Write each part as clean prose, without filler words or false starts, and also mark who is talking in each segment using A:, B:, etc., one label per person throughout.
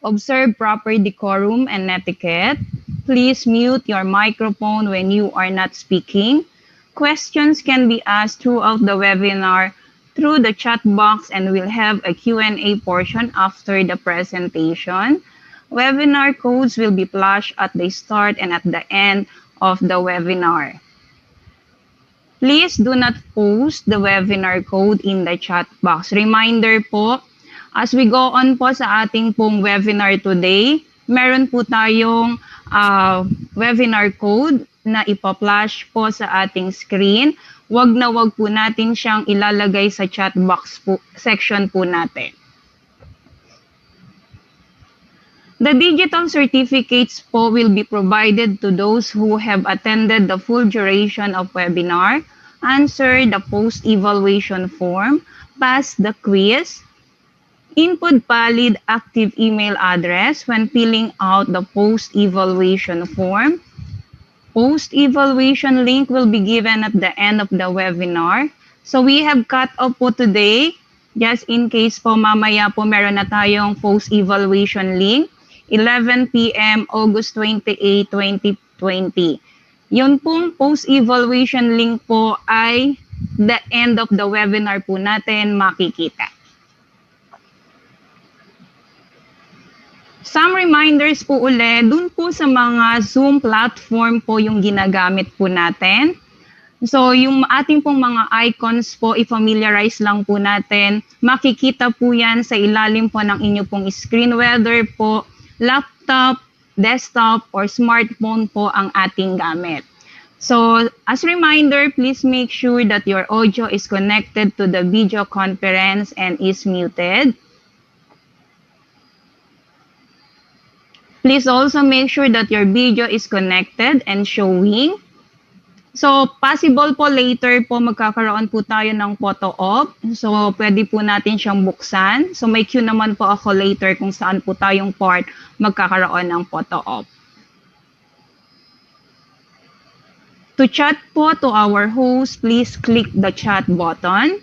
A: observe proper decorum and etiquette. Please mute your microphone when you are not speaking. Questions can be asked throughout the webinar through the chat box, and we'll have a Q&A portion after the presentation. Webinar codes will be flashed at the start and at the end of the webinar. Please do not post the webinar code in the chat box. Reminder po, as we go on po sa ating pong webinar today, meron po tayong webinar code na ipa-flash po sa ating screen. Wag na wag po natin siyang ilalagay sa chat box po, section po natin. The digital certificates po will be provided to those who have attended the full duration of webinar, answered the post-evaluation form, passed the quiz, input valid active email address when filling out the post-evaluation form. Post-evaluation link will be given at the end of the webinar. So we have cut off po today, just in case po mamaya po meron na tayong post-evaluation link. 11 p.m. August 28, 2020. Yun pong post-evaluation link po ay the end of the webinar po natin makikita. Some reminders po ulit, dun po sa mga Zoom platform po yung ginagamit po natin. So yung ating pong mga icons po, i-familiarize lang po natin. Makikita po yan sa ilalim po ng inyo pong screen, whether po laptop, desktop, or smartphone po ang ating gamit. So, as reminder, please make sure that your audio is connected to the video conference and is muted. Please also make sure that your video is connected and showing. So, possible po later po magkakaroon po tayo ng photo op. So, pwede po natin siyang buksan. So, may cue naman po ako later kung saan po tayong part magkakaroon ng photo op. To chat po to our host, please click the chat button.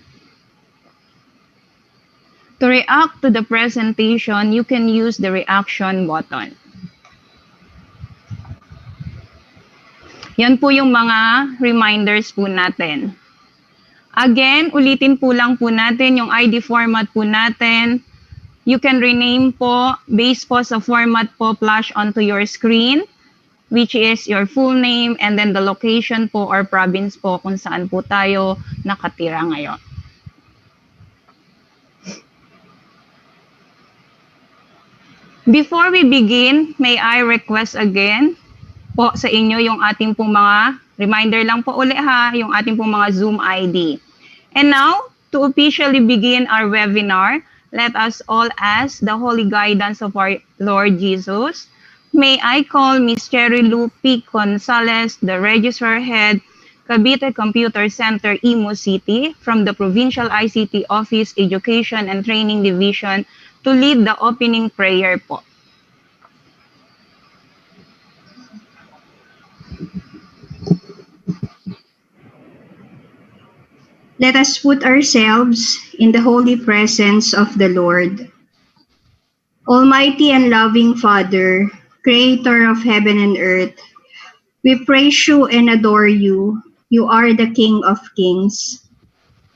A: To react to the presentation, you can use the reaction button. Yan po yung mga reminders po natin. Again, ulitin po lang po natin yung ID format po natin. You can rename po based po sa format po flash onto your screen, which is your full name and then the location po or province po kung saan po tayo nakatira ngayon. Before we begin, may I request again po sa inyo yung ating pong mga, reminder lang po ulit ha, yung ating pong mga Zoom ID. And now, to officially begin our webinar, let us all ask the holy guidance of our Lord Jesus. May I call Ms. Cherry Lou P. Gonzalez, the Registrar Head, Cavite Computer Center, Imo City, from the Provincial ICT Office, Education and Training Division, to lead the opening prayer po.
B: Let us put ourselves in the holy presence of the Lord. Almighty and loving Father, Creator of heaven and earth, we praise you and adore you. You are the King of kings.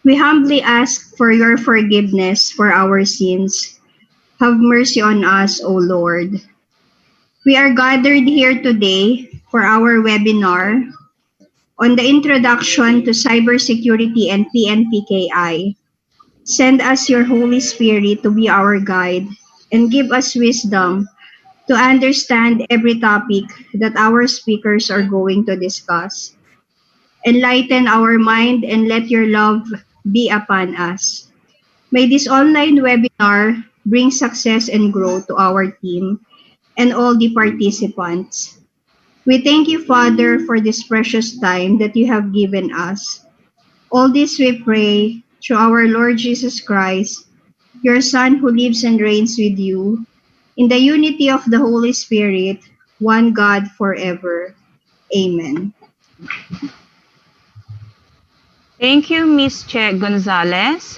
B: We humbly ask for your forgiveness for our sins. Have mercy on us, O Lord. We are gathered here today for our webinar on the introduction to Cybersecurity and PNPKI. Send us your Holy Spirit to be our guide and give us wisdom to understand every topic that our speakers are going to discuss. Enlighten our mind and let your love be upon us. May this online webinar bring success and growth to our team and all the participants. We thank you, Father, for this precious time that you have given us. All this we pray through our Lord Jesus Christ, your Son who lives and reigns with you, in the unity of the Holy Spirit, one God forever. Amen.
A: Thank you, Ms. Che Gonzalez.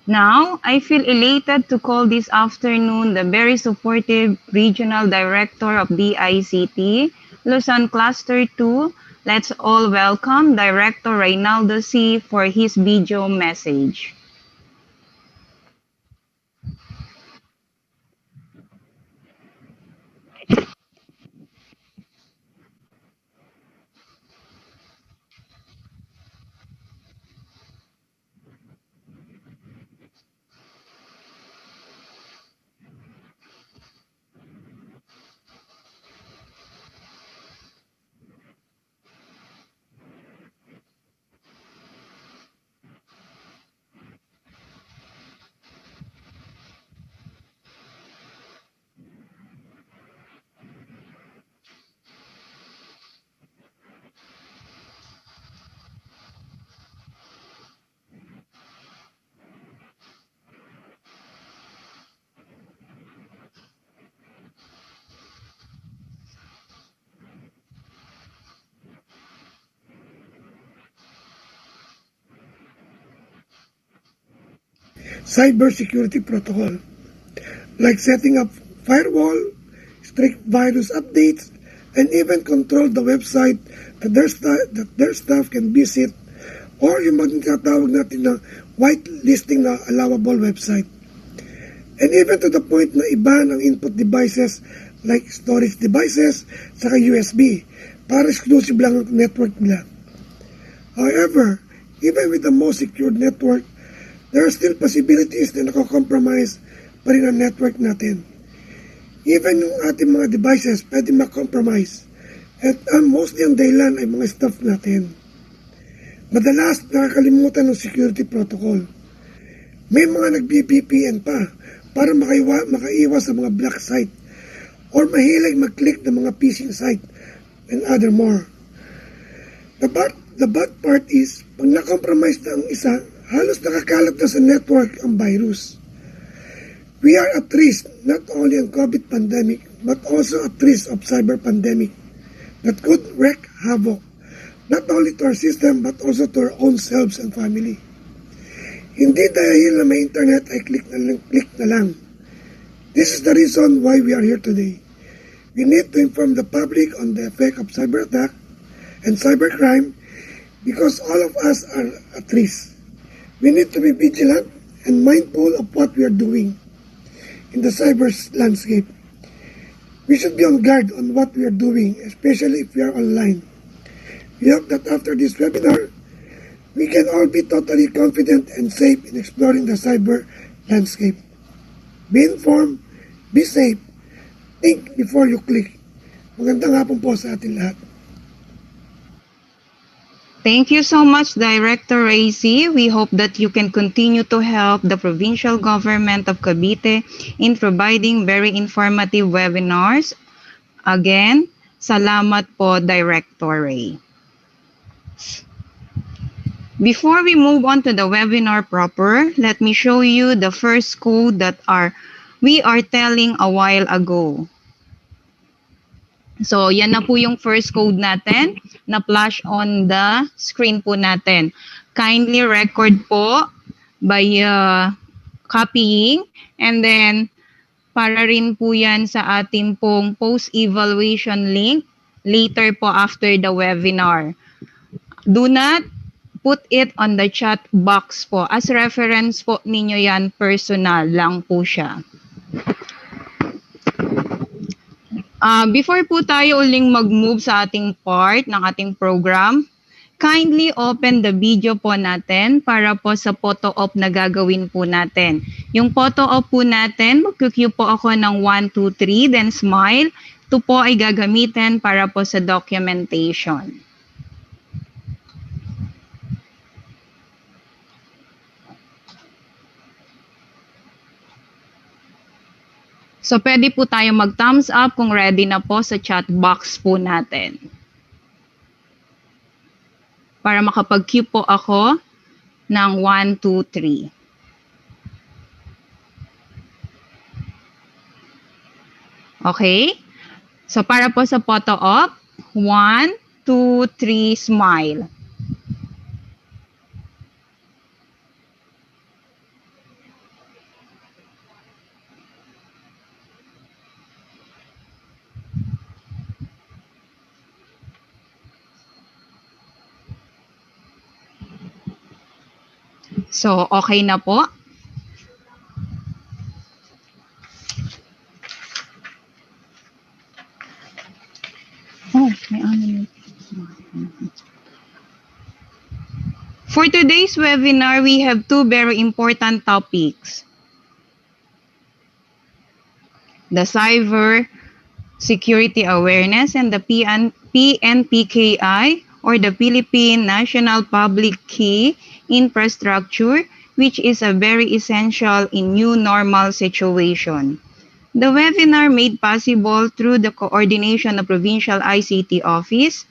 A: Now, I feel elated to call this afternoon the very supportive Regional Director of DICT, Luzon Cluster 2. Let's all welcome Director Reynaldo C. for his video message.
C: Cybersecurity protocol, like setting up firewall, strict virus updates, and even control the website that their staff can visit, or yung magtatawag natin na whitelisting na allowable website. And even to the point na iba ng input devices like storage devices saka USB para exclusive lang ang network nila. However, even with the most secured network, there are still possibilities na nako-compromise pa rin ang network natin. Even yung ating mga devices pwede ma-compromise. At mostly ang dahilan ay mga staff natin. Madalas nakakalimutan ng security protocol. May mga nag-VPN pa para makaiwas sa mga black site or mahilig mag-click ng mga phishing site and other more. The bad part is, pag na-compromise na ang isa, halos nakakalat na sa network ang virus. We are at risk not only of COVID pandemic but also at risk of cyber pandemic that could wreak havoc not only to our system but also to our own selves and family. Hindi dahil na may internet ay click na lang. This is the reason why we are here today. We need to inform the public on the effect of cyber attack and cybercrime because all of us are at risk. We need to be vigilant and mindful of what we are doing in the cyber landscape. We should be on guard on what we are doing, especially if we are online. We hope that after this webinar, we can all be totally confident and safe in exploring the cyber landscape. Be informed, be safe, think before you click. Magandang hapon po sa atin lahat.
A: Thank you so much, Director Racy. We hope that you can continue to help the Provincial Government of Cavite in providing very informative webinars. Again, salamat po, Director Ray. Before we move on to the webinar proper, let me show you the first code that we are telling a while ago. So, yan na po yung first code natin na flash on the screen po natin. Kindly record po by copying and then para rin po yan sa ating pong post-evaluation link later po after the webinar. Do not put it on the chat box po. As reference po ninyo yan, personal lang po siya. Before po tayo uling mag-move sa ating part ng ating program, kindly open the video po natin para po sa photo op na gagawin po natin. Yung photo op po natin, mag-cue po ako ng 1, 2, 3, then smile. Ito po ay gagamitin para po sa documentation. So, pwede po tayo mag-thumbs up kung ready na po sa chat box po natin. Para makapag-cue po ako ng 1, 2, 3. Okay? So, para po sa photo op, 1, 2, 3, smile. So, okay na po? Oh, may ano yun. For today's webinar, we have two very important topics. The Cybersecurity Awareness and the PNPKI, or the Philippine National Public Key Infrastructure, which is a very essential in new normal situation. The webinar made possible through the coordination of Provincial ICT Office,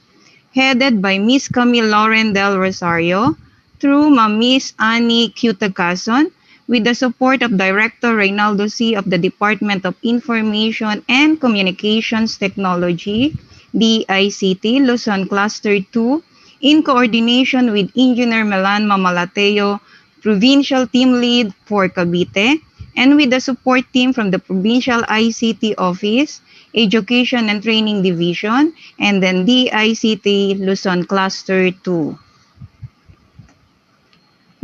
A: headed by Ms. Camille Lauren Del Rosario, through Miss Annie Cutagason, with the support of Director Reynaldo C. of the Department of Information and Communications Technology, DICT, Luzon Cluster 2, in coordination with Engineer Melan Mamalateo, Provincial Team Lead for Cavite, and with the support team from the Provincial ICT Office, Education and Training Division, and then DICT Luzon Cluster 2.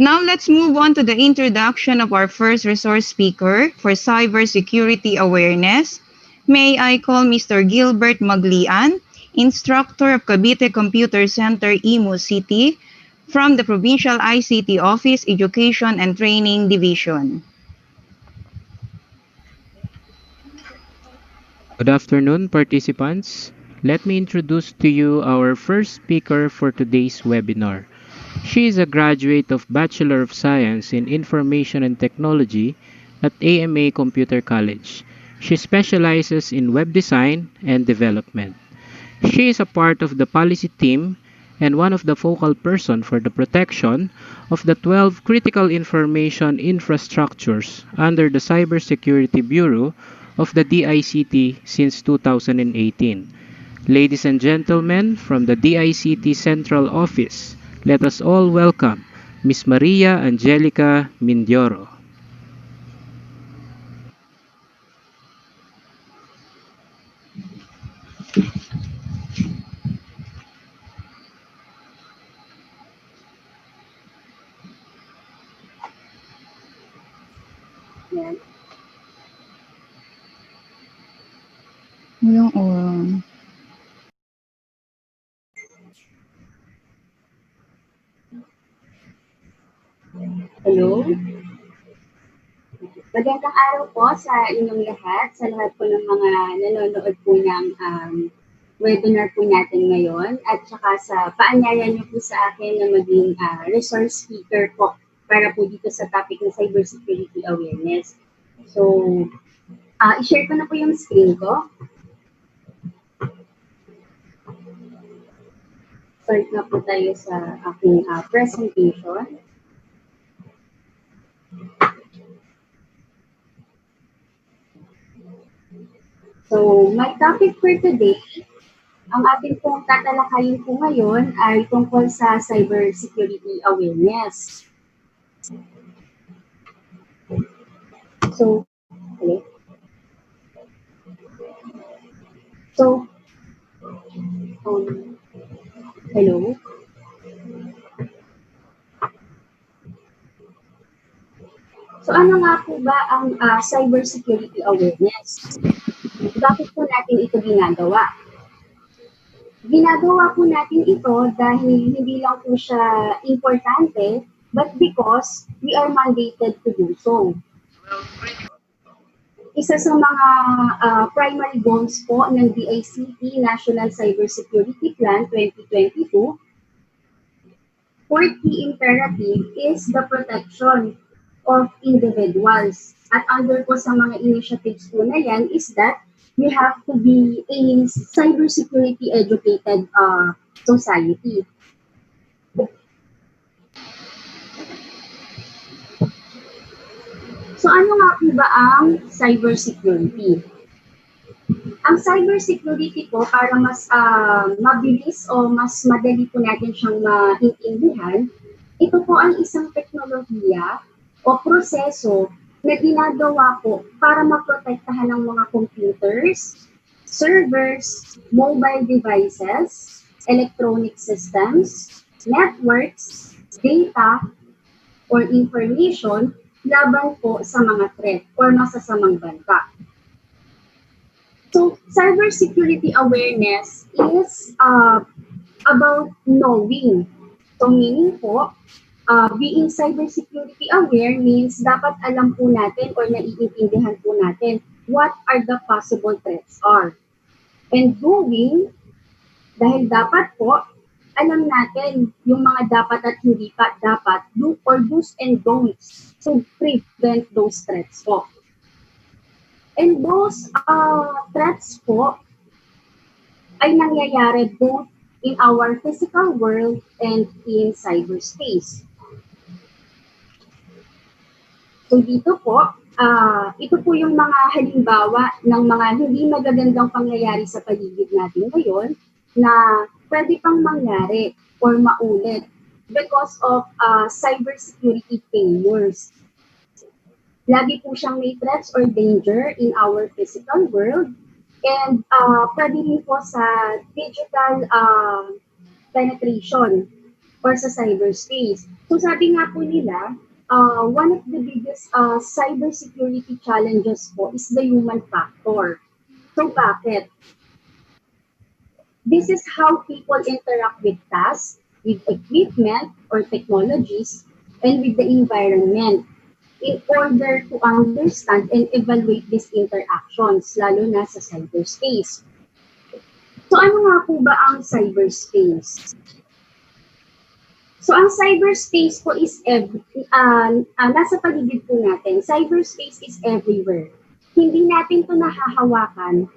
A: Now let's move on to the introduction of our first resource speaker for cybersecurity awareness. May I call Mr. Gilbert Maglian, instructor of Cavite Computer Center, Imu City, from the Provincial ICT Office, Education and Training Division.
D: Good afternoon, participants. Let me introduce to you our first speaker for today's webinar. She is a graduate of Bachelor of Science in Information and Technology at AMA Computer College. She specializes in web design and development. She is a part of the policy team and one of the focal person for the protection of the 12 critical information infrastructures under the Cybersecurity Bureau of the DICT since 2018. Ladies and gentlemen, from the DICT Central Office, let us all welcome Ms. Maria Angelica Mindioro.
A: Walang oras.
E: Hello. Magandang araw po sa inyong lahat, sa lahat po ng mga nanonood po ng webinar po natin ngayon at saka sa paanyaya niyo po sa akin na maging resource speaker po para po dito sa topic ng cybersecurity awareness. So, i-share ko na po yung screen ko. Start na po tayo sa aking presentation. So, my topic for today, ang ating pong tatalakayin po ngayon ay tungkol sa cybersecurity awareness. So, okay. So, hello. So, ano nga po ba ang cybersecurity awareness? Bakit po natin ito ginagawa? Ginagawa po natin ito dahil hindi lang po siya importante, but because we are mandated to do so. Isa sa mga primary goals po ng DICT National Cybersecurity Plan 2022, fourth key imperative is the protection of individuals. At under po sa mga initiatives po na yan is that we have to be a cybersecurity educated society. So ano nga po ba ang cybersecurity? Ang cybersecurity po, para mas mabilis o mas madali po natin siyang maintindihan, ito po ang isang teknolohiya o proseso na ginagawa po para maprotektahan ng mga computers, servers, mobile devices, electronic systems, networks, data, or information laban po sa mga threat or masasamang banta. So, cybersecurity awareness is about knowing. So, meaning po, being cybersecurity aware means dapat alam po natin or naiintindihan po natin what are the possible threats are. And doing, dahil dapat po, alam natin yung mga dapat at hindi pa dapat, do or do's and don'ts to prevent those threats po. And those threats po ay nangyayari both in our physical world and in cyberspace. So dito po, ito po yung mga halimbawa ng mga hindi magagandang pangyayari sa paligid natin ngayon na pwede pang mangyari or maulit because of cybersecurity failures. Lagi po siyang may threats or danger in our physical world. And pwede rin po sa digital penetration or sa cyberspace. So sabi nga po nila, one of the biggest cybersecurity challenges po is the human factor. So bakit? This is how people interact with tasks, with equipment or technologies, and with the environment in order to understand and evaluate these interactions, lalo na sa cyberspace. So ano nga po ba ang cyberspace? So ang cyberspace po is nasa paligid po natin. Cyberspace is everywhere. Hindi natin ito nahahawakan,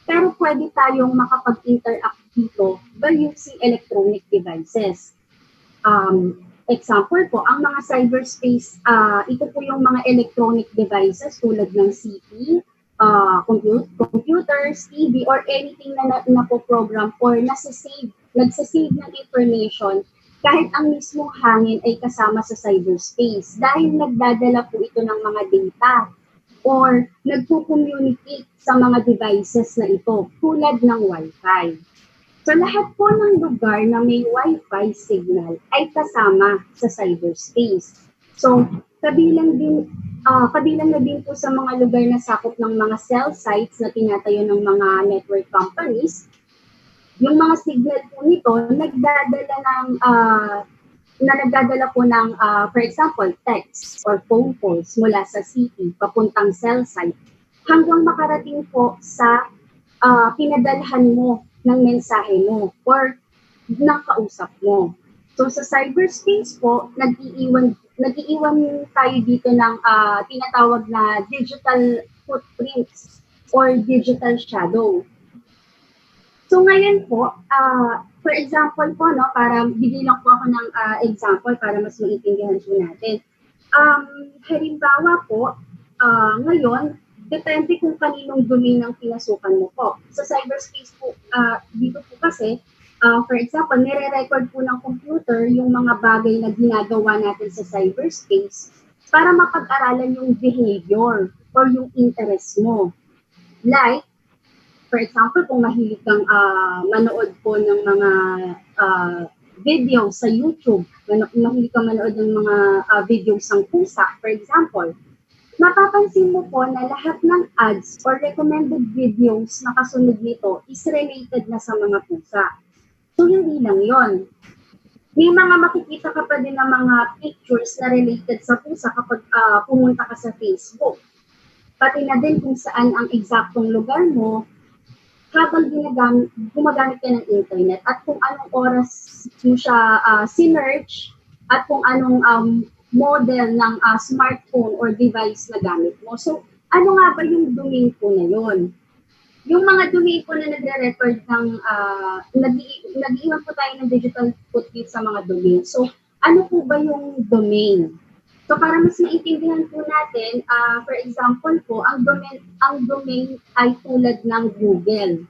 E: pero pwede tayong makapag-interact dito by using electronic devices. Example po, ang mga cyberspace, ito po yung mga electronic devices tulad ng CP, computers, TV, or anything na napo-program or nagsasave ng information kahit ang mismong hangin ay kasama sa cyberspace dahil nagdadala po ito ng mga data or nagpo-communicate sa mga devices na ito tulad ng Wi-Fi. So lahat po ng lugar na may Wi-Fi signal ay kasama sa cyberspace. So kabilang na din po sa mga lugar na sakop ng mga cell sites na tinatayo ng mga network companies, yung mga signal po nito nagdadala po ng, for example, text or phone calls mula sa city papuntang cell site hanggang makarating po sa pinadalhan mo ng mensahe mo or ng kausap mo. So sa cyberspace po, nag-iiwan tayo dito ng tinatawag na digital footprints or digital shadow. So ngayon po, for example po, no, para bigyan lang po ako ng example para mas maintindihan po natin. Halimbawa po, ngayon, depende kung kaninong domain ang pinasukan mo po. Sa cyberspace po, dito po kasi, for example, nire-record po ng computer yung mga bagay na ginagawa natin sa cyberspace para mapag-aralan yung behavior or yung interest mo. Like, for example, kung mahilig kang manood po ng mga video sa YouTube, mahilig kang manood ng mga videos ng pusa, for example, mapapansin mo po na lahat ng ads or recommended videos na kasunod nito is related na sa mga pusa. So, hindi lang yon. May mga makikita ka pa din ng mga pictures na related sa pusa kapag pumunta ka sa Facebook. Pati na din kung saan ang eksaktong lugar mo habang gumagamit ka ng internet at kung anong oras mo siya sinerch at kung anong model ng smartphone or device na gamit mo. So, ano nga ba yung domain po na yon? Yung mga domain po na nagre-record ng, nag-iwan po tayo ng digital footprint sa mga domain. So, ano po ba yung domain? So, para mas maintindihan po natin, for example po, ang domain ay tulad ng Google.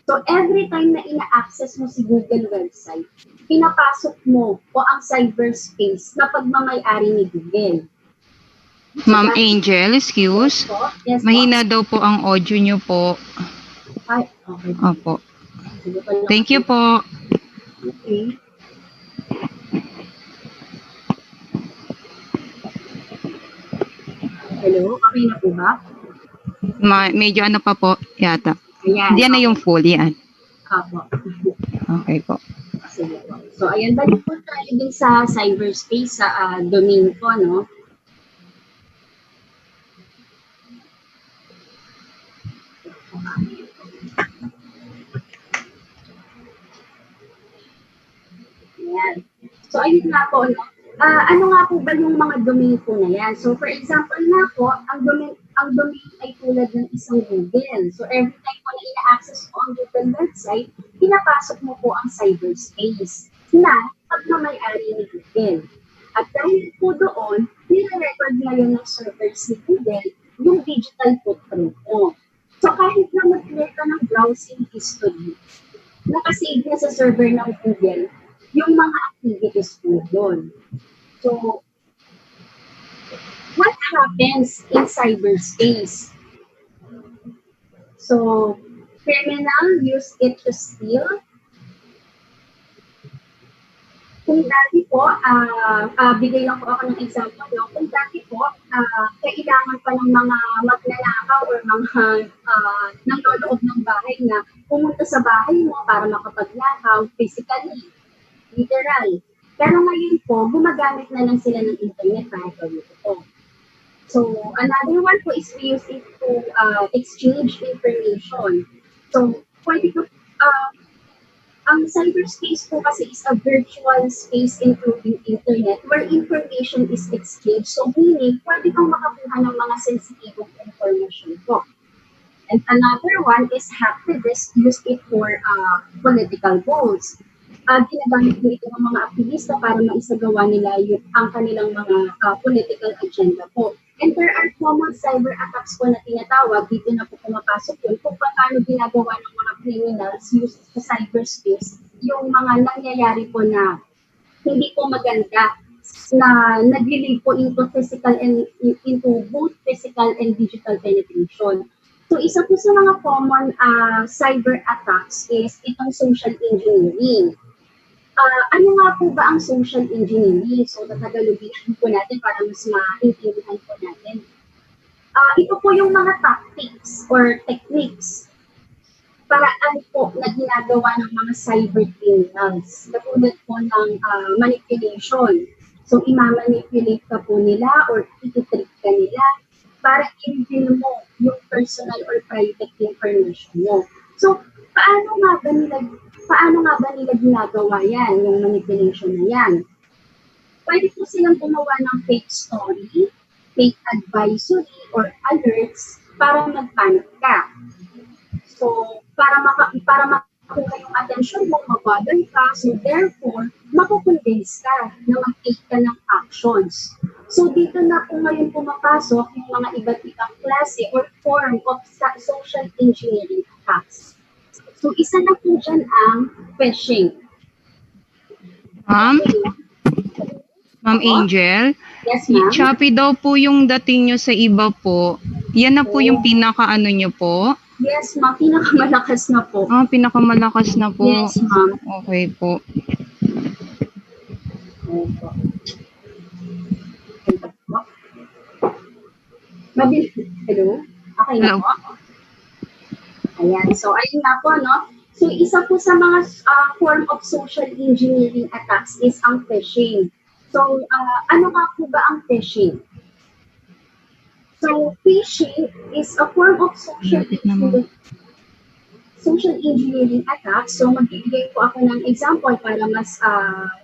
E: So, every time na ina-access mo si Google website, pinapasok mo po ang cyberspace na pagmamay-ari ni Google.
A: Ma'am Angel, excuse.
E: Yes,
A: Mahina daw po ang audio nyo po.
E: Ay, okay.
A: Opo. Thank you po.
E: Okay. Hello? Okay na po ba?
A: Medyo ano pa po yata.
E: Ayan.
A: Diyan na yung full yan.
E: Apo.
A: Okay po.
E: Sige po. So, ayan, balik po tayo din sa cyberspace, sa domain po, no? Ayan. So, ayun nga po, no? Ano nga po ba yung mga domain po na yan? So, for example nga po, ang domain ay tulad ng isang Google. So, every time po na ina-access mo ang Google website, pinapasok mo po ang cyberspace na pagmamayari ni Google. At dahil po doon, nire-record ngayon ng servers ni Google yung digital footprint mo. So, kahit na mag-clear ka ng browsing history, nakasave na sa server ng Google yung mga activities po doon. So, what happens in cyberspace? So, criminal use it to steal. Kung dati po, bigay lang po ako ng example, no? Kung dati po, kailangan pa ng mga magnanakaw or mga nangoloob ng bahay na pumunta sa bahay mo para makapagnakaw physically, literal. Pero ngayon po, gumagamit na lang sila ng internet para gawin ito. So, another one po is we use it to exchange information. So, pwede ko, ang cyberspace po kasi is a virtual space including internet where information is exchanged. So, meaning, pwede kang makakuha ng mga sensitive information po. And another one is hacktivists use it for political goals. Ginagamit nito ng mga aktivista para maisagawa nila ang kanilang mga political agenda po. And there are common cyber attacks po na tinatawag, dito na po pumapasok yun, kung paano ginagawa ng mga criminals used sa cyberspace yung mga nangyayari po na hindi po maganda, na nag-lead po into both physical and digital penetration. So isa po sa mga common cyber attacks is itong social engineering. Ano nga po ba ang social engineering? So, tatagalubihan po natin para mas maintindihan po natin. Ito po yung mga tactics or techniques paraan po na ginagawa ng mga cyber criminals. Katulad po ng manipulation. So, ima-manipulate ka po nila or ititrick ka nila para i-reveal mo yung personal or private information mo. So, paano nga ba nila ginagawa yan, yung manipulation na yan? Pwede po silang gumawa ng fake story, fake advisory, or alerts para mag-panic ka. So, para makuha yung attention mo, mabother ka, so therefore, makukonvince ka na mag-take ka ng actions. So, dito na po ngayon pumapasok yung mga iba't ibang klase or form of social engineering attacks. So, isa na po dyan ang phishing.
A: Ma'am Angel,
E: Yes, ma'am.
A: Shopee daw po yung dating nyo sa iba po. Yan na po yung pinaka-ano nyo po?
E: Yes, ma'am. Pinakamalakas na po.
A: Pinakamalakas na po.
E: Yes, ma'am.
A: Okay po.
E: Hello? Okay na po? Ayan. So, ayun na po, no? So, isa po sa mga form of social engineering attacks is ang phishing. So, ano nga po ba ang phishing? So, phishing is a form of social engineering attack. So, magbibigay po ako ng example para mas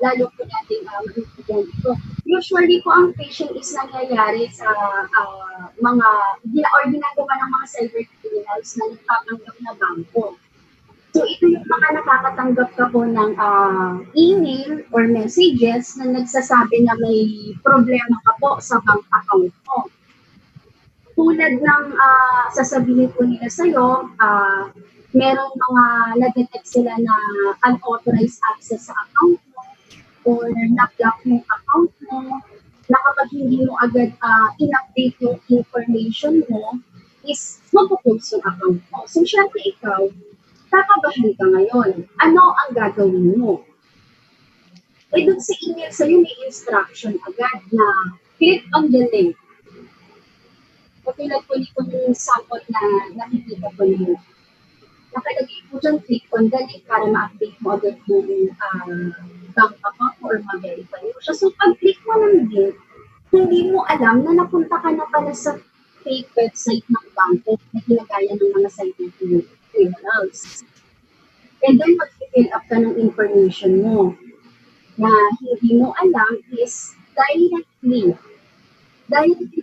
E: lalo po natin maintindihan ito. Usually po, ang phishing is nangyayari sa mga ginagawa ng mga cyber criminals na nagpapanggap na bangko. So, ito yung mga nakakatanggap ka po ng email or messages na nagsasabi na may problema ka po sa bank account mo. Tulad ng sasabihin po nila sa'yo, merong mga na-detect sila na unauthorized access sa account mo or na-block yung account mo, na kapag hindi mo agad in-update yung information mo, is mag-close yung account mo. So, syempre ikaw, kakabahan ka ngayon. Ano ang gagawin mo? Doon sa email sa'yo may instruction agad na click on the link. Katulad po nitong sample na nakikita po ninyo. Nakalagay po dyan, click on the link para ma-update mo agad yung bank account mo or ma-verify mo siya. So, pag-click mo ng link, hindi mo alam na napunta ka na pala sa fake website ng banko na ginagaya ng mga cyber criminals. And then, mag-fill up ka ng information mo na hindi mo alam is directly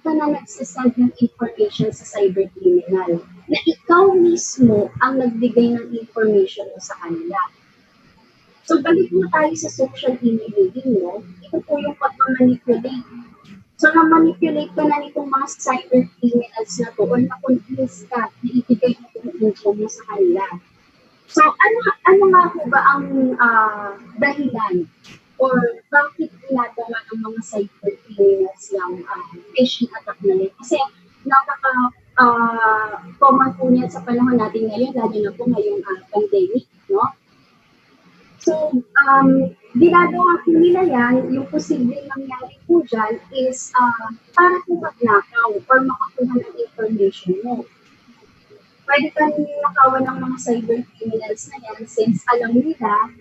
E: ka na nagsasend ng information sa cybercriminal na ikaw mismo ang nagbigay ng information mo sa kanila. So, balik mo tayo sa social engineering, no? Ito po yung pag-manipulate. So, na-manipulate ka na nitong mga cybercriminals na to or na-convince ka na ibigay mo yung info mo sa kanila. So, ano nga po ba ang dahilan or bakit ginagawa ng mga cybercriminals yung phishing attack na rin? Kasi common po niyan sa panahon natin ngayon, lalo na po ngayong pandemic, no? So, ginagawa po nila yan, yung posibleng mangyari po dyan is para po magnakaw or makakuha ng information mo. Pwede kang nakawan ng mga cybercriminals na yan since alam nila,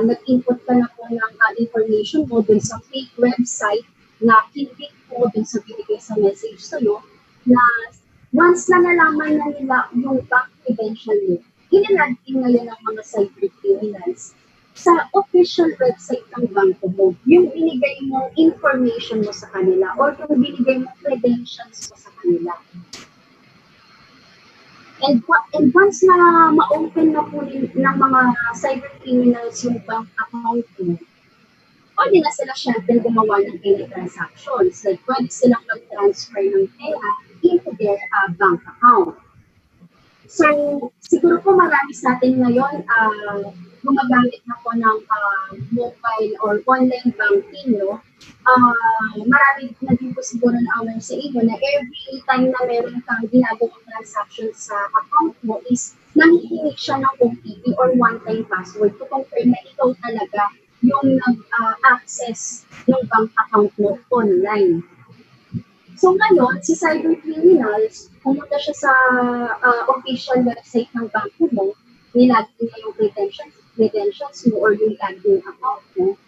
E: nag-input ka na po ng information mo dun sa fake website na kinlik mo dun sa binigay sa message sa'yo na once na nalaman na nila yung bank credential mo, inilagin ngayon ng mga cybercriminals sa official website ng banko mo, yung binigay mo information mo sa kanila or yung binigay mo credentials mo sa kanila. And once na ma-open na po ng mga cybercriminals yung bank account mo, pwede na sila syempre gumawa ng any transactions. Like, pwede silang mag-transfer ng pera into their bank account. So, siguro po marami sa atin ngayon gumagamit na po ng mobile or online banking, no? Marami na din po siguro na aware sa inyo na every time na meron kang ginagawang transaction sa account mo is nanghihingi siya ng OTP or one-time password to confirm na ikaw talaga yung nag-access ng bank account mo online. So ngayon, si cybercriminals, pumunta siya sa official website ng banko mo, nilagay niya yung credentials mo or yung login account mo.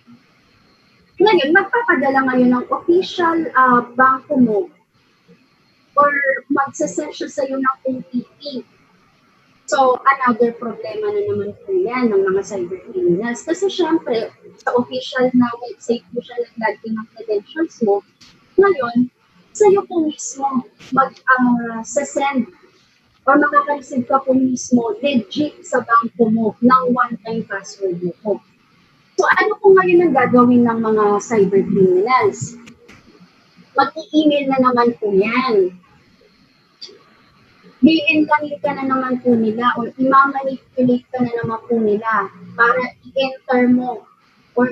E: Ngayon, magpapadala ngayon ng official banko mo or magsasend siya sa'yo ng OTP. So, another problema na naman po yan ng mga cybercriminals. Kasi syempre, sa official na website mo siya naglagay ng credentials mo, ngayon, sa'yo po mismo mag-send or makaka-receive ka po mismo legit sa banko mo ng one-time password mo po. So ano po ngayon ang gagawin ng mga cybercriminals? Mag-i-email na naman po yan. I-enter ka na naman po nila or i-manipulate ka na naman po nila para i-enter mo or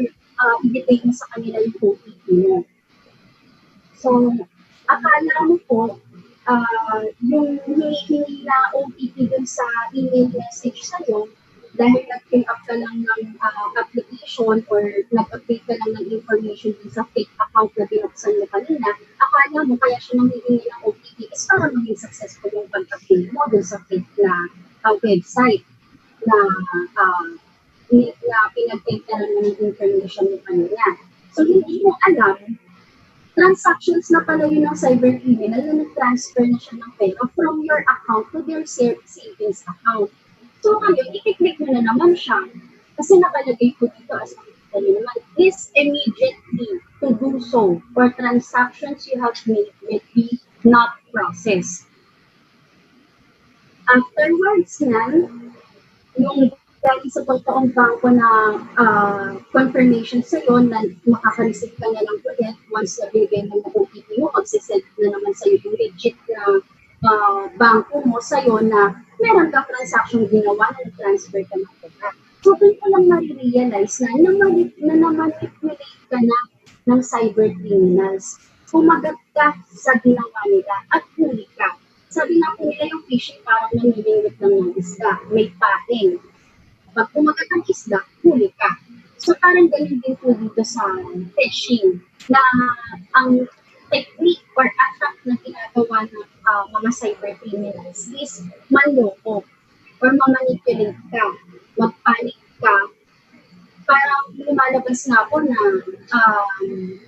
E: i-dictate mo sa kanila yung OTP mo. So, akala mo po, yung hinihingi na OTP dun sa email message sa'yo, dahil nag-fill up ka lang ng application or nag-update ka lang ng information dun sa fake account na binuksan mo kanina, akala mo kaya siya nanghihingi ng OTP is para maging successful yung pag-update mo dun sa fake na website na pinag-enter mo ng information mo kanina. So, hindi mo alam transactions na pala yun ng cybercriminal na nag-transfer na siya ng pera from your account to their savings account. So ngayon, i-click mo na naman siya. Kasi nakalagay ko dito as makikita nyo naman, is immediately to do so for transactions you have made will be not processed. Afterwards nan, yung dahil sa totoong bangko na confirmation sa'yo na makaka-receive ka na lang ulit once na bigay mo ng OTP mo, magsisend na naman sa'yo yung legit na bangko mo sa'yo na meron ka transaction ginawa na transfer ka ng pera. So, doon ko lang marirealize na na-manipulate ka na ng cybercriminals. Kumagat ka sa ginawa nila at huli ka. Sabi nga po nila yung phishing parang nanilingit lang ng isda, may pating. Pag kumagat ang isda, huli ka. So parang ganun din po dito sa phishing na ang technique or attack na ginagawa mga cyber criminals is manloko or mamanipulate ka, magpanik ka. Parang lumalabas na ako na um,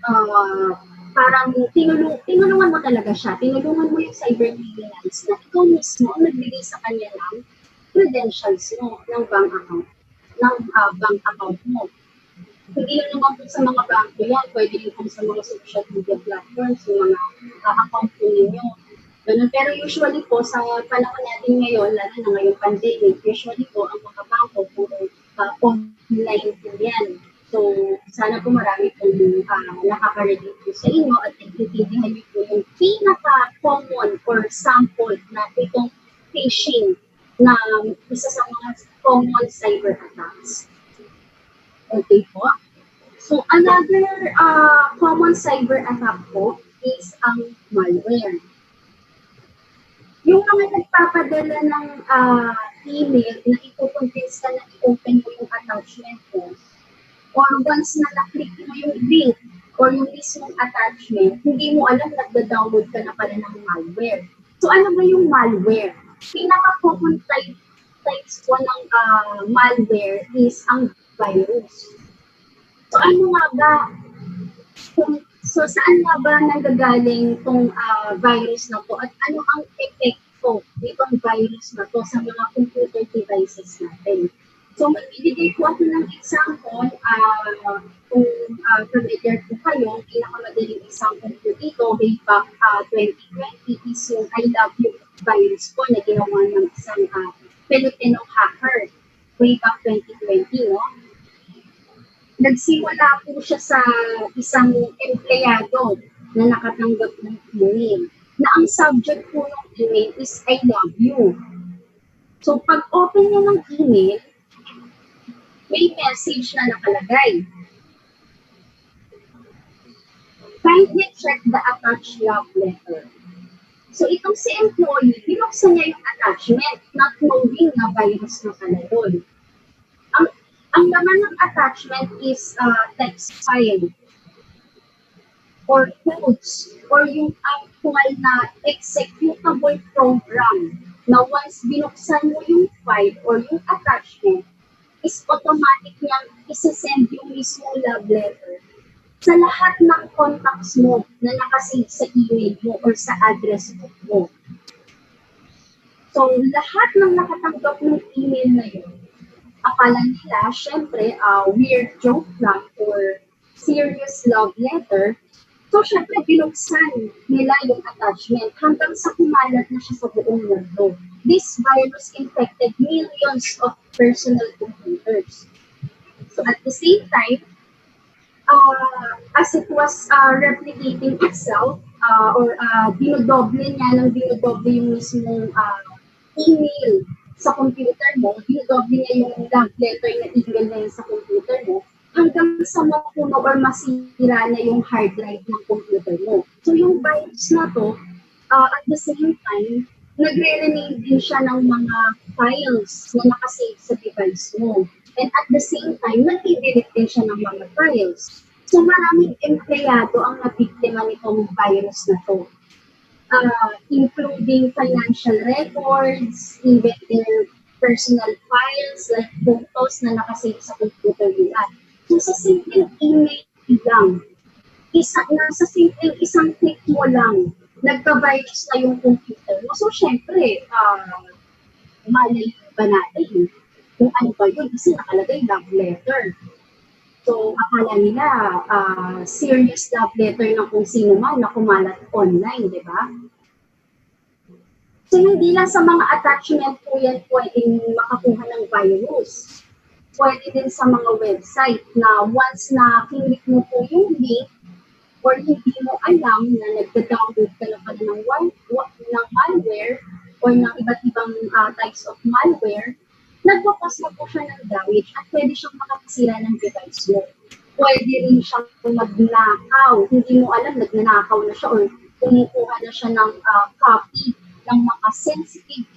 E: ah, parang tinulungan mo talaga siya. Tinulungan mo yung cyber criminals na ikaw mismo ang nagbigay sa kanya ng credentials mo ng bank account mo. Hindi lang naman po sa mga bangko yan, pwede rin po sa mga social media platforms, yung mga account po ninyo. Ganun. Pero usually po, sa panahon natin ngayon, lalo na ngayong pandemic, usually po, ang mga bangko po, online po yan. So, sana po marami pong nakaka-relate po sa inyo at nagtitindihan niyo po yung pinaka-common or sample na itong phishing na isa sa mga common cyber attacks. Okay po. So, another common cyber attack po is ang malware. Yung mga nagpapadala ng email na ipupuntis ka na i-open mo yung attachment mo, or once na na-click mo yung link or yung mismong attachment, hindi mo alam nagda-download ka na pala ng malware. So, ano ba yung malware? Pinaka-common types po ng malware is ang virus. So, ano nga ba? So, saan nga ba nanggagaling itong virus na to at ano ang epekto nitong virus na to sa mga computer devices natin? So, magbibigay po ako ng example, kung familiar po kayo, pinakamadaling example po dito, way back 2020 is yung I Love You virus po na ginawa ng isang Filipino hacker way back 2020, no? Nagsimula po siya sa isang empleyado na nakatanggap ng email na ang subject po ng email is I love you. So, pag open niya ng email, may message na nakalagay. Kindly check the attached love letter. So, itong si employee, binuksan niya yung attachment, not knowing na virus na pala yun. Ang laman ng attachment is text file or codes or yung actual na executable program na once binuksan mo yung file or yung attachment, is automatic niyang isasend yung mismo love letter sa lahat ng contacts mo na nakasave sa email mo or sa address book mo. So, lahat ng nakatanggap ng email na yun, akala nila, syempre, weird joke lang or serious love letter. So, syempre, binuksan nila yung attachment hanggang sa kumalat na siya sa buong mundo. This virus infected millions of personal computers. So, at the same time, as it was replicating itself, or dinodoble yung mismong email sa computer mo, dinodoble niya yung love letter na email na yun sa computer mo, hanggang sa mapuno or masira na yung hard drive ng computer mo. So yung virus na to, at the same time, nagre-rename din siya ng mga files na nakasave sa device mo. And at the same time, nag-delete din siya ng mga files. So maraming empleyado ang nabiktima nitong virus na to. Including financial records, even their personal files like photos na nakasave sa computer nila. So sa simple email lang, sa simple isang click mo lang, nagka-virus na yung computer mo. So syempre, malay ba natin kung ano ba yun kasi nakalagay love letter. So akala nila serious love letter ng kung sino man na kumalat online, di ba? So hindi lang sa mga attachment po yan pwedeng makakuha ng virus. Pwede din sa mga website na once na click mo po yung link or hindi mo alam na nagda-download ka na pala ng malware or ng iba't ibang types of malware, nagpo-cause na po siya ng damage at pwede siyang makakasira ng device mo. Pwede rin siyang magnakaw. Hindi mo alam, nagnanakaw na siya or kumukuha na siya ng copy ng mga sensitive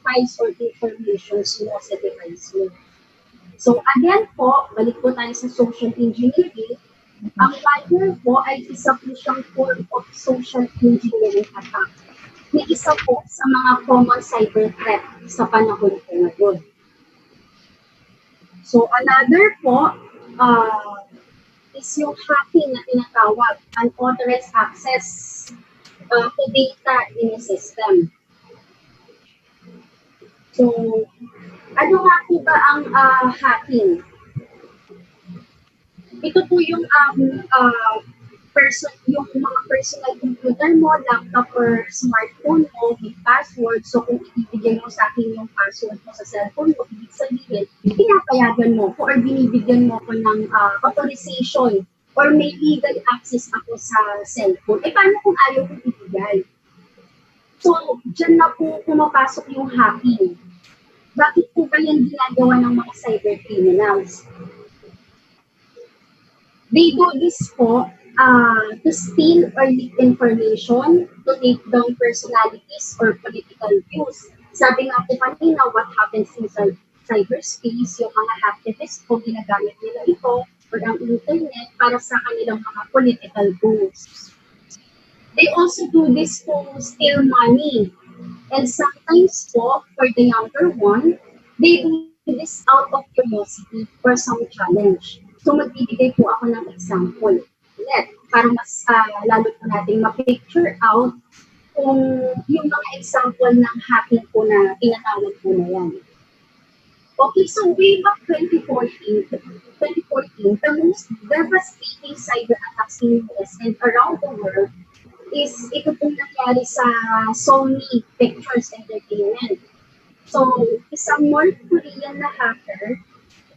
E: files or informations mo sa device mo. So again po, balik po tayo sa social engineering. Ang malware po ay isa po siyang form of social engineering attack na isa po sa mga common cyber threat sa panahon po ngayon. So another po is yung hacking na tinatawag, unauthorized access to data in a system. So, ano nga po ba ang hacking? Ito po yung yung mga personal computer mo, laptop or smartphone mo with password. So kung ibibigay mo sa akin yung password mo sa cellphone mo, ibig sabihin, pinapayagan mo ko or binibigyan mo ko ng authorization or may legal access ako sa cellphone. Eh paano kung ayaw kong ibigay? So, dyan na po pumapasok yung hacking. Bakit po ba yan ginagawa ng mga cyber criminals? They do this po to steal or leak information, to take down personalities or political views. Sabi nga po kanina, what happens in cyberspace, yung mga hacktivists po, ginagamit nila ito or ang internet para sa kanilang mga political goals. They also do this to steal money. And sometimes po, for the younger one, they do this out of curiosity or some challenge. So magbibigay po ako ng example. Ulit, para mas lalo po natin ma-picture out kung yung mga example ng hacking po na tinatawag po na yan. Okay, so way back 2014, the most devastating cyber attacks in the US and around the world is ito pong nangyari sa Sony Pictures Entertainment. So, isang North Korean na hacker,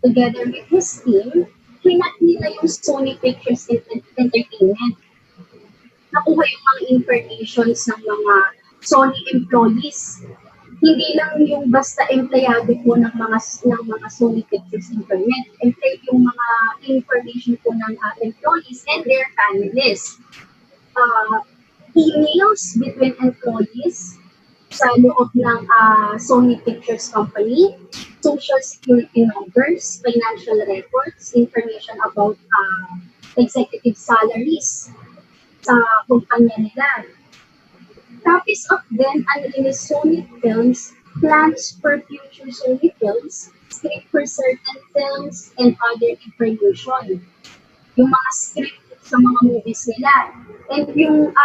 E: together with his team, hinat nila yung Sony Pictures Entertainment. Nakuha yung mga informations ng mga Sony employees. Hindi lang yung basta empleyado po ng mga Sony Pictures Entertainment. Yung mga information po ng employees and their families. Emails between employees sa loob ng Sony Pictures Company, social security numbers, financial records, information about executive salaries sa kumpanya nila. Copies of then unreleased Sony films, plans for future Sony films, script for certain films, and other information. Yung mga script sa mga movies nila. And yung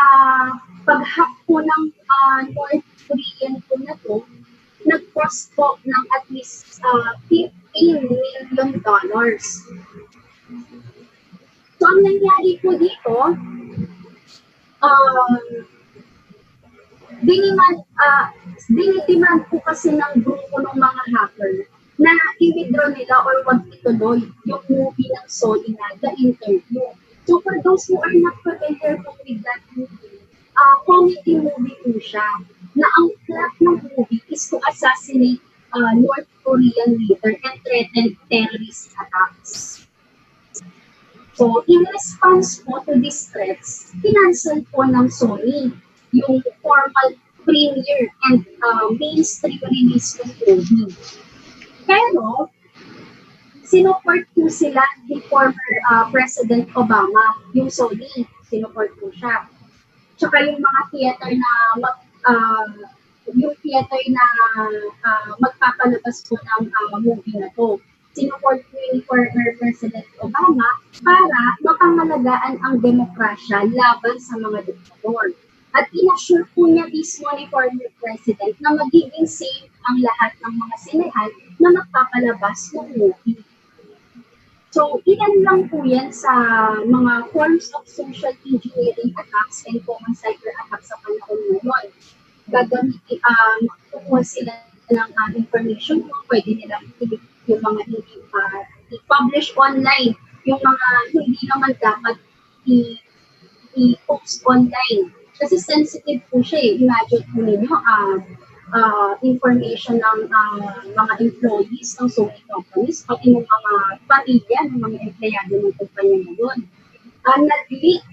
E: pag-hack po ng North Korean po na to, nag-cost po ng at least $15 million. So, ang nangyari po dito, dinidemand po kasi ng grupo ng mga hacker na i-withdraw nila or wag ituloy yung movie ng Sony na The Interview. So for those who are not familiar with that movie, comedy movie po siya na ang plot ng movie is to assassinate North Korean leader and threaten terrorist attacks. So, in response po to these threats, kinancel po ng Sony yung formal premiere and mainstream release ng movie. Pero, sinuport po sila ni former President Obama, yung Sony, sinuport po siya. Tsaka yung mga theater na magpapalabas po ng movie na to. Sinuport po ni former President Obama para mapangalagaan ang demokrasya laban sa mga diktator. At inassure po niya mismo ni former President na magiging safe ang lahat ng mga sinehan na magpapalabas ng movie. So, ilan lang po yan sa mga forms of social engineering attacks and common cyber attacks sa panahon ngayon. Gagamitin, kukuha sila ng information kung pwede nilang yung mga hindi i-publish online, yung mga hindi naman dapat i-post online. Kasi sensitive po siya eh. Imagine po ninyo, information ng mga employees ng Sony companies, pati ng mga pamilya ng mga empleyado ng kumpanya na yun. Nag-leak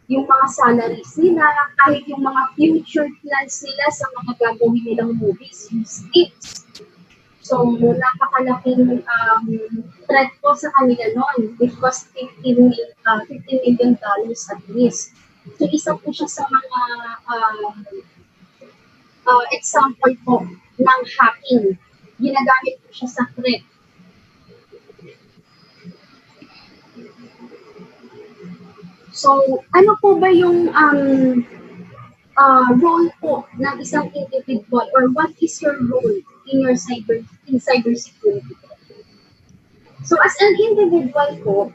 E: yung mga salaries nila, kahit yung mga future plans nila sa mga gagawin nilang movies, yung scripts. So, napakalaking threat po sa kanila noon. It cost $15 million at least. So, isa po siya sa mga example po ng hacking. Ginagamit po siya sa threat. So, ano po ba yung role po ng isang individual, or what is your role in cybersecurity? So as an individual po,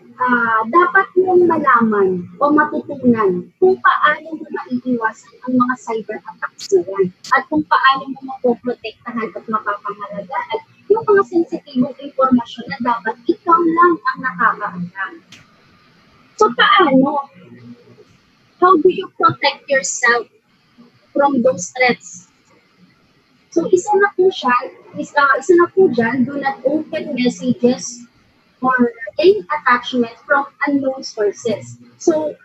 E: dapat mong malaman o matutunan kung paano mo maiiwasan ang mga cyber attacks na yan, at kung paano mo mapoprotektahan at mapapahalagaan yung mga sensitibong impormasyon na dapat ikaw lang ang nakakaalam. So paano? How do you protect yourself from those threats? So isa na po dyan, do not open messages or any attachment from unknown sources. So,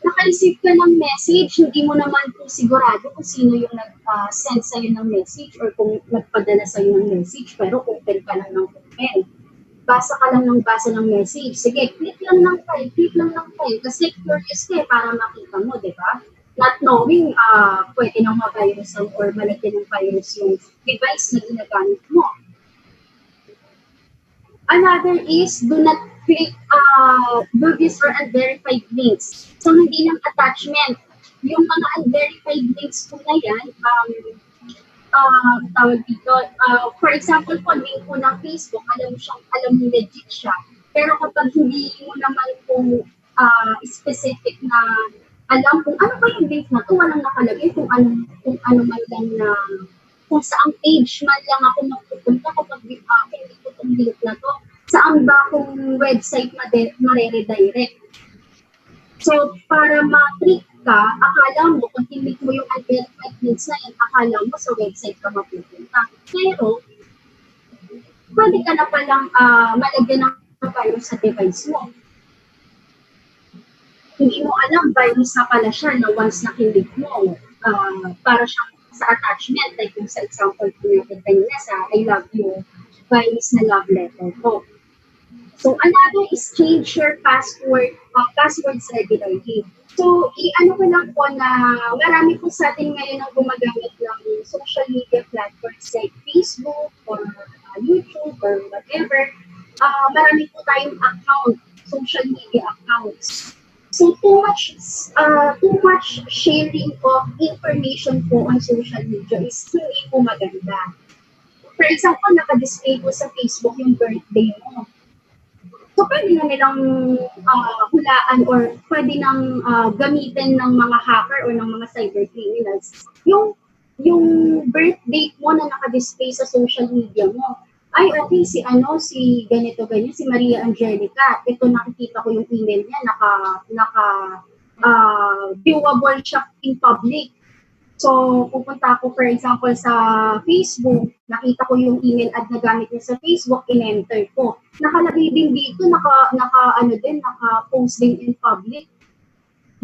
E: naka-receive ka ng message, hindi mo naman po sigurado kung sino yung nag-send sa'yo ng message or kung nagpadala sa'yo ng message, pero open ka lang ng open. Basa ka lang ng basa ng message. Sige, click lang ng file. Kasi curious ka para makita mo, di ba? Not knowing, pwede nang ma-virusan or malagyan ng virus yung device na ginagamit mo. Another is, do not click dubious or unverified links. So, hindi lang attachment. Yung mga unverified links po na yan, tawag dito, for example po, link po ng Facebook, alam mo legit siya. Pero kapag hindi mo naman po specific na alam kung ano ba yung link na to, walang nakalagay kung ano man lang na, kung saang page man lang ako magpupunta kapag hindi ko itong link na to, saan ba akong website mare-redirect. So, para ma-trick ka, akala mo, kung tinlik mo yung unverified links na yan, akala mo sa website ka mapupunta. Pero, pwede ka na palang malagyan ng virus sa device mo. Hindi mo alam, virus na pala siya na once nakilig mo, para siyang sa attachment, like yung sa example ko natin kanina sa I love you, virus na love letter ko. So, another is change your passwords regularly. So, i-ano ko lang po na marami po sa atin ngayon ang gumagamit ng social media platforms like Facebook or YouTube or whatever. Marami po tayong account, social media accounts. So, too much sharing of information po on social media is hindi po maganda. For example, naka-display po sa Facebook yung birthday mo. So, pwede na nilang hulaan or pwede nang gamitin ng mga hacker o ng mga cyber criminals yung birth date mo na naka-display sa social media mo. Ay, okay, si ganito, ganyan, si Maria Angelica. Ito, nakikita ko yung email niya, viewable siya in public. So, pupunta ako, for example, sa Facebook, nakita ko yung email ad na gamit niya sa Facebook, in-enter ko. Nakalagay din dito, naka-post din in public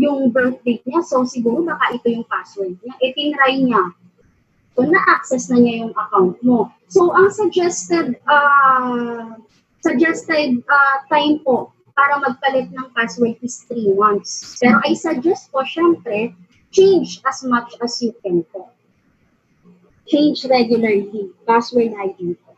E: yung birth date niya. So, siguro baka ito yung password niya. Tinry niya. So, na-access na niya yung account mo. So, ang suggested time po para magpalit ng password is 3 months. Pero I suggest po, syempre, change as much as you can po. Change regularly, password ID po.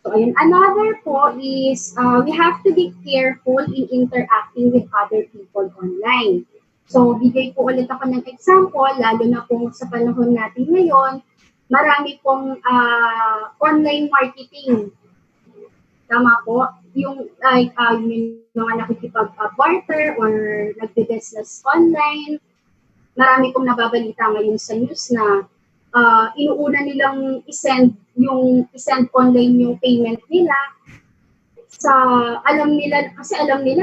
E: So, ayun. Another po is, we have to be careful in interacting with other people online. So, bigay po ulit ako ng example, lalo na po sa panahon natin ngayon, marami pong online marketing. Tama po? Yung mga nakikipag-barter or nagbe-business online, marami pong nababalita ngayon sa news na inuuna nilang isend online yung payment nila alam nila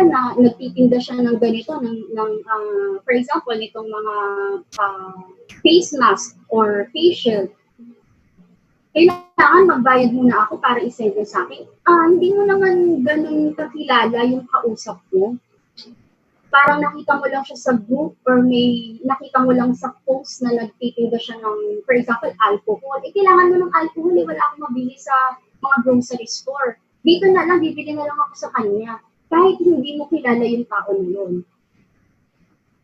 E: na nagtitinda siya ng ganito for example nitong mga face mask or facial. Kailangan magbayad muna ako para isend sa akin. Hindi mo naman ganun kakilala yung kausap mo. parang nakita mo lang siya sa group or may nakita mo lang sa post na nagtitinda siya ng, for example, alcohol. Kailangan mo ng alcohol, wala akong mabili sa mga grocery store. Dito na lang, bibili na lang ako sa kanya. Kahit hindi mo kilala yung tao na yun.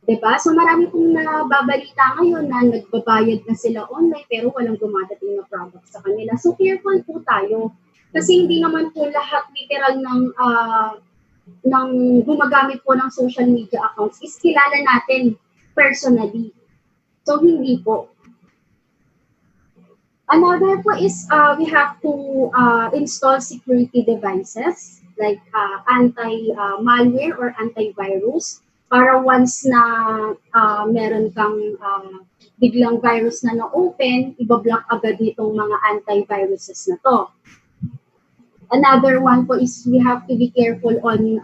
E: Diba? So marami pong nababalita ngayon na nagbabayad na sila online pero walang dumadating na product sa kanila. So careful po tayo. Kasi hindi naman po lahat literal ng gumagamit po ng social media accounts is kilala natin personally. So hindi po. Another po is we have to install security devices like anti-malware or antivirus para once na meron kang biglang virus na na-open, ibablock agad nitong mga antiviruses na to. Another one po is we have to be careful on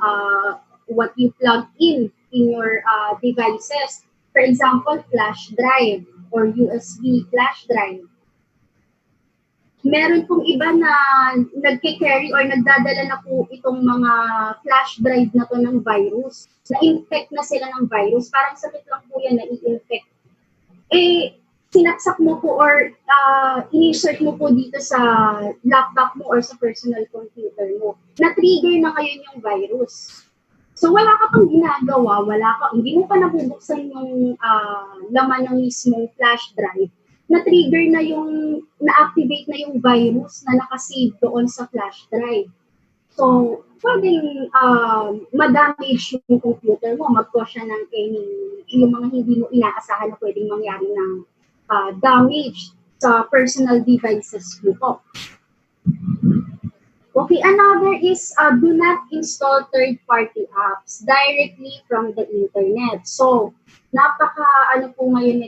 E: what you plug in your devices. For example, flash drive or USB flash drive. Meron pong iba na nagke-carry or nagdadala na po itong mga flash drive na to ng virus. Na-infect na sila ng virus. Parang sakit lang po yan na i-infect. Sinaksak mo po or in-insert mo po dito sa laptop mo or sa personal computer mo. Na-trigger na ngayon yung virus. So wala ka pang ginagawa, hindi mo pa nabubuksan yung laman ng mismong flash drive. Na-trigger na na-activate na yung virus na nakasave doon sa flash drive. So, pwedeng ma-damage yung computer mo, mag-cause siya ng yung mga hindi mo inaasahan na pwedeng mangyari ng damage sa personal devices mo po. Okay, another is do not install third-party apps directly from the internet. So, napaka-common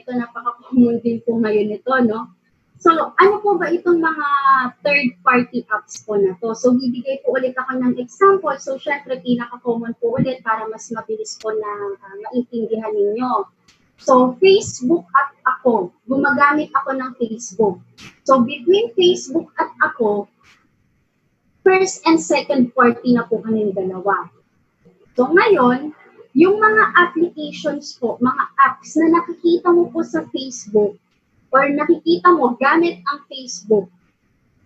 E: din po ngayon ito, no? So, ano po ba itong mga third-party apps po na to? So, bibigay po ulit ako ng example. So, syempre, pinaka-common po ulit para mas mabilis po na maintindihan ninyo. So, Facebook at ako, gumagamit ako ng Facebook. So, between Facebook at ako, first and second party na po kaming dalawa. So ngayon, yung mga applications po, mga apps na nakikita mo po sa Facebook or nakikita mo gamit ang Facebook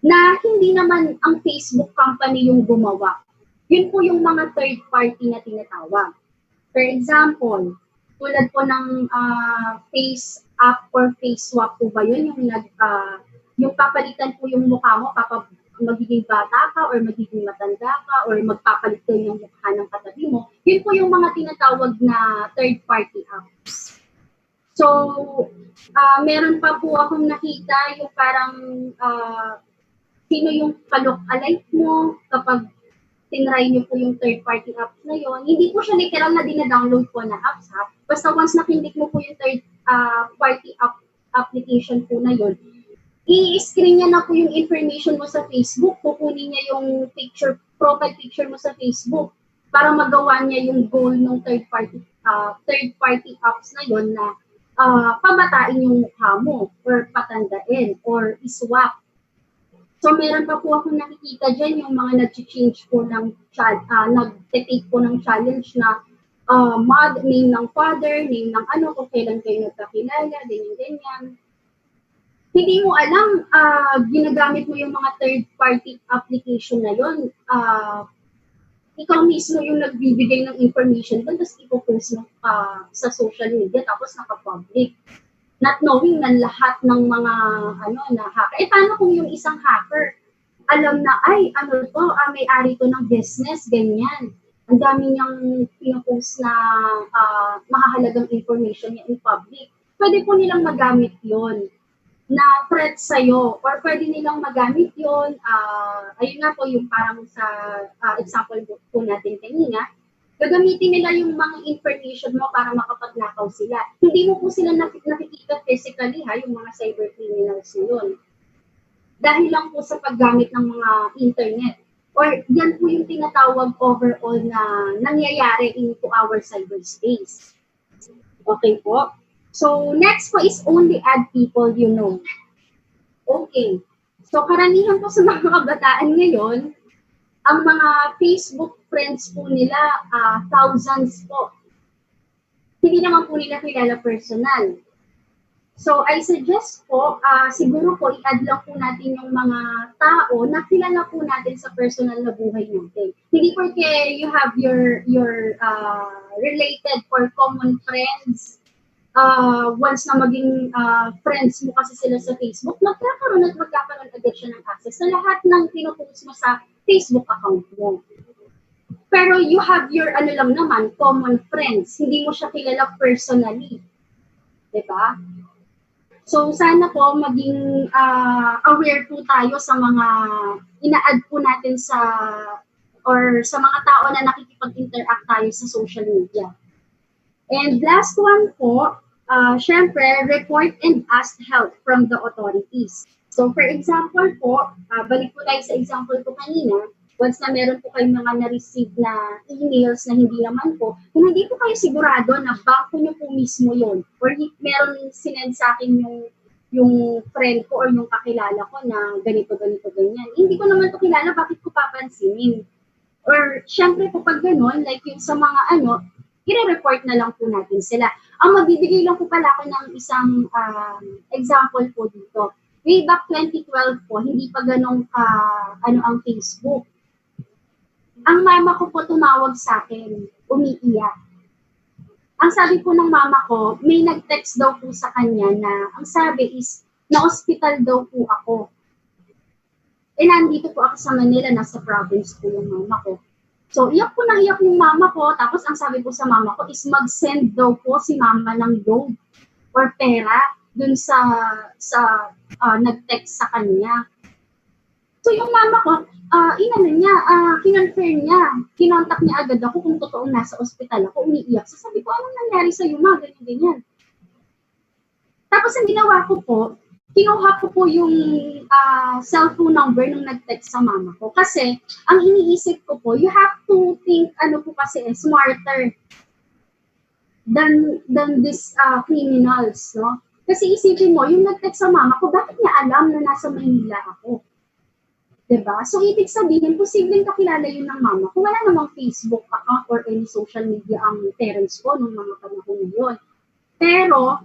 E: na hindi naman ang Facebook company yung gumawa. Yun po yung mga third party na tinatawag. For example, tulad po ng face app or face swap po ba yun, yung papalitan po yung mukha mo, magiging bata ka or magiging matanda ka or magpapalit ka yung mukha ng katabi mo, yun po yung mga tinatawag na third-party apps. So, meron pa po akong nakita yung parang sino yung ka-look-alike mo kapag tinry nyo po yung third-party apps na yun. Hindi po siya literal na dina-download po na apps ha. Basta once nakindик mo po yung third-party application po na yun, i-screen niya na po yung information mo sa Facebook, kukunin niya yung profile picture mo sa Facebook para magawa niya yung goal ng third-party apps na yon na pabatain yung mukha mo or patandain or iswap. So meron pa po akong nakikita dyan yung mga nag-change po ng nag-take po ng challenge na name ng father, name ng kung kailan kayo nagkakilala, ganyan-ganyan. Hindi mo alam, ginagamit mo yung mga third-party application na yun. Ikaw mismo yung nagbibigay ng information doon, tapos ipopost mo sa social media, tapos naka-public. Not knowing na lahat ng mga na hacker. Paano kung yung isang hacker, alam na, may-ari to ng business, ganyan. Ang dami niyang pinopost na mahahalagang information niya in public. Pwede po nilang magamit yon na threat sa'yo, or pwede nilang magamit yun, ayun nga po yung parang sa example po natin kanina, gagamitin nila yung mga information mo para makapagnakaw sila. Hindi mo po sila nakikita physically yung mga cyber criminals na yun. Dahil lang po sa paggamit ng mga internet. Or yan po yung tinatawag overall na nangyayari into our cyberspace. Okay po? So, next po is only add people you know. Okay. So, karamihan po sa mga kabataan ngayon, ang mga Facebook friends po nila, thousands po. hindi naman po nila kilala personal. So, I suggest po, siguro po, i-add lang po natin yung mga tao na kilala po natin sa personal na buhay natin. Hindi porque you have your related or common friends, once na maging friends mo kasi sila sa Facebook, magkakaroon agad siya ng access sa lahat ng pinupost mo sa Facebook account mo. Pero you have your, lang naman, common friends. Hindi mo siya kilala personally. Diba? So, sana po maging aware po tayo sa mga ina-add po natin or sa mga tao na nakikipag-interact tayo sa social media. And last one po, syempre, report and ask help from the authorities. So, for example po, balik po tayo sa example ko kanina, once na meron po kayong mga na-receive na emails na hindi naman po, kung hindi po kayo sigurado na bangko nyo po mismo yun, or meron sinend sa akin yung friend ko or yung kakilala ko na ganito, ganyan. Hindi ko naman to kilala, bakit ko papansinin? Or, syempre po pag ganun, like yung sa mga i-report na lang po natin sila. Ang magbibigay lang po pala ako ng isang example po dito. Way back 2012 po, hindi pa ganong ang Facebook. Ang mama ko po tumawag sa akin, umiiyak. Ang sabi po ng mama ko, may nag-text daw po sa kanya na ang sabi is, na-hospital daw po ako. Nandito po ako sa Manila, nasa province po yung mama ko. So, iyak po nang iyak yung mama ko, tapos ang sabi po sa mama ko is mag-send daw po si mama ng load or pera dun sa nag-text sa kanya. So, yung mama ko, kinonfirm niya, kinontak niya agad ako kung totoong nasa ospital ako, umiiyak. So sabi ko, anong nangyari sa'yo, ma? Ganyan. Tapos ang ginawa ko po, kinuha ko po yung cellphone number nung nag-text sa mama ko. Kasi, ang iniisip ko po, you have to think, smarter than these criminals, no? Kasi isipin mo, yung nag-text sa mama ko, bakit niya alam na nasa Maynila ako? Diba? So, ibig sabihin, posibleng kakilala yun ng mama kung wala namang Facebook account or any social media ang parents ko nung mga panahon na yun. Pero,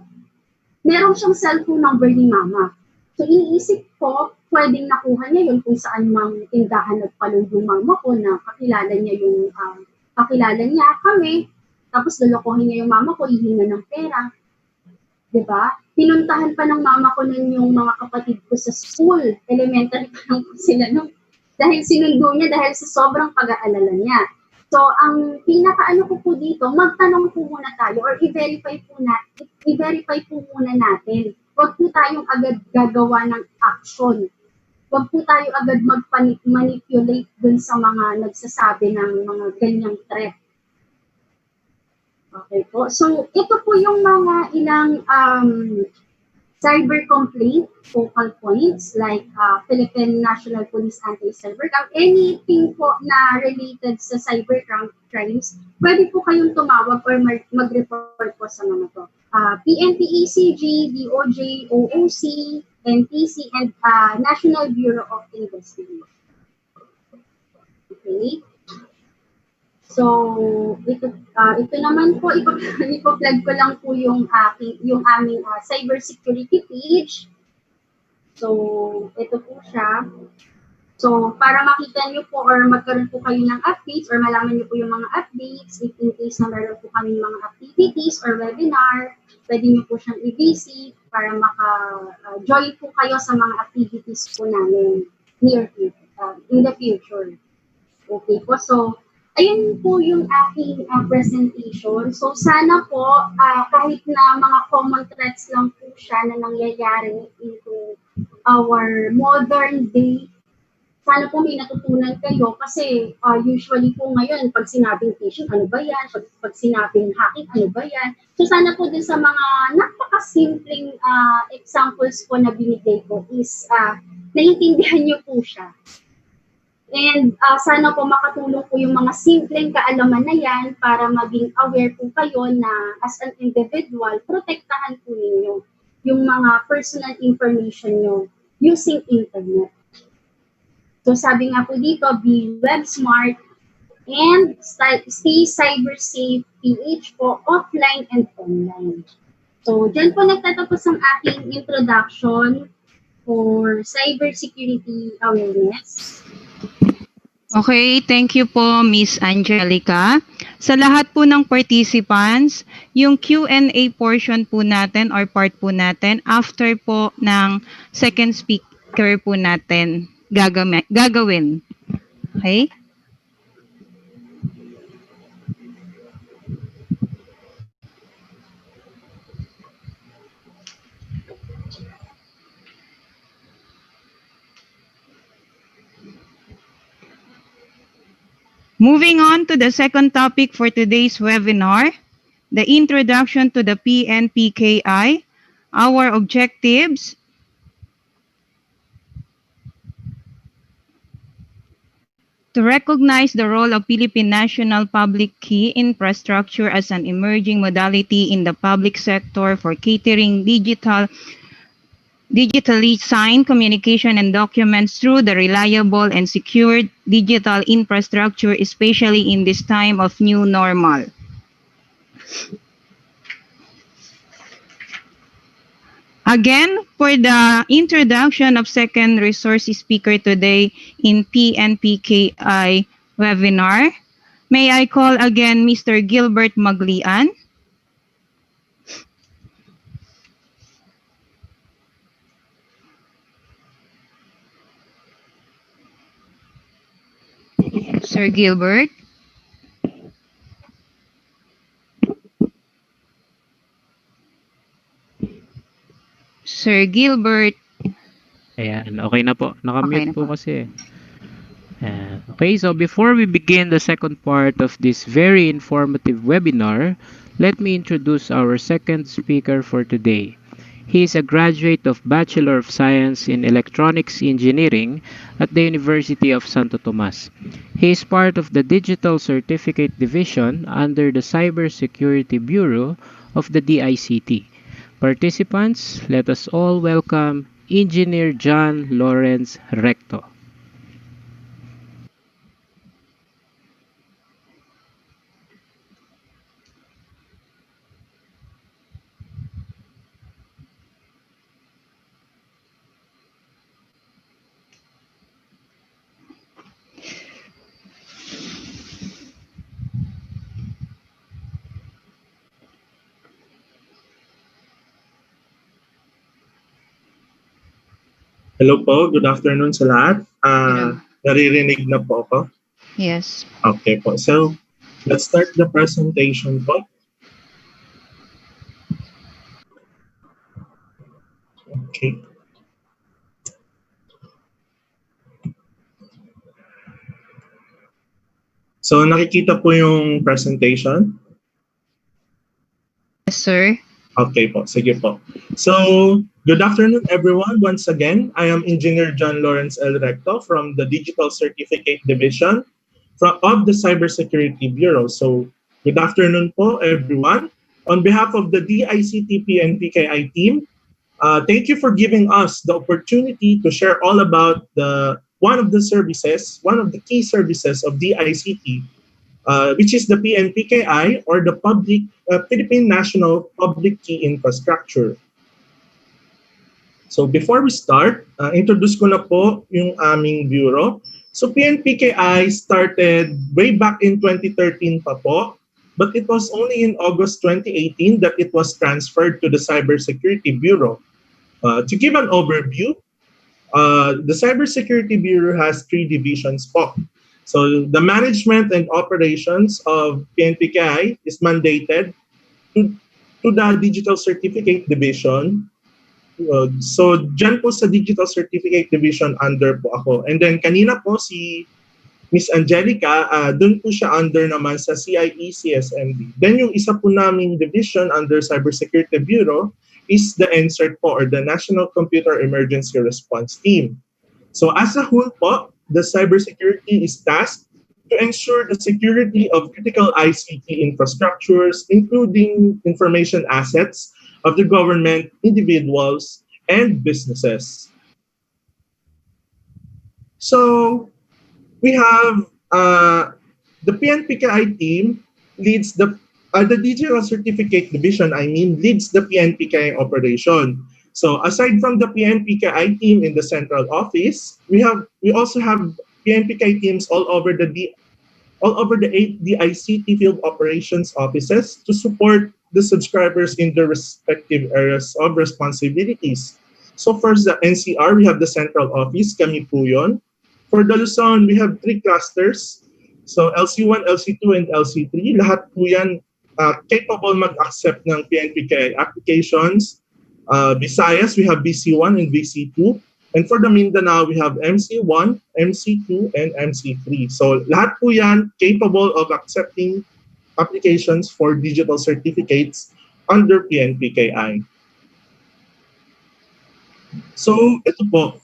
E: meron siyang cellphone number ni mama. So, iniisip ko, pwedeng nakuha niya yun kung saan mang tindahan nagpalong yung mama ko na kakilala niya kami. Tapos, lulukohin niya yung mama ko, ihinga ng pera. Diba? Pinuntahan pa ng mama ko nun yung mga kapatid ko sa school. Elementary pa lang po sila nun. Dahil sinundo niya, dahil sa sobrang pag-aalala niya. So, ang pinaka-ano ko po dito, magtanong po muna tayo or i-verify po muna natin. Huwag po tayong agad gagawa ng action. Huwag po tayo agad mag-manipulate dun sa mga nagsasabi ng mga ganyang threat. Okay po. So, ito po yung mga ilang cyber complaint focal points like Philippine National Police Anti-Cybercrime. Anything po na related sa cyber crimes, pwede po kayong tumawag or mag-report po sa mga to. PNPECG, DOJ, OOC, NTC, and National Bureau of Investigation. Okay. So, ito naman po, ipo-plug ko lang po yung aming cybersecurity page. So, ito po siya. So, para makita nyo po or magkaroon po kayo ng updates or malaman nyo po yung mga updates, if in case na meron po kami mga activities or webinar, pwede nyo po siyang i-visit para maka-join po kayo sa mga activities po namin in the future. Okay po, so, ayun po yung aking presentation. So sana po, kahit na mga common threats lang po siya na nangyayari into our modern day, sana po may natutunan kayo kasi usually po ngayon, pag sinabing phishing, ano ba yan? Pag sinabing hacking, ano ba yan? So sana po din sa mga napakasimpleng examples po na binigay ko is naiintindihan niyo po siya. And sana po makatulong po yung mga simpleng kaalaman na yan para maging aware po kayo na as an individual, protektahan po ninyo yung mga personal information nyo using internet. So sabi nga po dito, be web smart and stay cyber safe PH po, offline and online. So, dyan po nagtatapos ang aking introduction for cybersecurity awareness.
A: Okay, thank you po, Miss Angelica. Sa lahat po ng participants, yung Q&A portion po natin or part po natin, after po ng second speaker po natin gagawin. Okay? Moving on to the second topic for today's webinar, the introduction to the PNPKI, our objectives, to recognize the role of Philippine National Public Key Infrastructure as an emerging modality in the public sector for catering digitally signed communication and documents through the reliable and secured digital infrastructure, especially in this time of new normal. Again, for the introduction of second resource speaker today in PNPKI webinar, may I call again Mr. Gilbert Maglian. Sir Gilbert. Sir Gilbert.
D: Ayan, okay na po. Nakamute
A: Okay na
D: po
A: po.
D: kasi. Ayan. Okay, so before we begin the second part of this very informative webinar, let me introduce our second speaker for today. He is a graduate of Bachelor of Science in Electronics Engineering at the University of Santo Tomas. He is part of the Digital Certificate Division under the Cybersecurity Bureau of the DICT. Participants, let us all welcome Engineer John Lawrence Recto.
F: Hello po, good afternoon sa lahat. Naririnig na po ako?
A: Yes.
F: Okay po, so let's start the presentation po. Okay. So nakikita po yung presentation?
A: Yes, sir.
F: Okay po, sige po. So, good afternoon everyone. Once again, I am Engineer John Lawrence L. Recto from the Digital Certificate Division of the Cybersecurity Bureau. So, good afternoon po everyone. On behalf of the DICT PNPKI team, thank you for giving us the opportunity to share all about one of the key services of DICT, which is the PNPKI or the Philippine National Public Key Infrastructure. So before we start, introduce ko na po yung aming bureau. So PNPKI started way back in 2013 pa po, but it was only in August 2018 that it was transferred to the Cybersecurity Bureau. To give an overview, the Cybersecurity Bureau has 3 divisions po. So the management and operations of PNPKI is mandated to the Digital Certificate Division. So dyan po sa Digital Certificate Division under po ako. And then kanina po si Miss Angelica, dun po siya under naman sa CIE CSMD. Then yung isa po naming division under Cybersecurity Bureau is the NCERT po or the National Computer Emergency Response Team. So as a whole po, the cybersecurity is tasked to ensure the security of critical ICT infrastructures, including information assets of the government, individuals, and businesses. So we have the PNPKI team leads the The Digital Certificate Division, leads the PNPKI operation. So aside from the PNPKI team in the central office, we also have PNPKI teams all over the 8 DICT field operations offices to support the subscribers in their respective areas of responsibilities. So first, the NCR, we have the central office, kami po yun. For the Luzon, we have 3 clusters. So LC1, LC2, and LC3. Lahat po yan capable mag-accept ng PNPKI applications. Visayas, we have BC1 and BC2. And for the Mindanao, we have MC1, MC2, and MC3. So lahat po yan capable of accepting applications for digital certificates under PNPKI. So ito po,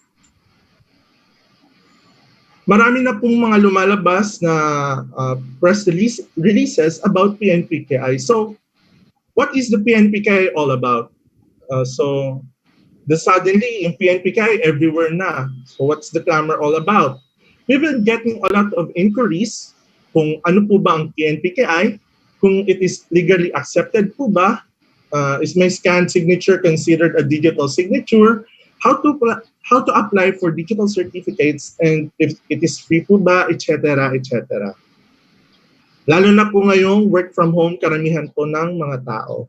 F: marami na pong mga lumalabas na press releases about PNPKI. So what is the PNPKI all about? Suddenly, in PNPKI, everywhere na. So what's the clamor all about? We've been getting a lot of inquiries kung ano po ba ang PNPKI, kung it is legally accepted po ba, is my scanned signature considered a digital signature, how to apply for digital certificates, and if it is free po ba, etc., etc. Lalo na po ngayong work from home karamihan po ng mga tao.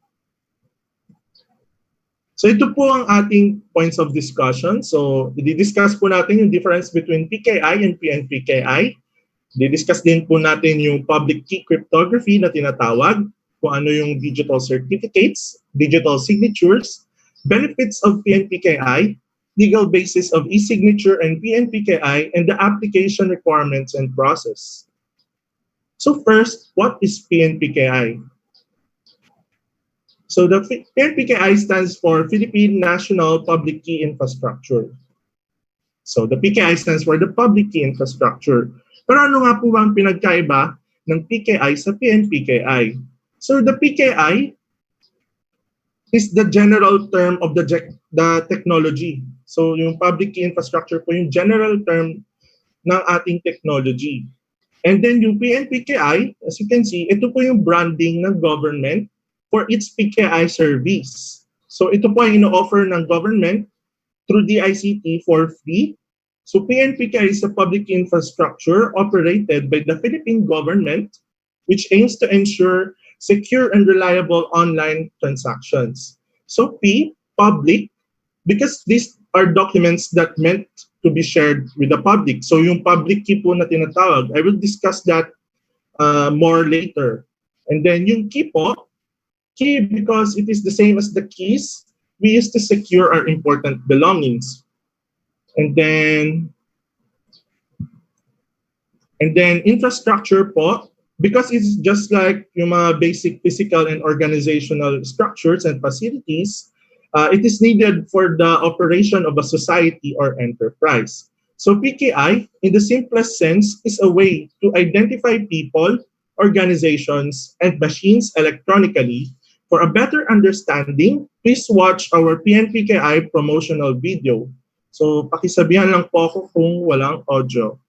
F: So ito po ang ating points of discussion. So i-discuss po natin yung difference between PKI and PNPKI. I-discuss din po natin yung public key cryptography na tinatawag, kung ano yung digital certificates, digital signatures, benefits of PNPKI, legal basis of e-signature and PNPKI, and the application requirements and process. So first, what is PNPKI? So the PNPKI stands for Philippine National Public Key Infrastructure. So the PKI stands for the Public Key Infrastructure. Pero ano nga po ba ang pinagkaiba ng PKI sa PNPKI? So the PKI is the general term of the technology. So yung public key infrastructure po yung general term ng ating technology. And then yung PNPKI, as you can see, ito po yung branding ng government for its PKI service. So ito po ay ino-offer ng government through DICT for free. So PNPKI is a public infrastructure operated by the Philippine government which aims to ensure secure and reliable online transactions. So P, public, because these are documents that meant to be shared with the public. So yung public key po na tinatawag, I will discuss that more later. And then yung key po, key because it is the same as the keys we use to secure our important belongings. And then infrastructure po, because it's just like yung mga basic physical and organizational structures and facilities, it is needed for the operation of a society or enterprise. So PKI, in the simplest sense, is a way to identify people, organizations, and machines electronically. For a better understanding, please watch our PNPKI promotional video. So pakisabihan lang po ako kung walang audio.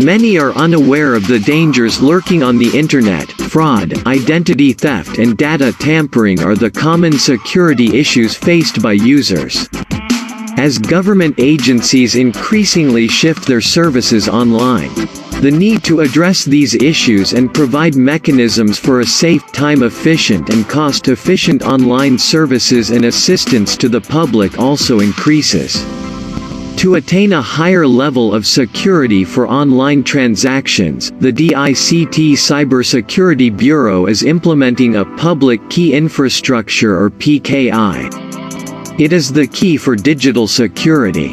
G: Many are unaware of the dangers lurking on the internet. Fraud, identity theft, and data tampering are the common security issues faced by users. As government agencies increasingly shift their services online, the need to address these issues and provide mechanisms for a safe, time-efficient, and cost-efficient online services and assistance to the public also increases. To attain a higher level of security for online transactions, the DICT Cybersecurity Bureau is implementing a Public Key Infrastructure or PKI. It is the key for digital security.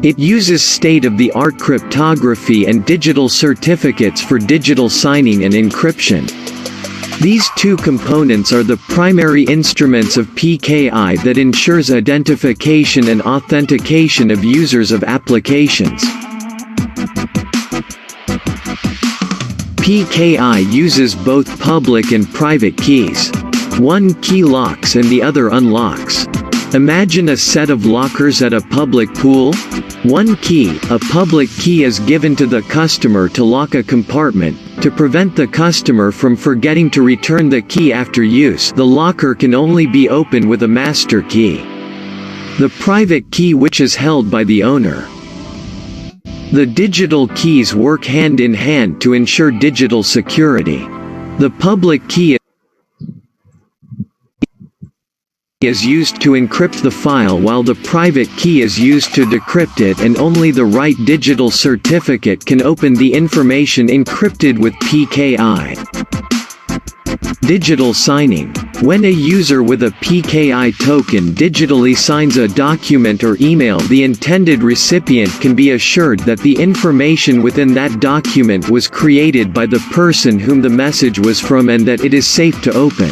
G: It uses state-of-the-art cryptography and digital certificates for digital signing and encryption. These two components are the primary instruments of PKI that ensures identification and authentication of users of applications. PKI uses both public and private keys. One key locks and the other unlocks. Imagine a set of lockers at a public pool. One key, a public key, is given to the customer to lock a compartment. To prevent the customer from forgetting to return the key after use, the locker can only be opened with a master key, the private key, which is held by the owner. The digital keys work hand in hand to ensure digital security. The public key is used to encrypt the file while the private key is used to decrypt it, and only the right digital certificate can open the information encrypted with PKI. Digital signing. When a user with a PKI token digitally signs a document or email, the intended recipient can be assured that the information within that document was created by the person whom the message was from and that it is safe to open.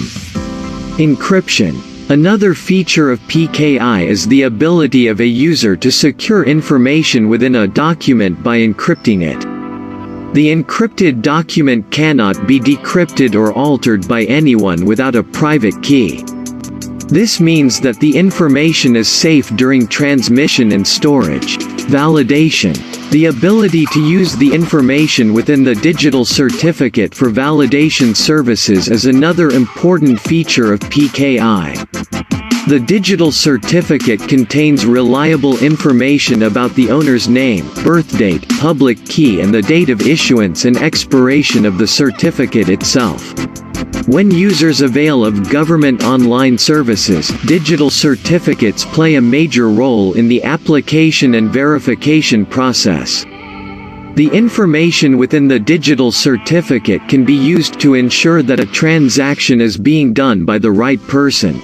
G: Encryption. Another feature of PKI is the ability of a user to secure information within a document by encrypting it. The encrypted document cannot be decrypted or altered by anyone without a private key. This means that the information is safe during transmission and storage. Validation. The ability to use the information within the digital certificate for validation services is another important feature of PKI. The digital certificate contains reliable information about the owner's name, birth date, public key, and the date of issuance and expiration of the certificate itself. When users avail of government online services, digital certificates play a major role in the application and verification process. The information within the digital certificate can be used to ensure that a transaction is being done by the right person.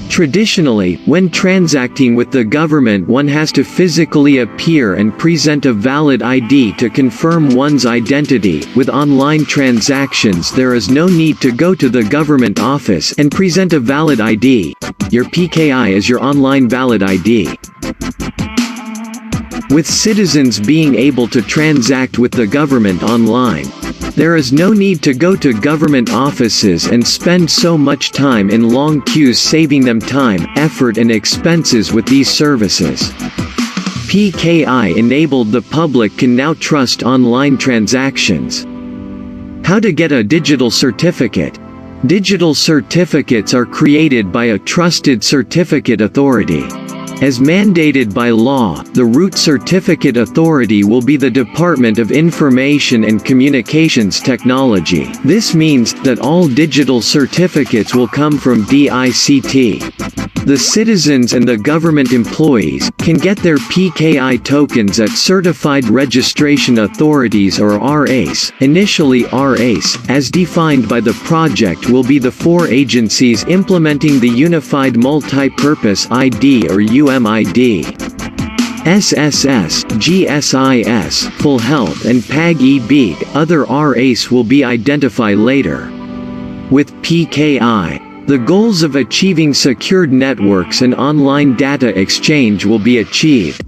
G: Traditionally, when transacting with the government, one has to physically appear and present a valid ID to confirm one's identity. With online transactions, there is no need to go to the government office and present a valid ID. Your PKI is your online valid ID. With citizens being able to transact with the government online, there is no need to go to government offices and spend so much time in long queues, saving them time, effort, and expenses with these services. PKI enabled the public can now trust online transactions. How to get a digital certificate? Digital certificates are created by a trusted certificate authority. As mandated by law, the root certificate authority will be the Department of Information and Communications Technology. This means that all digital certificates will come from DICT. The citizens and the government employees can get their PKI tokens at Certified Registration Authorities, or RAs. Initially, RAs, as defined by the project, will be the four agencies implementing the Unified Multi-Purpose ID, or UMID. SSS, GSIS, Full Health, and PAG-EBIG. Other RAs will be identified later. With PKI, the goals of achieving secured networks and online data exchange will be achieved.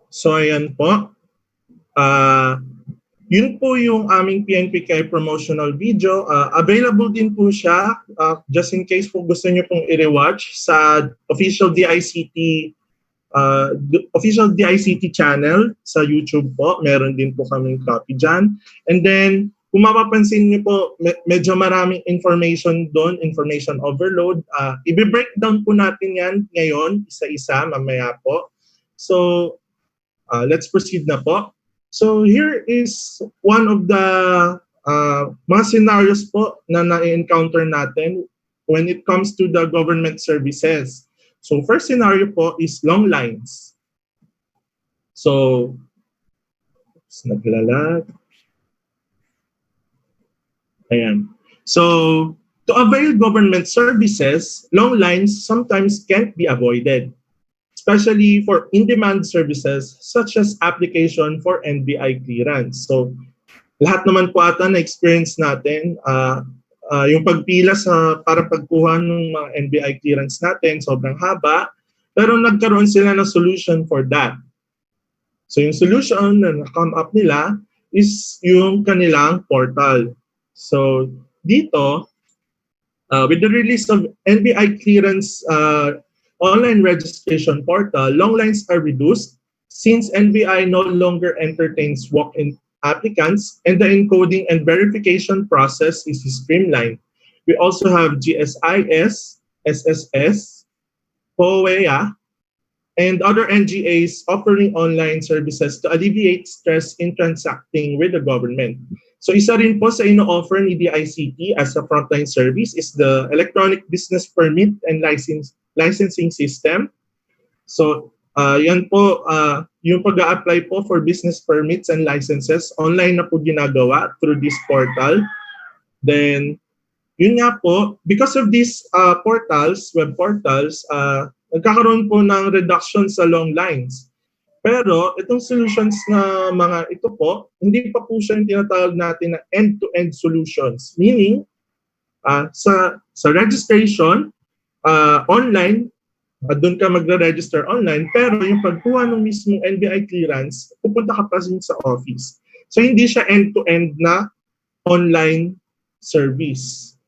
F: So ayan po. Yun po yung aming PNPKI promotional video. Available din po siya just in case po gusto nyo pong i-rewatch sa official DICT channel sa YouTube po. Meron din po kaming copy dyan. And then, kung mapapansin nyo po, medyo maraming information doon, information overload. I-breakdown po natin yan ngayon, isa-isa, mamaya po. So, let's proceed na po. So here is one of the mga scenarios po na na-encounter natin when it comes to the government services. So first scenario po is long lines. So, naglalag. Ayan. So, to avail government services, long lines sometimes can't be avoided, especially for in-demand services such as application for NBI clearance. So, lahat naman po ata na-experience natin, Yung pagpila para pagkuha ng mga NBI clearance natin, sobrang haba. Pero nagkaroon sila ng solution for that. So yung solution na na-come up nila is yung kanilang portal. So dito, with the release of NBI clearance online registration portal, long lines are reduced since NBI no longer entertains walk-in applicants and the encoding and verification process is streamlined. We also have GSIS, SSS, POEA, and other NGAs offering online services to alleviate stress in transacting with the government. So isa rin po sa ino-offer ni DICT as a frontline service is the Electronic Business Permit and Licensing System. So yan po, yung pag-a-apply po for business permits and licenses, online na po ginagawa through this portal. Then, yun nga po, because of these portals, web portals, nagkakaroon po ng reduction sa long lines. Pero itong solutions na mga ito po, hindi pa po siya yung tinatawag natin na end-to-end solutions. Meaning, sa registration, online, doon ka magre-register online, pero yung pagkuha ng mismong NBI clearance, pupunta ka pa rin sa office. So hindi siya end-to-end na online service.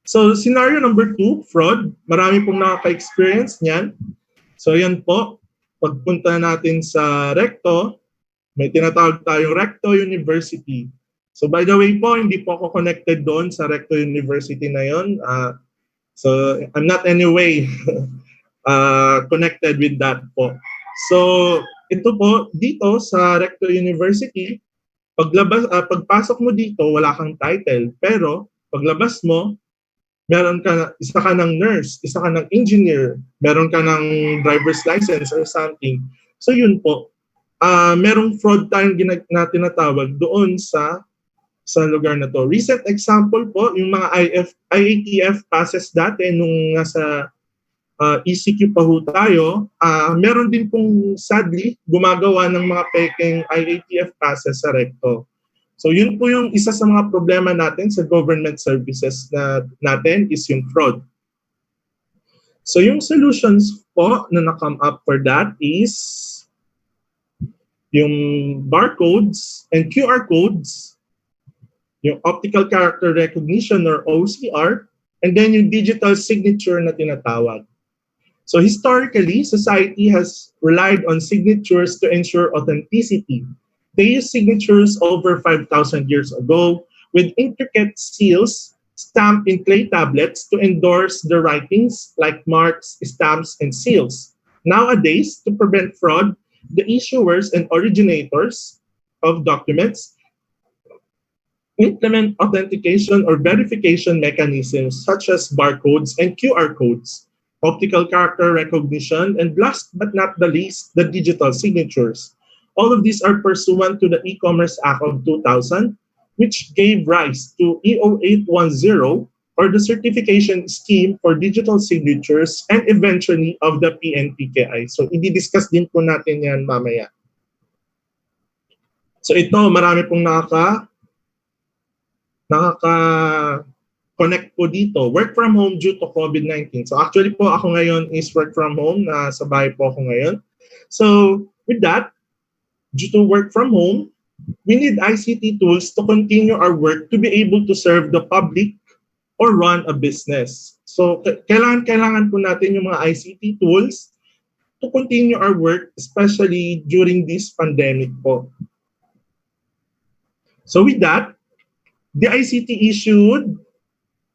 F: So scenario number 2, fraud. Marami pong nakaka-experience niyan. So yan po, pagpunta natin sa Recto, may tinatawag tayong Recto University. So by the way po, hindi po ako connected doon sa Recto University na yon. So I'm not anyway connected with that po. So ito po, dito sa Recto University, pagpasok mo dito, wala kang title. Pero paglabas mo, isa ka ng nurse, isa ka ng engineer, meron ka ng driver's license or something. So yun po, merong fraud tayong na tinatawag doon sa lugar na to. Recent example po, yung mga IATF passes dati nung nasa ECQ pa ho tayo, meron din pong sadly gumagawa ng mga pekeng IATF passes sa Recto. So yun po yung isa sa mga problema natin sa government services natin is yung fraud. So yung solutions po na na-come up for that is yung barcodes and QR codes, yung optical character recognition or OCR, and then yung digital signature na tinatawag. So historically, society has relied on signatures to ensure authenticity. They used signatures over 5,000 years ago with intricate seals stamped in clay tablets to endorse the writings like marks, stamps, and seals. Nowadays, to prevent fraud, the issuers and originators of documents implement authentication or verification mechanisms such as barcodes and QR codes, optical character recognition, and last but not the least, the digital signatures. All of these are pursuant to the E-Commerce Act of 2000, which gave rise to E0810, or the Certification Scheme for Digital Signatures, and eventually of the PNPKI. So, i-discuss din po natin yan mamaya. So, ito, marami pong nakaka-connect po dito. Work from home due to COVID-19. So, actually po, ako ngayon is work from home. Nasa bahay po ako ngayon. So, with that, due to work from home, we need ICT tools to continue our work to be able to serve the public or run a business. So, kailangan po natin yung mga ICT tools to continue our work, especially during this pandemic po. So with that, the ICT issued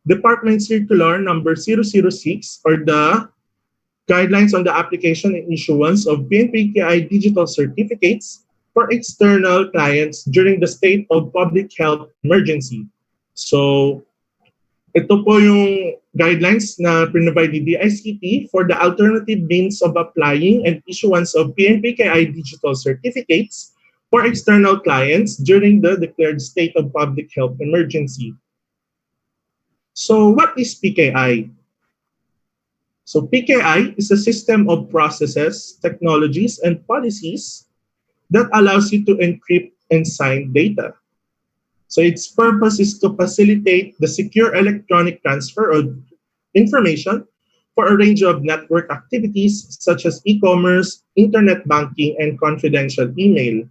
F: Department Circular number 006, or the Guidelines on the Application and Issuance of PNPKI Digital Certificates for external clients during the state of public health emergency. So, ito po yung guidelines na provide ni DICT for the alternative means of applying and issuance of PNPKI digital certificates for external clients during the declared state of public health emergency. So, what is PKI? So, PKI is a system of processes, technologies, and policies that allows you to encrypt and sign data. So its purpose is to facilitate the secure electronic transfer of information for a range of network activities such as e-commerce, internet banking, and confidential email.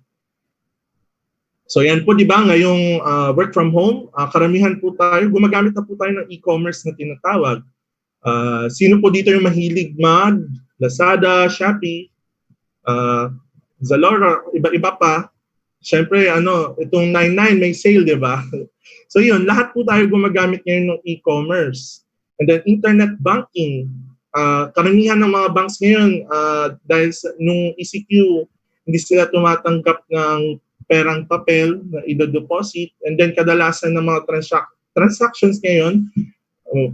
F: So yan po, di ba, ngayong work from home, karamihan po tayo, gumagamit na po tayo ng e-commerce na tinatawag. Sino po dito yung mahilig Lazada, Shopee, Zalora, iba-iba pa. Siyempre, itong 99 may sale, di ba? So yun, lahat po tayo gumagamit ngayon ng e-commerce. And then internet banking. Karamihan ng mga banks ngayon, dahil nung ECQ, hindi sila tumatanggap ng perang papel na i-deposit, and then kadalasan ng mga transactions ngayon,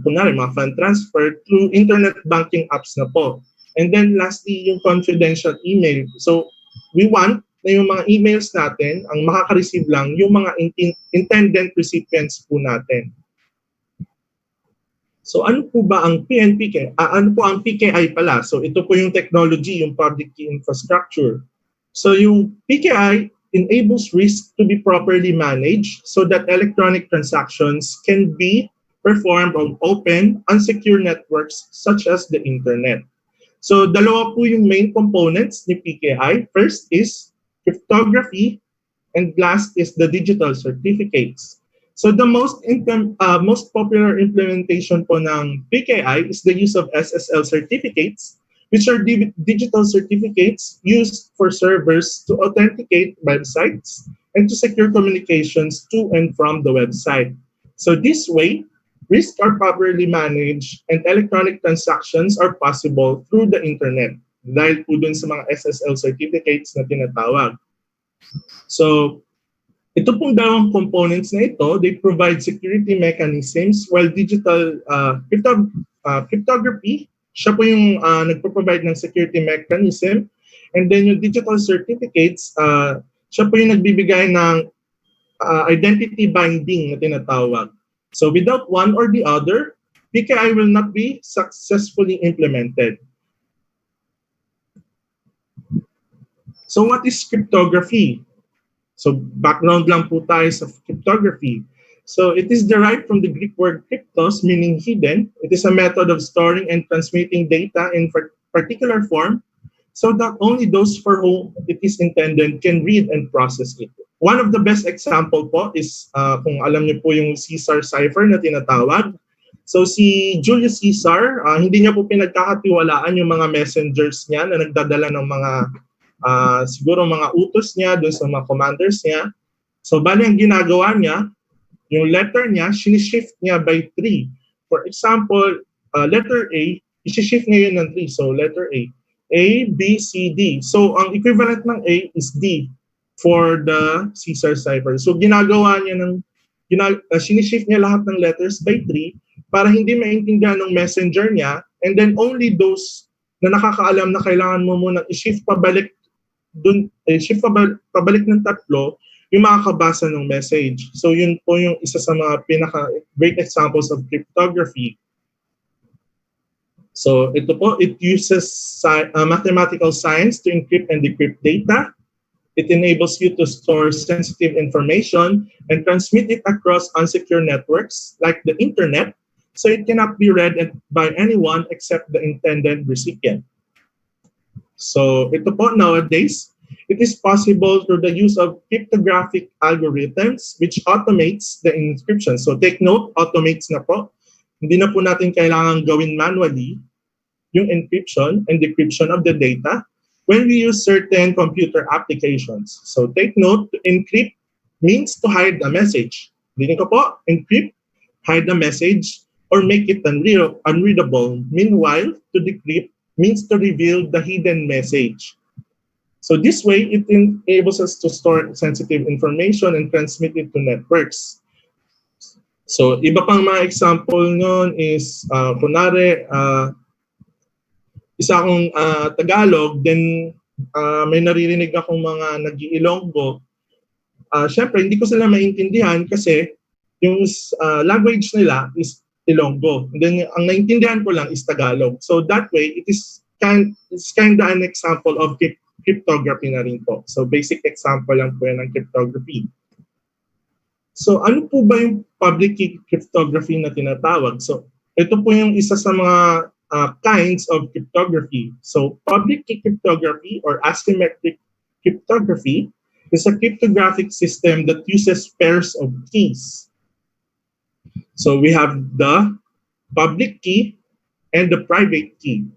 F: kunwari mga fund transfer through internet banking apps na po. And then lastly, yung confidential email. So we want na yung mga emails natin, ang makaka-receive lang yung mga intended recipients po natin. So ano po ba ang PNPKI? Ano po ang PKI pala? So ito po yung technology, yung public key infrastructure. So yung PKI enables risk to be properly managed so that electronic transactions can be performed on open, unsecure networks such as the internet. So dalawa po yung main components ni PKI. First is cryptography, and last is the digital certificates. So the most popular implementation po ng PKI is the use of SSL certificates, which are digital certificates used for servers to authenticate websites and to secure communications to and from the website. So this way, risks are properly managed and electronic transactions are possible through the internet dahil po dun sa mga SSL certificates na tinatawag. So ito pong dalawang components na ito, they provide security mechanisms while digital cryptography, siya po yung nagpo-provide ng security mechanism, and then yung digital certificates, siya po yung nagbibigay ng identity binding na tinatawag. So without one or the other, PKI will not be successfully implemented. So what is cryptography? So background lang po tayo sa cryptography. So it is derived from the Greek word cryptos, meaning hidden. It is a method of storing and transmitting data in particular form so that only those for whom it is intended can read and process it. One of the best example po is kung alam niyo po yung Caesar cipher na tinatawag. So si Julius Caesar, hindi niya po pinagkakatiwalaan yung mga messengers niya na nagdadala ng mga siguro mga utos niya doon sa mga commanders niya. So bali ang ginagawa niya, yung letter niya, shift niya by 3. For example, letter A, isi-shift niya yun ng 3. So letter A. A, B, C, D. So ang equivalent ng A is D for the Caesar cipher. So ginagawa niya shift niya lahat ng letters by 3 para hindi maintindihan ng messenger niya, and then only those na nakakaalam na kailangan mo munang i-shift pabalik pabalik ng 3 yung makakabasa ng message. So yun po yung isa sa mga great examples of cryptography. So ito po, it uses mathematical science to encrypt and decrypt data. It enables you to store sensitive information and transmit it across unsecure networks like the internet, so it cannot be read by anyone except the intended recipient. So ito po, nowadays, it is possible through the use of cryptographic algorithms which automates the encryption. So take note, automates na po. Hindi na po natin kailangan gawin manually yung encryption and decryption of the data when we use certain computer applications. So take note, to encrypt means to hide a message. Hindi ko po, encrypt, hide a message, or make it unreadable. Meanwhile, to decrypt means to reveal the hidden message. So this way, it enables us to store sensitive information and transmit it to networks. So iba pang mga example nun is, kunwari, isa akong Tagalog, then may naririnig akong mga nag-Ilonggo. Siyempre, hindi ko sila maintindihan kasi yung language nila is Ilonggo. And then ang naintindihan ko lang is Tagalog. So that way, it is kind of an example of cryptography na rin po. So basic example lang po yan ng cryptography. So ano po ba yung public key cryptography na tinatawag? So ito po yung isa sa mga kinds of cryptography. So public key cryptography or asymmetric cryptography is a cryptographic system that uses pairs of keys. So we have the public key and the private key.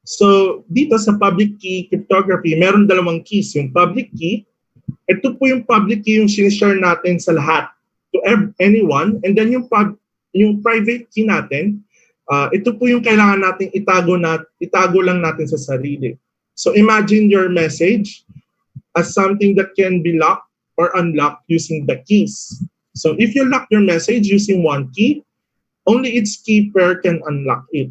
F: So dito sa public key cryptography, meron dalawang keys. Yung public key, ito po yung public key yung sinishare natin sa lahat to anyone. And then yung private key natin, ito po yung kailangan natin itago lang natin sa sarili. So imagine your message as something that can be locked or unlocked using the keys. So if you lock your message using one key, only its key pair can unlock it.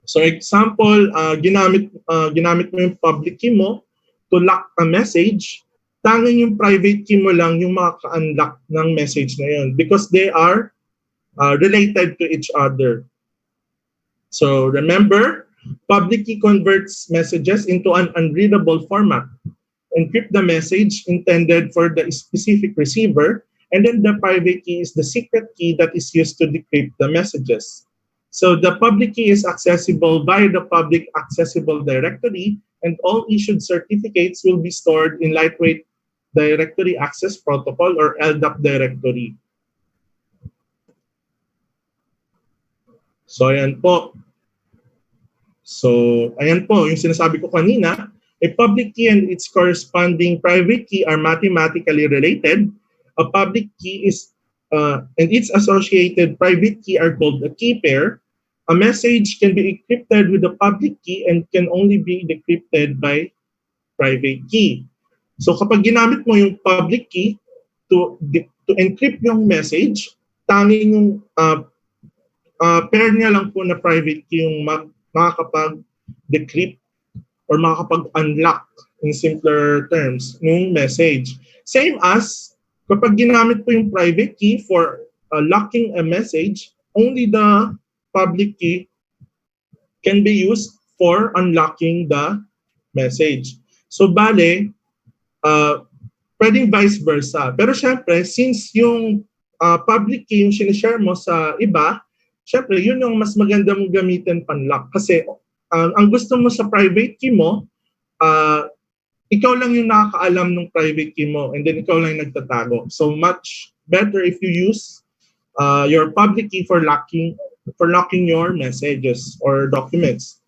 F: So example, ginamit mo yung public key mo to lock a message, tanging yung private key mo lang yung makaka-unlock ng message na yun because they are related to each other. So remember, public key converts messages into an unreadable format. Encrypt the message intended for the specific receiver, and then the private key is the secret key that is used to decrypt the messages. So the public key is accessible via the public accessible directory, and all issued certificates will be stored in lightweight directory access protocol or LDAP directory. So ayan po. So ayan po, yung sinasabi ko kanina, a public key and its corresponding private key are mathematically related. A public key is and its associated private key are called a key pair. A message can be encrypted with a public key and can only be decrypted by private key. So kapag ginamit mo yung public key to encrypt yung message, tanging yung pair niya lang po na private key yung makakapag-decrypt or makakapag-unlock in simpler terms yung message. Same as kapag ginamit po yung private key for locking a message, only the public key can be used for unlocking the message. So bale, pwedeng vice versa. Pero syempre, since yung public key yung sinishare mo sa iba, syempre yun yung mas maganda mong gamitin panlock. Kasi ang gusto mo sa private key mo, ikaw lang yung nakakaalam ng private key mo and then ikaw lang yung nagtatago. So much better if you use your public key for locking your messages or documents.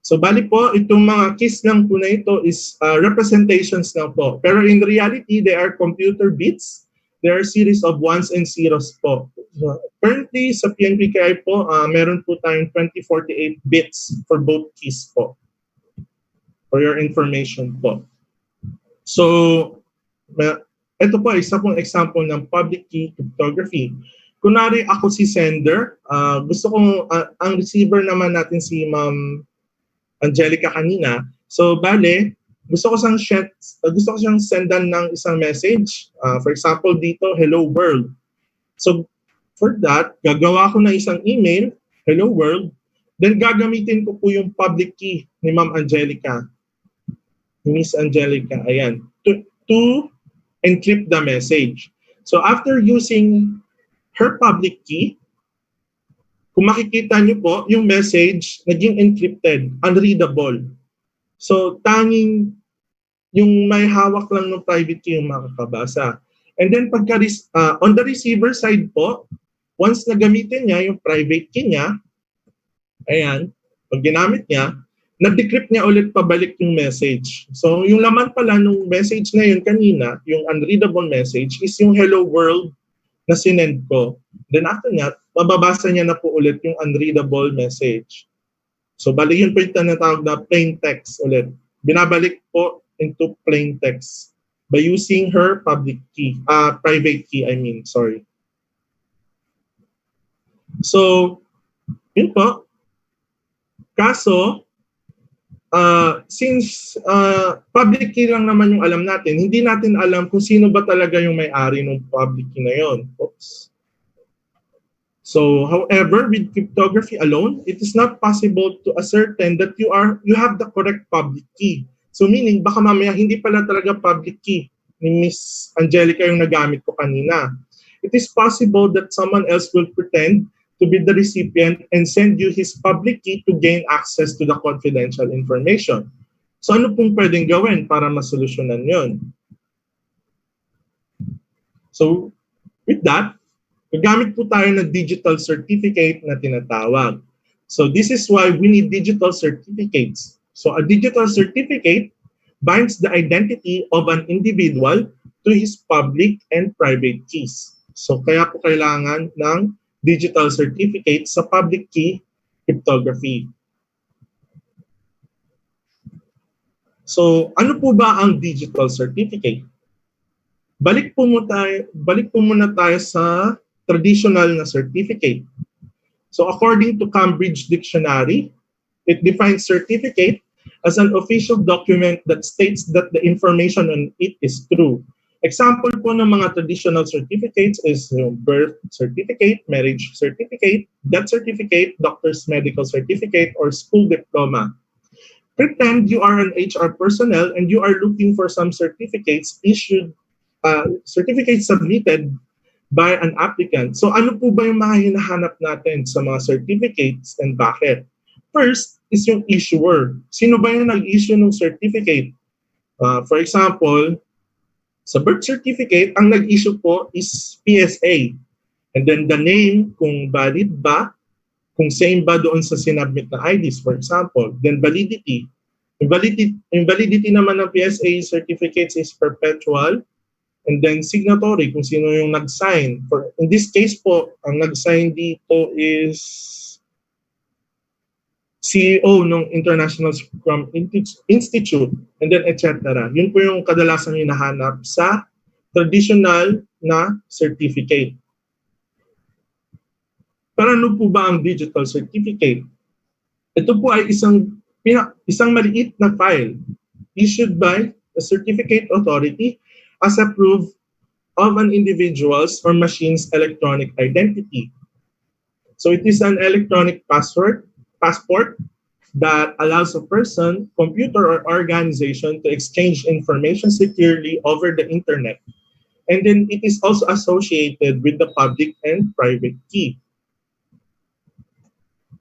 F: So bali po, itong mga keys lang po na ito is representations lang po. Pero in reality, they are computer bits. They are series of ones and zeros po. So, currently, sa PNPKI po, meron po tayong 2048 bits for both keys po. For your information po. So, ito po, isa pong example ng public key cryptography. Kunwari ako si sender, gusto kong, ang receiver naman natin si Ma'am Angelica kanina. So, bale, gusto ko siyang sendan ng isang message. For example, dito, hello world. So, for that, gagawa ko ng isang email, hello world, then gagamitin ko po yung public key ni Ma'am Angelica. Miss Angelica, ayan, to encrypt the message. So after using her public key, kung makikita niyo po, yung message naging encrypted, unreadable. So tanging yung may hawak lang ng private key yung makakabasa. And then pagka on the receiver side po, once na gamitin niya yung private key niya, ayan, pag ginamit niya, na-decrypt niya ulit pabalik yung message. So yung laman pala nung message na yun kanina, yung unreadable message, is yung hello world na sinend ko. Then after that, mababasa niya na po ulit yung unreadable message. So bali yun po yung tinatawag na plain text ulit. Binabalik po into plain text by using her public key, private key, sorry. So, yun po. Kaso, since public key lang naman yung alam natin, hindi natin alam kung sino ba talaga yung may-ari ng public key na yun. Oops. So, however, with cryptography alone, it is not possible to ascertain that you have the correct public key. So meaning, baka mamaya hindi pala talaga public key ni Miss Angelica yung nagamit ko kanina. It is possible that someone else will pretend to be the recipient and send you his public key to gain access to the confidential information. So ano pong pwedeng gawin para masolusyonan yon? So with that, gagamit po tayo ng digital certificate na tinatawag. So this is why we need digital certificates. So a digital certificate binds the identity of an individual to his public and private keys. So kaya po kailangan ng digital certificate sa public key cryptography. So ano po ba ang digital certificate? Balik po muna tayo sa traditional na certificate. So according to Cambridge Dictionary, it defines certificate as an official document that states that the information on it is true. Example po ng mga traditional certificates is birth certificate, marriage certificate, death certificate, doctor's medical certificate, or school diploma. Pretend you are an HR personnel and you are looking for some certificates certificates submitted by an applicant. So ano po ba yung mga hinahanap natin sa mga certificates and bakit? First is yung issuer. Sino ba yung nag-issue ng certificate? For example, sa birth certificate, ang nag-issue po is PSA. And then the name, kung valid ba, kung same ba doon sa sinubmit na IDs, for example. Then validity. Yung validity naman ng PSA certificates is perpetual. And then signatory, kung sino yung nag-sign. In this case po, ang nag-sign dito is CEO ng International Scrum Institute, and then etc. Yun po yung kadalasan hinahanap sa traditional na certificate. Pero ano po ba ang digital certificate? Ito po ay isang maliit na file issued by the certificate authority as a proof of an individual's or machine's electronic identity. So it is an electronic passport that allows a person, computer, or organization to exchange information securely over the internet. And then it is also associated with the public and private key.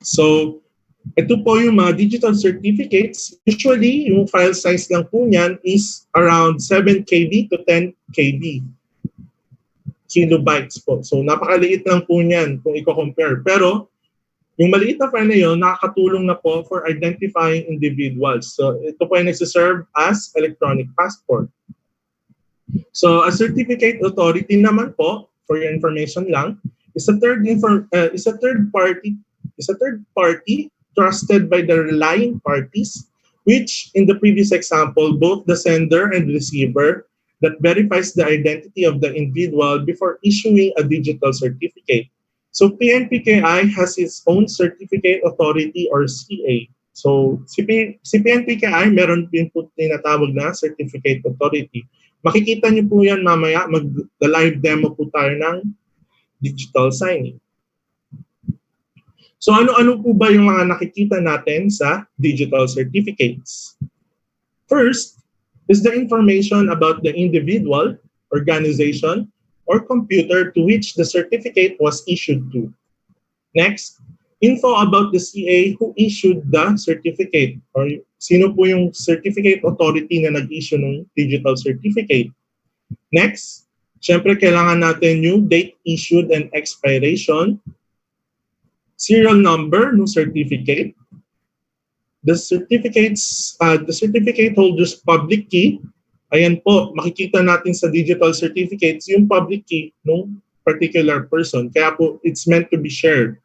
F: So ito po yung mga digital certificates. Usually, yung file size lang po niyan is around 7 KB to 10 KB. Kilobytes po. So napakaliit lang po niyan kung i-compare. Pero yung maliit na file na yun, nakakatulong na po for identifying individuals. So ito po ay nagsiserve as electronic passport. So a certificate authority naman po, for your information lang, is a third party trusted by the relying parties, which in the previous example, both the sender and receiver, that verifies the identity of the individual before issuing a digital certificate. So PNPKI has its own certificate authority or CA. So si PNPKI meron din po tinatawag na certificate authority. Makikita niyo po yan mamaya, mag-live demo po tayo ng digital signing. So ano-ano po ba yung mga nakikita natin sa digital certificates? First is the information about the individual, organization, or computer to which the certificate was issued to. Next, info about the CA who issued the certificate or sino po yung certificate authority na nag-issue ng digital certificate. Next, syempre kailangan natin yung date issued and expiration, serial number ng certificate, the certificate holder's public key. Ayan po, makikita natin sa digital certificates yung public key ng particular person. Kaya po, it's meant to be shared.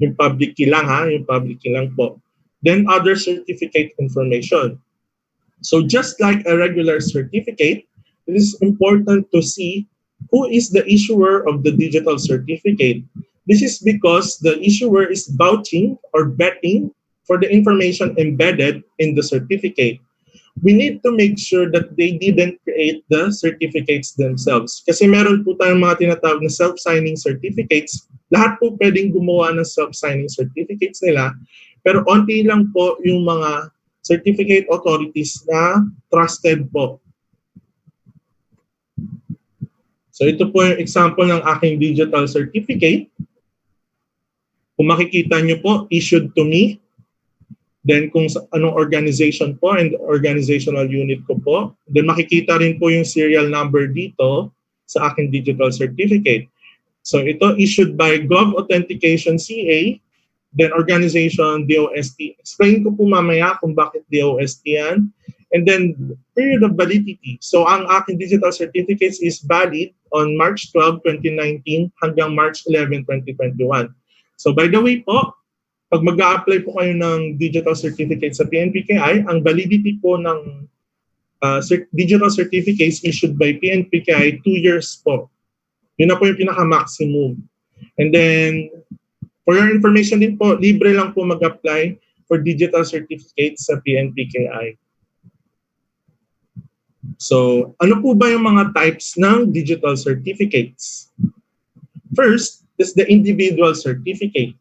F: Yung public key lang ha, yung public key lang po. Then other certificate information. So just like a regular certificate, it is important to see who is the issuer of the digital certificate. This is because the issuer is vouching or betting for the information embedded in the certificate. We need to make sure that they didn't create the certificates themselves. Kasi meron po tayong mga tinatawag na self-signing certificates. Lahat po pwedeng gumawa ng self-signing certificates nila. Pero onti lang po yung mga certificate authorities na trusted po. So ito po yung example ng aking digital certificate. Kung makikita nyo po, issued to me. Then kung anong organization po and organizational unit ko po. Then makikita rin po yung serial number dito sa aking digital certificate. So ito issued by Gov Authentication CA, then organization DOST. Explain ko po mamaya kung bakit DOST yan. And then period of validity. So ang aking digital certificates is valid on March 12, 2019 hanggang March 11, 2021. So by the way po, pag mag-a-apply po kayo ng digital certificate sa PNPKI, ang validity po ng digital certificates issued by PNPKI 2 years po. Yun na po yung pinaka-maximum. And then, for your information din po, libre lang po mag-apply for digital certificates sa PNPKI. So, ano po ba yung mga types ng digital certificates? First is the individual certificate.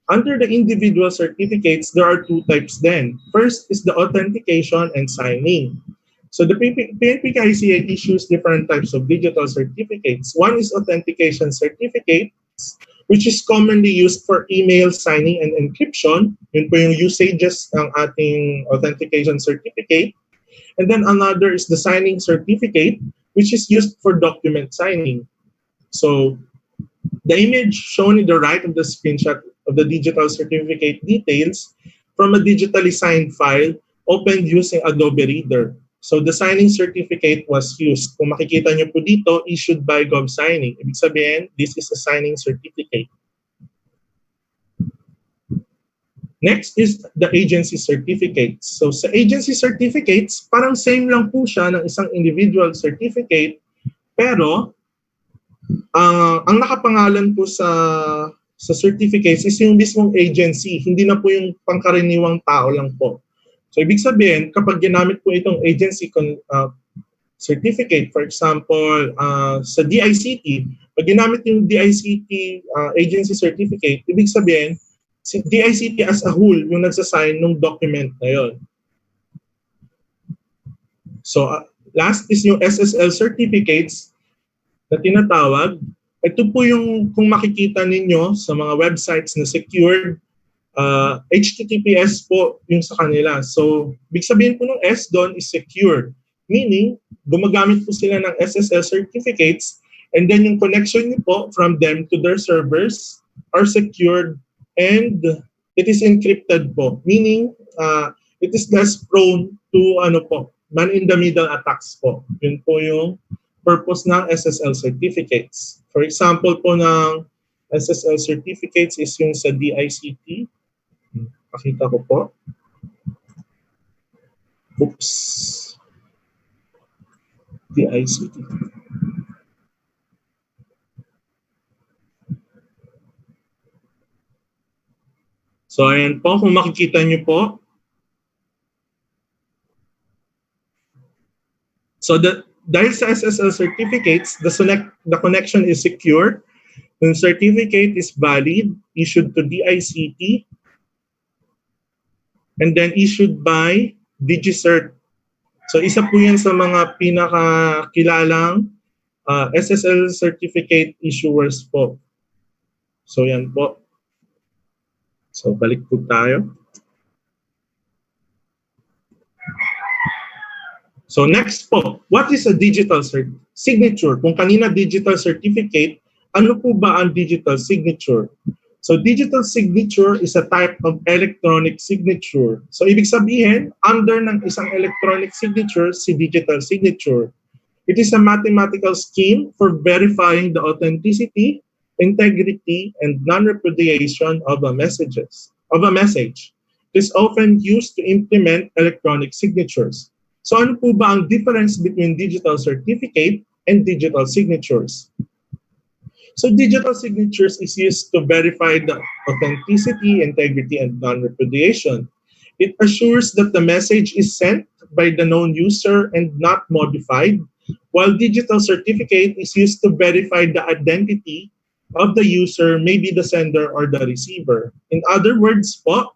F: Under the individual certificates, there are two types then. First is the authentication and signing. So the PNPKI issues different types of digital certificates. One is authentication certificates, which is commonly used for email signing and encryption. Yun po yung usages ng ating authentication certificate. And then another is the signing certificate, which is used for document signing. So the image shown in the right of the screenshot of the digital certificate details from a digitally signed file opened using Adobe Reader. So the signing certificate was used. Kung makikita nyo po dito, issued by Gov Signing. Ibig sabihin, this is a signing certificate. Next is the agency certificates. So sa agency certificates, parang same lang po siya ng isang individual certificate, pero ang nakapangalan po sa certificates is yung mismong agency, hindi na po yung pangkaraniwang tao lang po. So ibig sabihin, kapag ginamit po itong agency certificate, for example, sa DICT, pag ginamit yung DICT agency certificate, ibig sabihin, si DICT as a whole yung nagsasign ng document na yon. So last is yung SSL certificates na tinatawag. Ito po yung kung makikita ninyo sa mga websites na secured, HTTPS po yung sa kanila. So, big sabihin po ng S doon is secure. Meaning, gumagamit po sila ng SSL certificates and then yung connection nyo po from them to their servers are secured and it is encrypted po. Meaning, it is less prone to man-in-the-middle attacks po. Yun po yung purpose ng SSL certificates. For example po ng SSL certificates is yung sa DICT. Pakita ko po. Oops. DICT. So ayan po, kung makikita nyo po. So dahil sa SSL certificates, the connection is secure. The certificate is valid, issued to DICT, and then issued by DigiCert. So isa po yan sa mga pinakakilalang SSL certificate issuers po. So yan po. So balik po tayo. So next po, what is a digital signature? Kung kanina digital certificate, ano po ba ang digital signature? So digital signature is a type of electronic signature. So ibig sabihin, under ng isang electronic signature, si digital signature. It is a mathematical scheme for verifying the authenticity, integrity, and non-repudiation of a message. It is often used to implement electronic signatures. So ano po ba ang difference between digital certificate and digital signatures? So digital signatures is used to verify the authenticity, integrity, and non-repudiation. It assures that the message is sent by the known user and not modified, while digital certificate is used to verify the identity of the user, maybe the sender or the receiver. In other words po,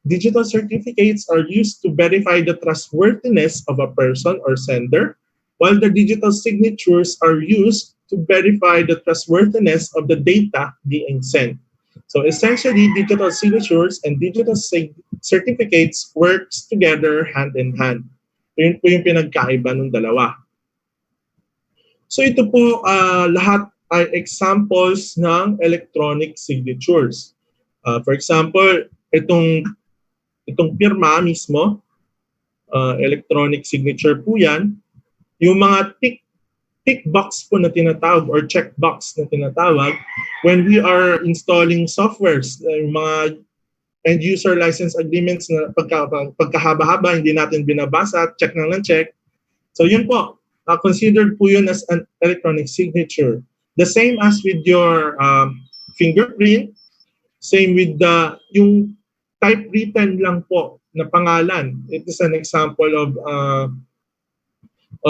F: digital certificates are used to verify the trustworthiness of a person or sender, while the digital signatures are used to verify the trustworthiness of the data being sent. So essentially, digital signatures and digital certificates works together hand in hand. Yun po yung pinagkaiba ng dalawa. So ito po lahat ay examples ng electronic signatures. For example, itong pirma mismo, electronic signature po yan. Yung mga tick box po na tinatawag or check box na tinatawag when we are installing softwares, yung mga end user license agreements na pagkahaba-haba hindi natin binabasa, check lang ng check. So yun po, considered po yun as an electronic signature. The same as with your fingerprint, same with yung typewritten lang po na pangalan. It is an example of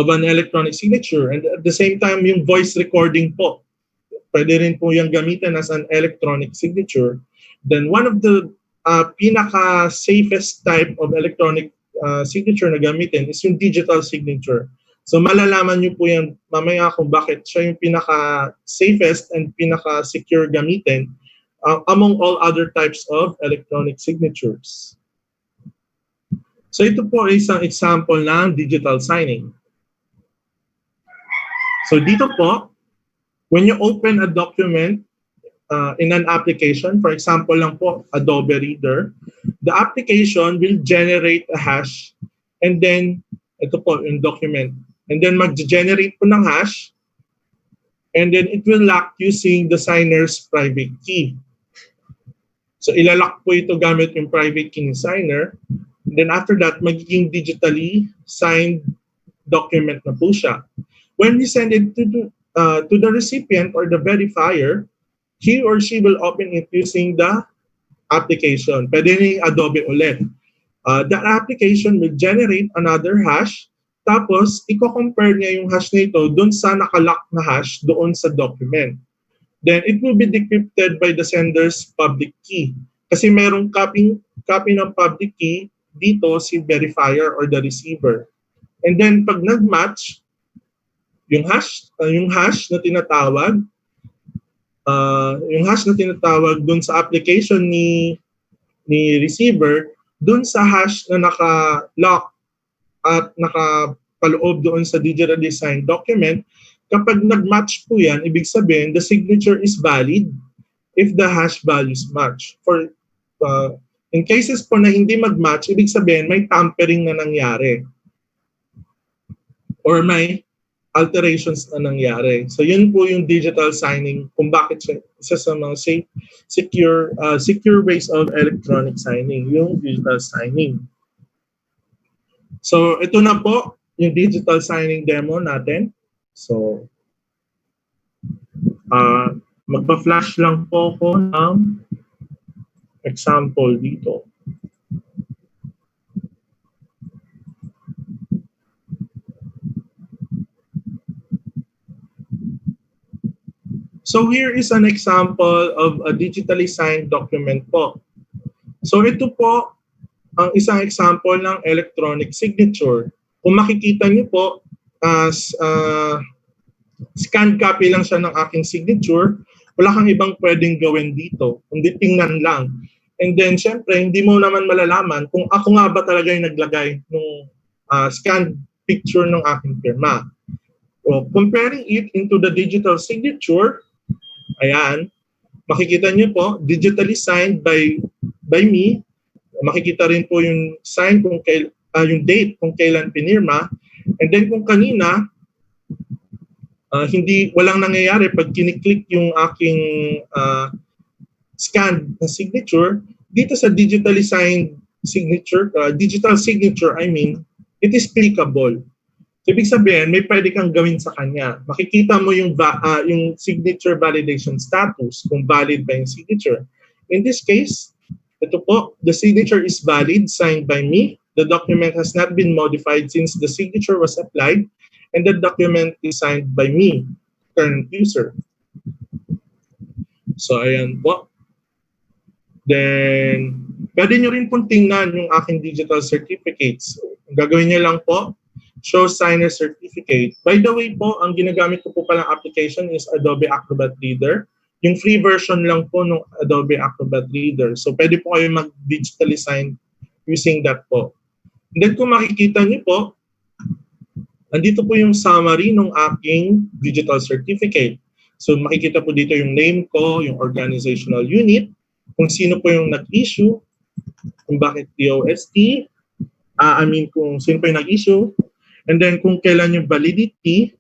F: an electronic signature. And at the same time, yung voice recording po, pwede rin po yung gamitin as an electronic signature. Then one of the pinaka-safest type of electronic signature na gamitin is yung digital signature. So malalaman nyo po yan mamaya kung bakit siya yung pinaka-safest and pinaka-secure gamitin among all other types of electronic signatures. So ito po ay isang example ng digital signing. So dito po, when you open a document in an application, for example lang po, Adobe Reader, the application will generate a hash and then, ito po yung document, and then mag-generate po ng hash and then it will lock using the signer's private key. So ilalock po ito gamit yung private key ng signer. And then after that, magiging digitally signed document na po siya. When we send it to the recipient or the verifier, he or she will open it using the application. Pwede rin Adobe ulit. That application will generate another hash, tapos i-compare niya yung hash nito doon sa nakalock na hash doon sa document. Then it will be decrypted by the sender's public key. Kasi merong copy ng public key dito si verifier or the receiver. And then pag nag-match, yung hash na tinatawag dun sa application ni receiver dun sa hash na naka-lock at nakapaloob doon sa digitally signed document. Kapag nag-match po yan, ibig sabihin the signature is valid if the hash values match. For in cases po na hindi mag-match, ibig sabihin may tampering na nangyari or may alterations na nangyari. So yun po yung digital signing, kung bakit isa sa mga safe, secure ways of electronic signing, yung digital signing. So ito na po yung digital signing demo natin. So magpa-flash lang po ko ng example dito. So here is an example of a digitally signed document po. So ito po ang isang example ng electronic signature. Kung makikita niyo po, scanned copy lang siya ng aking signature. Wala kang ibang pwedeng gawin dito, kundi tingnan lang. And then syempre, hindi mo naman malalaman kung ako nga ba talaga yung naglagay ng scanned picture ng aking firma. So, comparing it into the digital signature, ayan, makikita niyo po, digitally signed by me. Makikita rin po yung sign kung yung date kung kailan pinirma. And then kung kanina, walang nangyayari pag kiniklik yung aking scanned na signature, dito sa digitally signed signature, digital signature, it is clickable. So, ibig sabihin, may pwede kang gawin sa kanya. Makikita mo yung signature validation status, kung valid ba yung signature. In this case, ito po, the signature is valid, signed by me. The document has not been modified since the signature was applied, and the document is signed by me, current user. So, ayan po. Then, pwede nyo rin pong tingnan yung aking digital certificates. Ang gagawin nyo lang po, show signer certificate. By the way po, ang ginagamit ko po palang application is Adobe Acrobat Reader. Yung free version lang po ng Adobe Acrobat Reader. So pwede po kayo mag-digitally sign using that po. And then kung makikita niyo po, andito po yung summary ng aking digital certificate. So makikita po dito yung name ko, yung organizational unit, kung sino po yung nag-issue, kung bakit DOST, kung sino po yung nag-issue, and then kung kailan yung validity,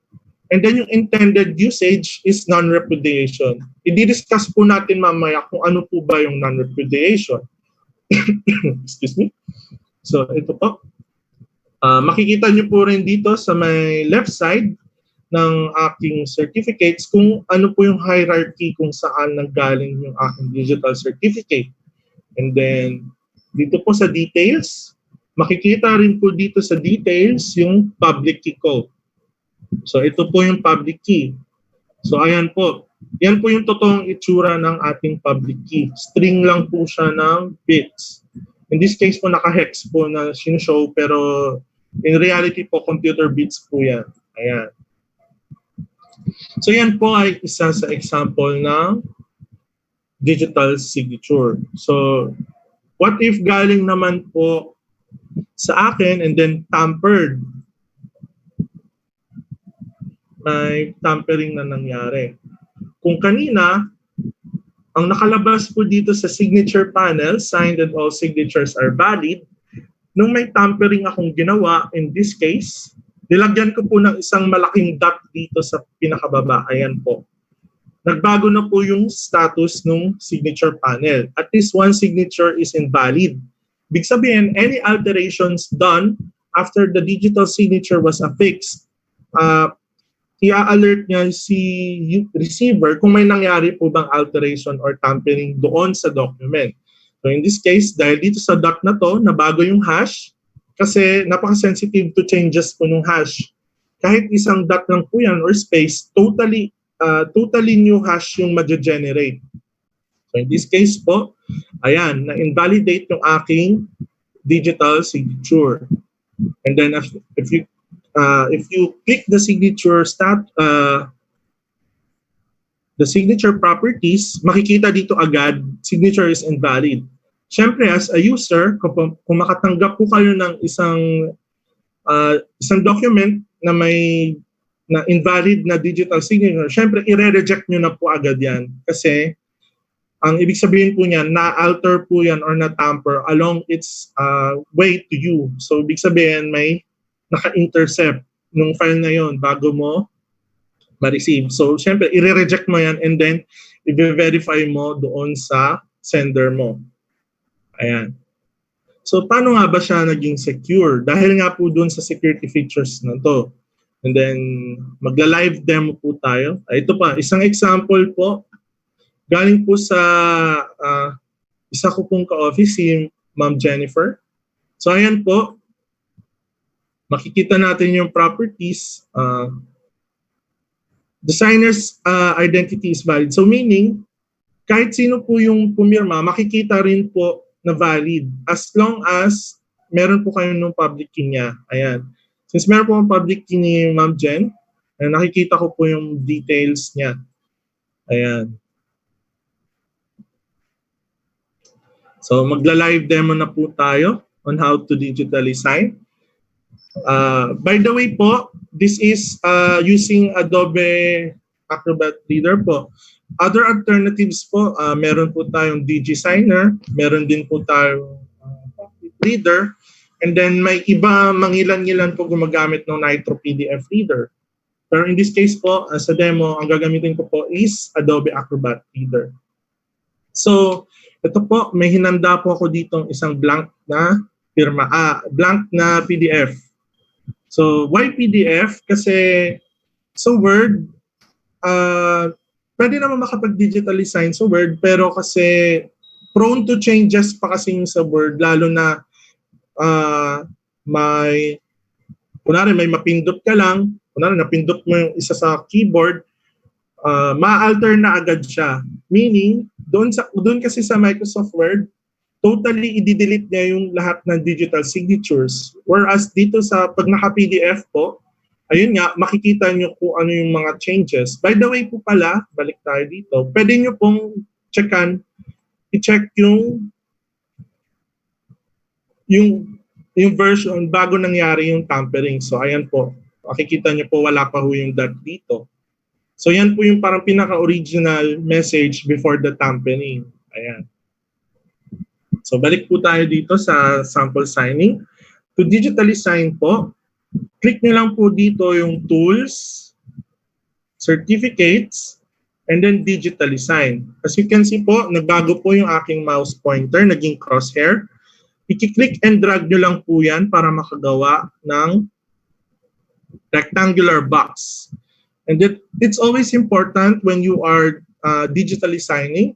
F: and then yung intended usage is non-repudiation. I-discuss po natin mamaya kung ano po ba yung non-repudiation. Excuse me. So ito po. Makikita nyo po rin dito sa may left side ng aking certificates kung ano po yung hierarchy kung saan nanggaling yung aking digital certificate. And then dito po sa details, makikita rin po dito sa details yung public key ko. So ito po yung public key. So ayan po. Yan po yung totoong itsura ng ating public key. String lang po siya ng bits. In this case po naka-hex po na sinoshow pero in reality po computer bits po yan. Ayan. So yan po ay isa sa example ng digital signature. So what if galing naman po sa akin and then tampered? May tampering na nangyari. Kung kanina, ang nakalabas po dito sa signature panel, signed and all signatures are valid, nung may tampering akong ginawa, in this case, nilagyan ko po ng isang malaking dot dito sa pinakababa. Ayan po. Nagbago na po yung status ng signature panel. At least one signature is invalid. Ibig sabihin, any alterations done after the digital signature was affixed, i-alert niya si receiver kung may nangyari po bang alteration or tampering doon sa document. So in this case, dahil dito sa dot na to, nabago yung hash kasi napaka-sensitive to changes po ng hash. Kahit isang dot lang po yan or space, totally new hash yung ma-generate. So in this case po, ayan, na-invalidate yung aking digital signature. And then if you click the signature the signature properties, makikita dito agad, signature is invalid. Siyempre, as a user, kung makatanggap po kayo ng isang document na may invalid na digital signature, siyempre, i-reject nyo na po agad yan. Kasi, ang ibig sabihin po niyan, na-alter po yan or na-tamper along its way to you. So, ibig sabihin, may naka-intercept nung file na yon bago mo ma-receive. So, syempre, i-reject mo yan and then i-verify mo doon sa sender mo. Ayan. So, paano nga ba siya naging secure? Dahil nga po doon sa security features na to. And then, magla-live demo po tayo. Ito pa, isang example po. Galing po sa isa ko pong ka-office, si Ma'am Jennifer. So, ayan po. Makikita natin yung properties. Designer's identity is valid. So meaning, kahit sino po yung pumirma, makikita rin po na valid as long as meron po kayo ng public key niya. Ayan. Since meron po ang public key ni Ma'am Jen, nakikita ko po yung details niya. Ayan. So magla-live demo na po tayo on how to digitally sign. By the way po, this is using Adobe Acrobat Reader po. Other alternatives po, meron po tayong DigiSigner, meron din po tayong Reader, and then may iba, mangilan-ngilan po gumagamit ng Nitro PDF Reader. Pero in this case po, sa demo, ang gagamitin ko po is Adobe Acrobat Reader. So, ito po, may hinanda po ako ditong isang blank na blank na PDF. So, why PDF? Kasi sa Word, pwede naman makapag-digitally sign sa Word, pero kasi prone to changes pa kasi yung sa Word, lalo na kunwari may mapindot ka lang, kunwari napindot mo yung isa sa keyboard, ma-alter na agad siya. Meaning, doon kasi sa Microsoft Word, totally i-delete niya yung lahat ng digital signatures. Whereas dito sa pag naka-PDF po, ayun nga, makikita nyo kung ano yung mga changes. By the way po pala, balik tayo dito, pwede nyo pong i-check yung version bago nangyari yung tampering. So ayan po, makikita nyo po wala pa ho yung dot dito. So yan po yung parang pinaka-original message before the tampering. Ayan. So balik po tayo dito sa sample signing. To digitally sign po, click nyo lang po dito yung tools, certificates, and then digitally sign. As you can see po, nagbago po yung aking mouse pointer, naging crosshair. I-click and drag nyo lang po yan para makagawa ng rectangular box. And it's always important when you are digitally signing,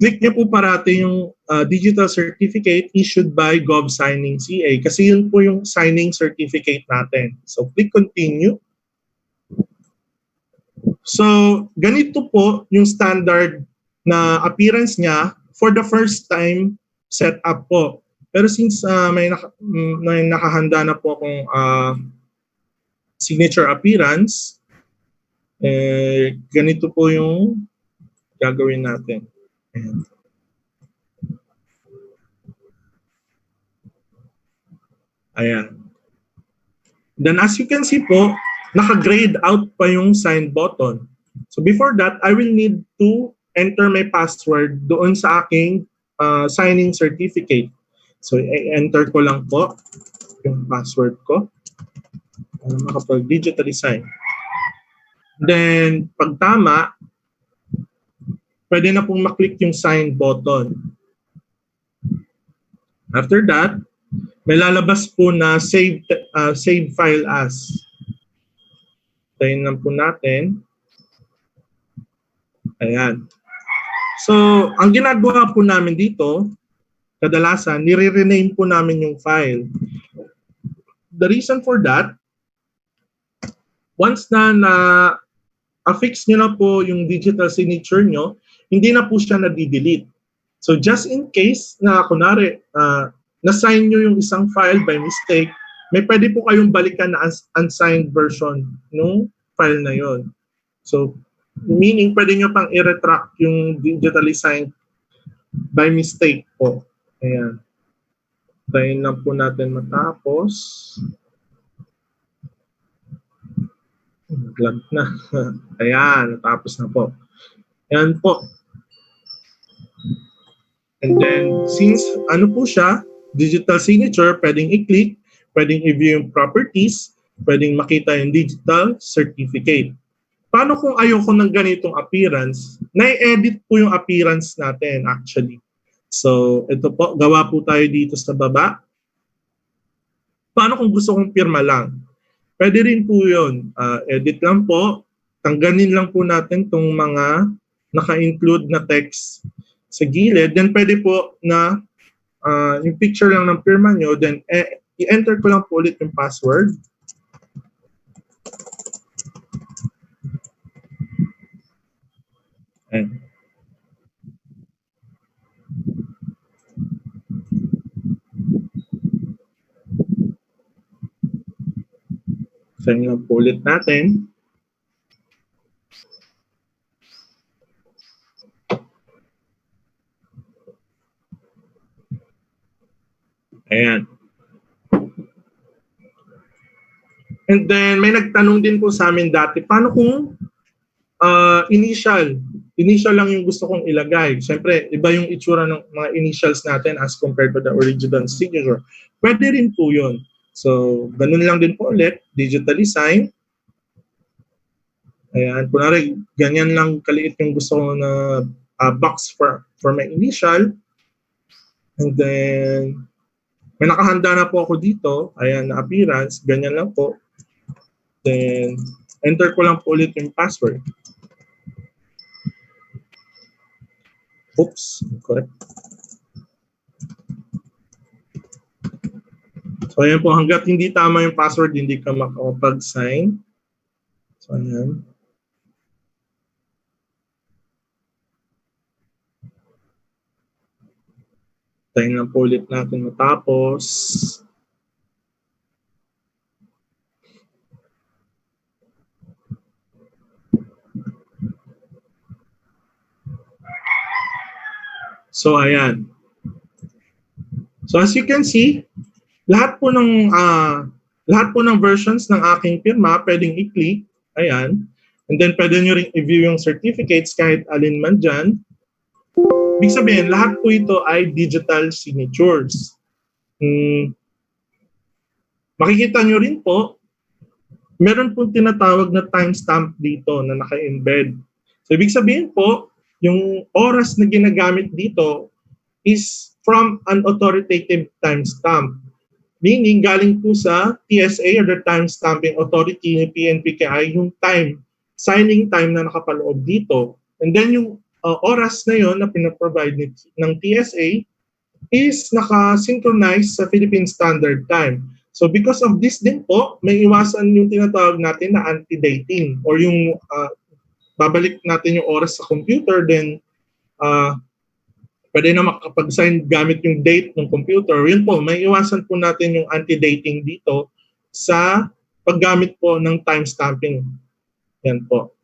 F: click nyo po parati yung digital certificate issued by GovSigning CA kasi yun po yung signing certificate natin. So click continue. So ganito po yung standard na appearance niya for the first time setup po. Pero since may nakahanda na po akong signature appearance, ganito po yung gagawin natin. Ayan. Ayan. Then as you can see po, naka-grayed out pa yung sign button. So before that, I will need to enter my password doon sa aking signing certificate. So i-enter ko lang po yung password ko para makapag-digitally sign. Then pag tama, pwede na pong maklik yung sign button. After that, may lalabas po na save file as. Tayin lang po natin. Ayan. So, ang ginagawa po namin dito, kadalasan, nire-rename po namin yung file. The reason for that, once na affix nyo na po yung digital signature nyo, hindi na po siya na-delete. So just in case na kunwari, na-sign nyo yung isang file by mistake, may pwede po kayong balikan na unsigned version ng file na yon. So meaning pwede nyo pang i-retract yung digitally signed by mistake po. Ayan. Tayin lang po natin matapos. Nag-lag na. Ayan, natapos na po. Ayan po. And then, since ano po siya, digital signature, pwedeng i-click, pwedeng i-view yung properties, pwedeng makita yung digital certificate. Paano kung ayoko ng ganitong appearance? Na-edit po yung appearance natin actually. So, ito po, gawa po tayo dito sa baba. Paano kung gusto kong pirma lang? Pwede rin po yun. Edit lang po. Tanggalin lang po natin itong mga naka-include na text sa gilid. Then pwede po na yung picture lang ng pirma nyo. Then i-enter ko lang po ulit yung password. Ayan. Send lang po ulit natin. Ayan. And then, may nagtanong din po sa amin dati, paano kung initial lang yung gusto kong ilagay? Siyempre, iba yung itsura ng mga initials natin as compared to the original signature. Pwede rin po yun. So, ganun lang din po ulit, digitally sign. Ayan, kunwari, ganyan lang kaliit yung gusto ko na box for my initial. And then, may nakahanda na po ako dito. Ayan, na appearance. Ganyan lang po. Then, enter ko lang po ulit yung password. Oops, correct. So, ayan po. Hanggat hindi tama yung password, hindi ka makapag-sign. So, ayan. Tayo lang po ulit natin matapos. So, ayan. So, as you can see, lahat po ng versions ng aking firma pwedeng i-click. Ayan. And then, pwede nyo rin i-view yung certificates kahit alin man dyan. Ibig sabihin, lahat po ito ay digital signatures. Makikita nyo rin po, meron po tinatawag na timestamp dito na naka-embed. So, ibig sabihin po, yung oras na ginagamit dito is from an authoritative timestamp. Meaning, galing po sa TSA or the Time Stamping Authority ng PNPKI yung time, signing time na nakapaloob dito. And then yung oras na yon na pinaprovide ng TSA is naka-synchronize sa Philippine Standard Time. So because of this din po, may iwasan yung tinatawag natin na anti-dating or yung babalik natin yung oras sa computer, then pwede na makapag-sign gamit yung date ng computer. Yun po, may iwasan po natin yung anti-dating dito sa paggamit po ng timestamping. Yan po.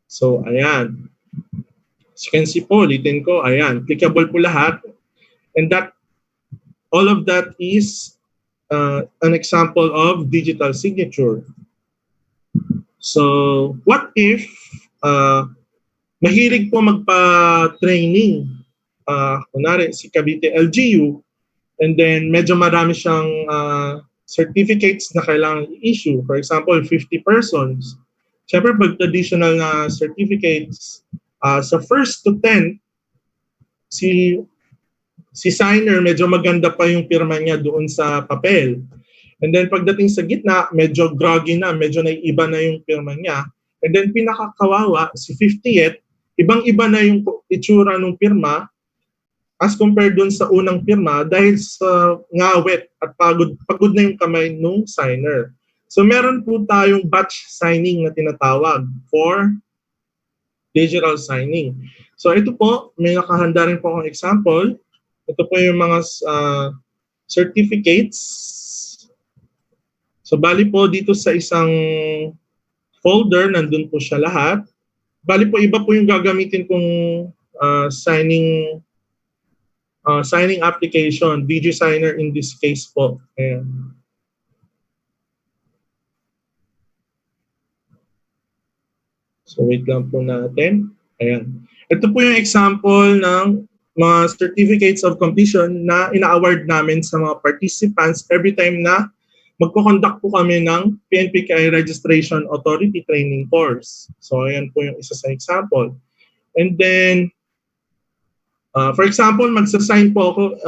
F: So, ayan. As you can see po, ulitin ko, ayan. Clickable po lahat. And that, all of that is an example of digital signature. So, what if mahilig po magpa-training, kunwari si Cavite LGU, and then medyo marami siyang certificates na kailangan i-issue. For example, 50 persons. Siyempre, pag traditional na certificates, sa first to 10, si signer, medyo maganda pa yung pirma niya doon sa papel. And then pagdating sa gitna, medyo groggy na, medyo naiiba na yung pirma niya. And then pinakakawawa, si 50th, ibang-iba na yung itsura ng pirma as compared dun sa unang pirma dahil sa ngawet at pagod na yung kamay nung signer. So meron po tayong batch signing na tinatawag for digital signing. So ito po, may nakahanda rin po akong example. Ito po yung mga certificates. So bali po dito sa isang folder, nandun po siya lahat. Bali po, iba po yung gagamitin kong signing application, DigiSigner in this case po. Ayan. So wait lang po natin. Ayan. Ito po yung example ng mga certificates of completion na ina-award namin sa mga participants every time na magko-conduct po kami ng PNPKI Registration Authority Training Course. So, ayan po yung isa sa example. And then, for example, magsasign po ako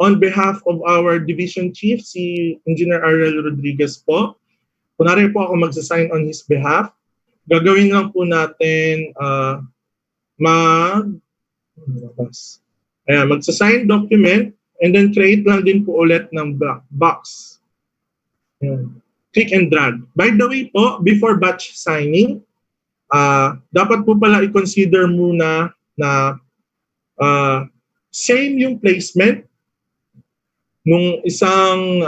F: on behalf of our Division Chief, si Engineer Ariel Rodriguez po. Kunwari po ako magsasign on his behalf. Gagawin lang po natin magsasign document and then create lang din po ulit ng black box. Click and drag. By the way po, before batch signing, dapat po pala i-consider muna na same yung placement nung isang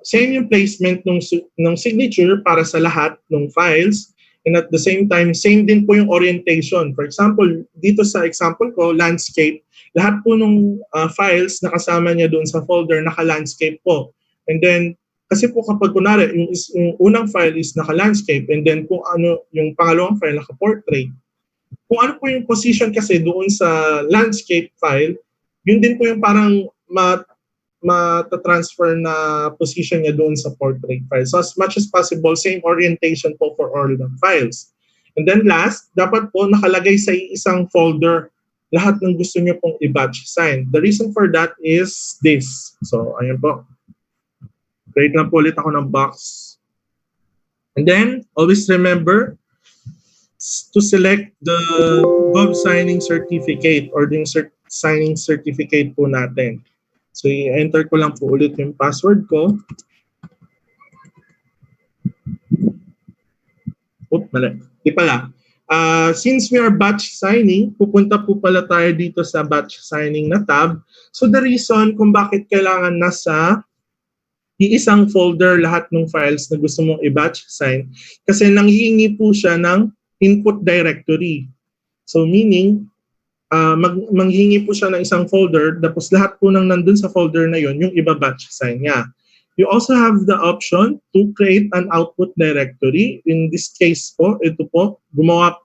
F: same yung placement ng signature para sa lahat ng files, and at the same time, same din po yung orientation. For example, dito sa example ko, landscape, lahat po ng files na kasama niya doon sa folder, naka-landscape po. And then, kasi po kapag kunwari, yung unang file is naka-landscape, and then kung ano, yung pangalawang file naka-portrait, kung ano po yung position kasi doon sa landscape file, yun din po yung parang mata-transfer na position niya doon sa portrait file. So as much as possible, same orientation po for all the files. And then last, dapat po nakalagay sa isang folder lahat ng gusto niyo pong i-batch sign. The reason for that is this. So ayan po. Create lang po ulit ako ng box. And then, always remember to select the Gov signing certificate or yung signing certificate po natin. So, i-enter ko lang po ulit yung password ko. Mali. Di pala. Since we are batch signing, pupunta po pala tayo dito sa batch signing na tab. So the reason kung bakit kailangan nasa iisang folder lahat ng files na gusto mong i-batch sign, kasi nanghihingi po siya ng input directory. So meaning, manghihingi po siya ng isang folder, tapos lahat po ng nandun sa folder na yon yung iba-batch sign niya. You also have the option to create an output directory. In this case po, ito po, gumawa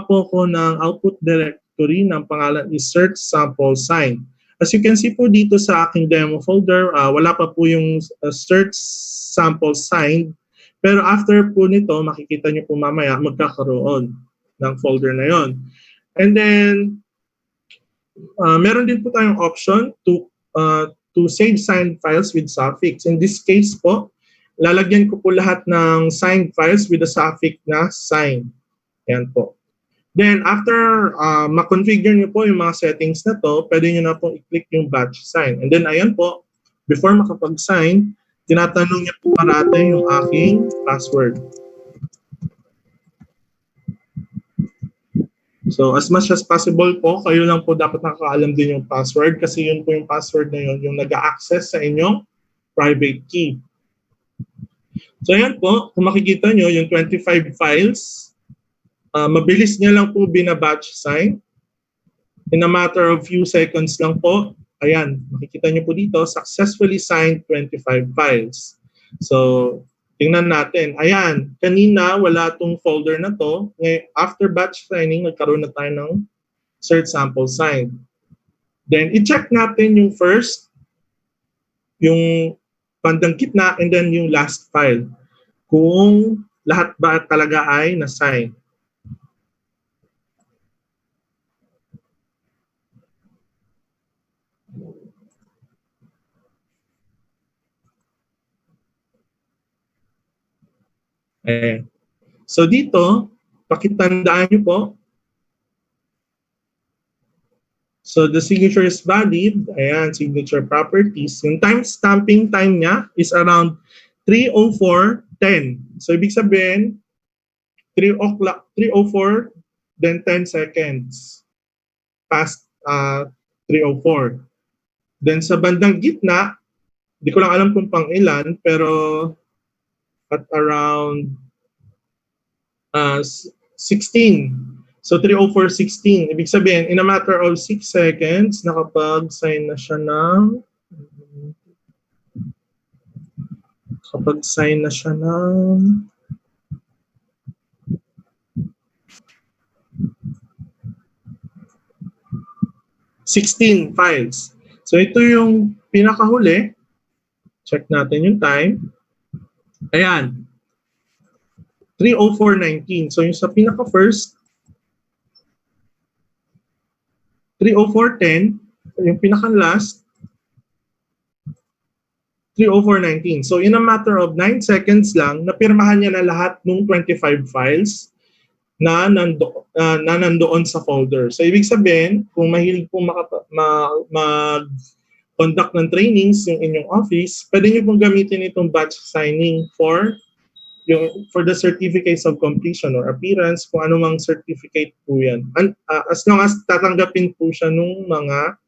F: po ko ng output directory ng pangalan is search sample sign. As you can see po dito sa aking demo folder, wala pa po yung search sample sign. Pero after po nito, makikita nyo po mamaya magkakaroon ng folder na yon. And then, meron din po tayong option to save signed files with suffix. In this case po, lalagyan ko po lahat ng signed files with a suffix na sign. Yan po. Then, after ma-configure nyo po yung mga settings na to, pwede nyo na po i-click yung batch sign. And then, ayan po, before makapag-sign, tinatanong niya po parate yung aking password. So, as much as possible po, kayo lang po dapat nakakaalam din yung password kasi yun po yung password na yun, yung nag-a-access sa inyong private key. So, ayan po, kung makikita nyo, yung 25 files, mabilis niya lang po binabatch sign. In a matter of few seconds lang po, ayan, makikita nyo po dito, successfully signed 25 files. So, tingnan natin. Ayan, kanina wala tong folder na to. Ngayon, after batch signing, nagkaroon na tayo ng search sample sign. Then, i-check natin yung first, yung bandang gitna, and then yung last file. Kung lahat ba talaga ay na-sign. Ayan. So dito, pakitandaan nyo po. So the signature is valid. Ayan, signature properties. Yung time stamping time niya is around 3:04:10. So ibig sabihin, 3:04, then 10 seconds past 3:04. Then sa bandang gitna, di ko lang alam kung pang ilan, pero at around 16. So 3:04:16. Ibig sabihin, in a matter of 6 seconds, nakapag-sign na siya ng 16 files. So ito yung pinakahuli. Check natin yung time. Ayan. 3:04:19. So yung sa pinaka-first, 3:04:10. Yung pinaka-last, 3:04:19. So in a matter of 9 seconds lang, napirmahan niya na lahat ng 25 files na nandoon sa folder. So ibig sabihin, kung mahilig po mag-conduct ng trainings yung inyong office, pwede niyo pong gamitin itong batch signing for the certificates of completion or appearance, kung anumang certificate po yan. As long as tatanggapin po siya ng mga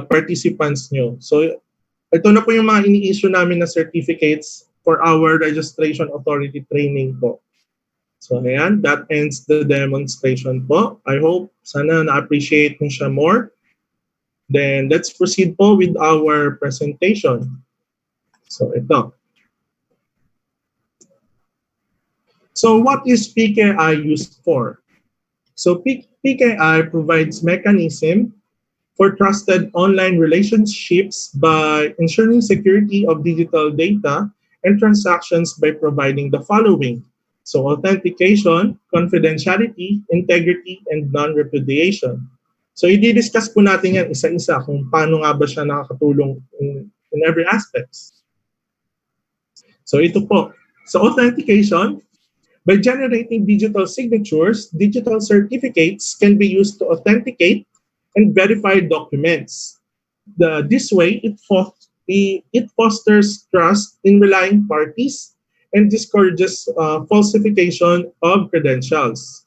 F: participants nyo. So ito na po yung mga ini-issue namin na certificates for our registration authority training po. So ayan, that ends the demonstration po. I hope sana na-appreciate nyo siya more. Then let's proceed po with our presentation. So ito. So what is PKI used for? So PKI provides mechanism for trusted online relationships by ensuring security of digital data and transactions by providing the following. So authentication, confidentiality, integrity, and non-repudiation. So i-discuss po natin yan isa-isa kung paano nga ba siya nakakatulong in every aspects. So ito po. So authentication, by generating digital signatures, digital certificates can be used to authenticate and verify documents. This way, it fosters trust in relying parties and discourages falsification of credentials.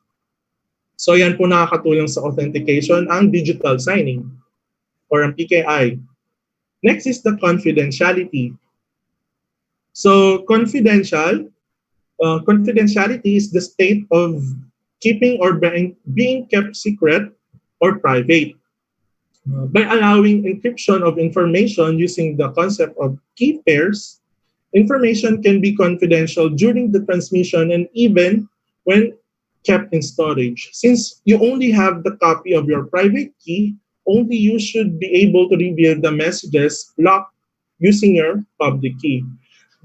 F: So yan po nakakatulong sa authentication ang digital signing or ang PKI. Next is the confidentiality. So confidentiality is the state of keeping or being kept secret or private. By allowing encryption of information using the concept of key pairs, information can be confidential during the transmission and even when kept in storage. Since you only have the copy of your private key, only you should be able to reveal the messages locked using your public key.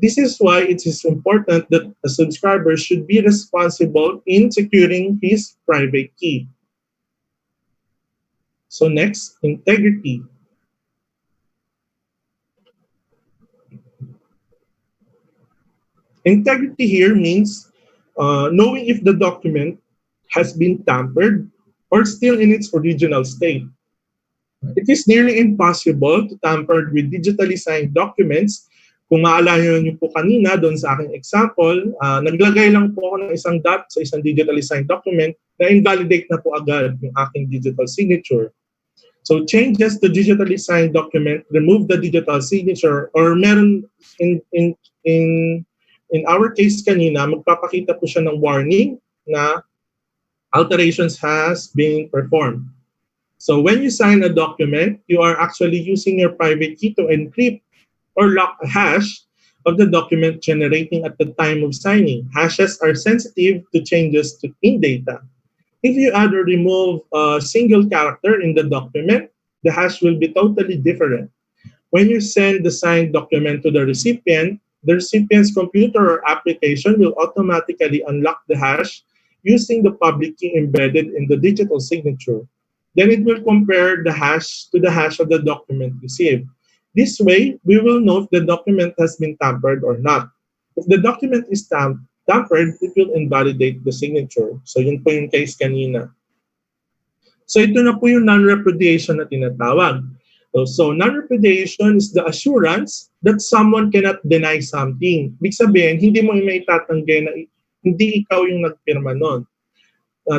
F: This is why it is important that a subscriber should be responsible in securing his private key. So next, integrity. Integrity here means knowing if the document has been tampered or still in its original state. It is nearly impossible to tamper with digitally signed documents. Kung maalala niyo po kanina doon sa aking example, naglagay lang po ako ng isang dot sa isang digitally signed document na invalidate na po agad yung aking digital signature. So changes the digitally signed document, remove the digital signature, or meron in our case kanina, magpapakita po siya ng warning na alterations has been performed. So when you sign a document, you are actually using your private key to encrypt or lock a hash of the document generating at the time of signing. Hashes are sensitive to changes in data. If you add or remove a single character in the document, the hash will be totally different. When you send the signed document to the recipient's computer or application will automatically unlock the hash using the public key embedded in the digital signature. Then it will compare the hash to the hash of the document received. This way, we will know if the document has been tampered or not. If the document is tampered, it will invalidate the signature. So yun po yung case kanina. So ito na po yung non-repudiation na tinatawag. So non-repudiation is the assurance that someone cannot deny something. Ibig sabihin, hindi mo may tatanggi na hindi ikaw yung nagpirma nun.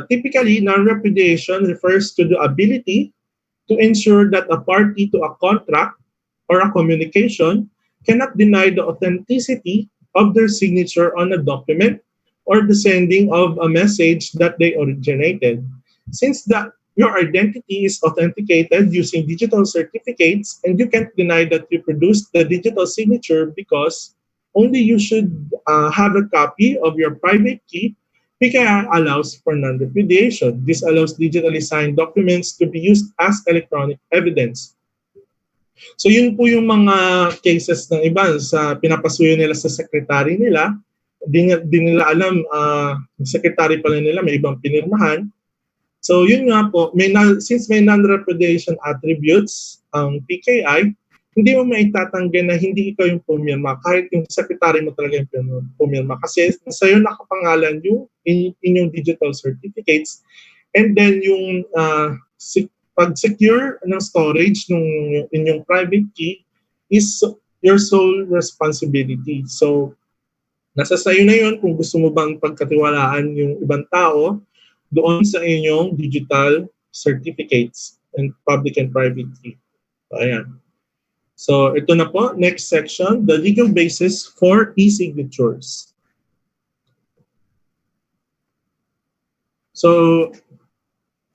F: Typically, non-repudiation refers to the ability to ensure that a party to a contract or a communication cannot deny the authenticity of their signature on a document or the sending of a message that they originated. Since your identity is authenticated using digital certificates and you can't deny that you produced the digital signature because only you should have a copy of your private key, PKI allows for non-repudiation. This allows digitally signed documents to be used as electronic evidence. So yun po yung mga cases ng iba sa pinapasuyo nila sa secretary nila. Di nila alam, secretary pala nila may ibang pinirmahan. So yun nga po, since may non-repudiation attributes ang PKI, hindi mo maitatanggi na hindi ikaw yung pumirma kahit yung secretary mo talaga yung pumirma kasi sa'yo nakapangalan yung inyong digital certificates and then yung pag-secure ng storage ng inyong private key is your sole responsibility. So nasa sayo na yun kung gusto mo bang pagkatiwalaan yung ibang tao doon sa inyong digital certificates and public and private key. So, ayan. So ito na po, next section, the legal basis for e-signatures. So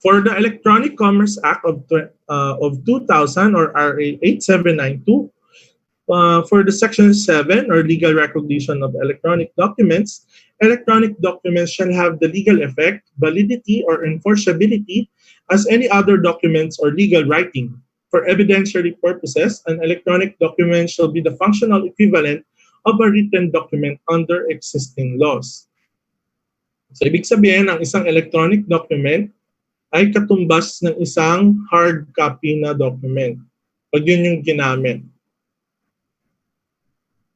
F: for the Electronic Commerce Act of 2000 or RA 8792, for the Section 7 or legal recognition of electronic documents shall have the legal effect, validity, or enforceability as any other documents or legal writing. For evidentiary purposes, an electronic document shall be the functional equivalent of a written document under existing laws. So, ibig sabihin, ang isang electronic document ay katumbas ng isang hard copy na document. Pag yun yung ginamit.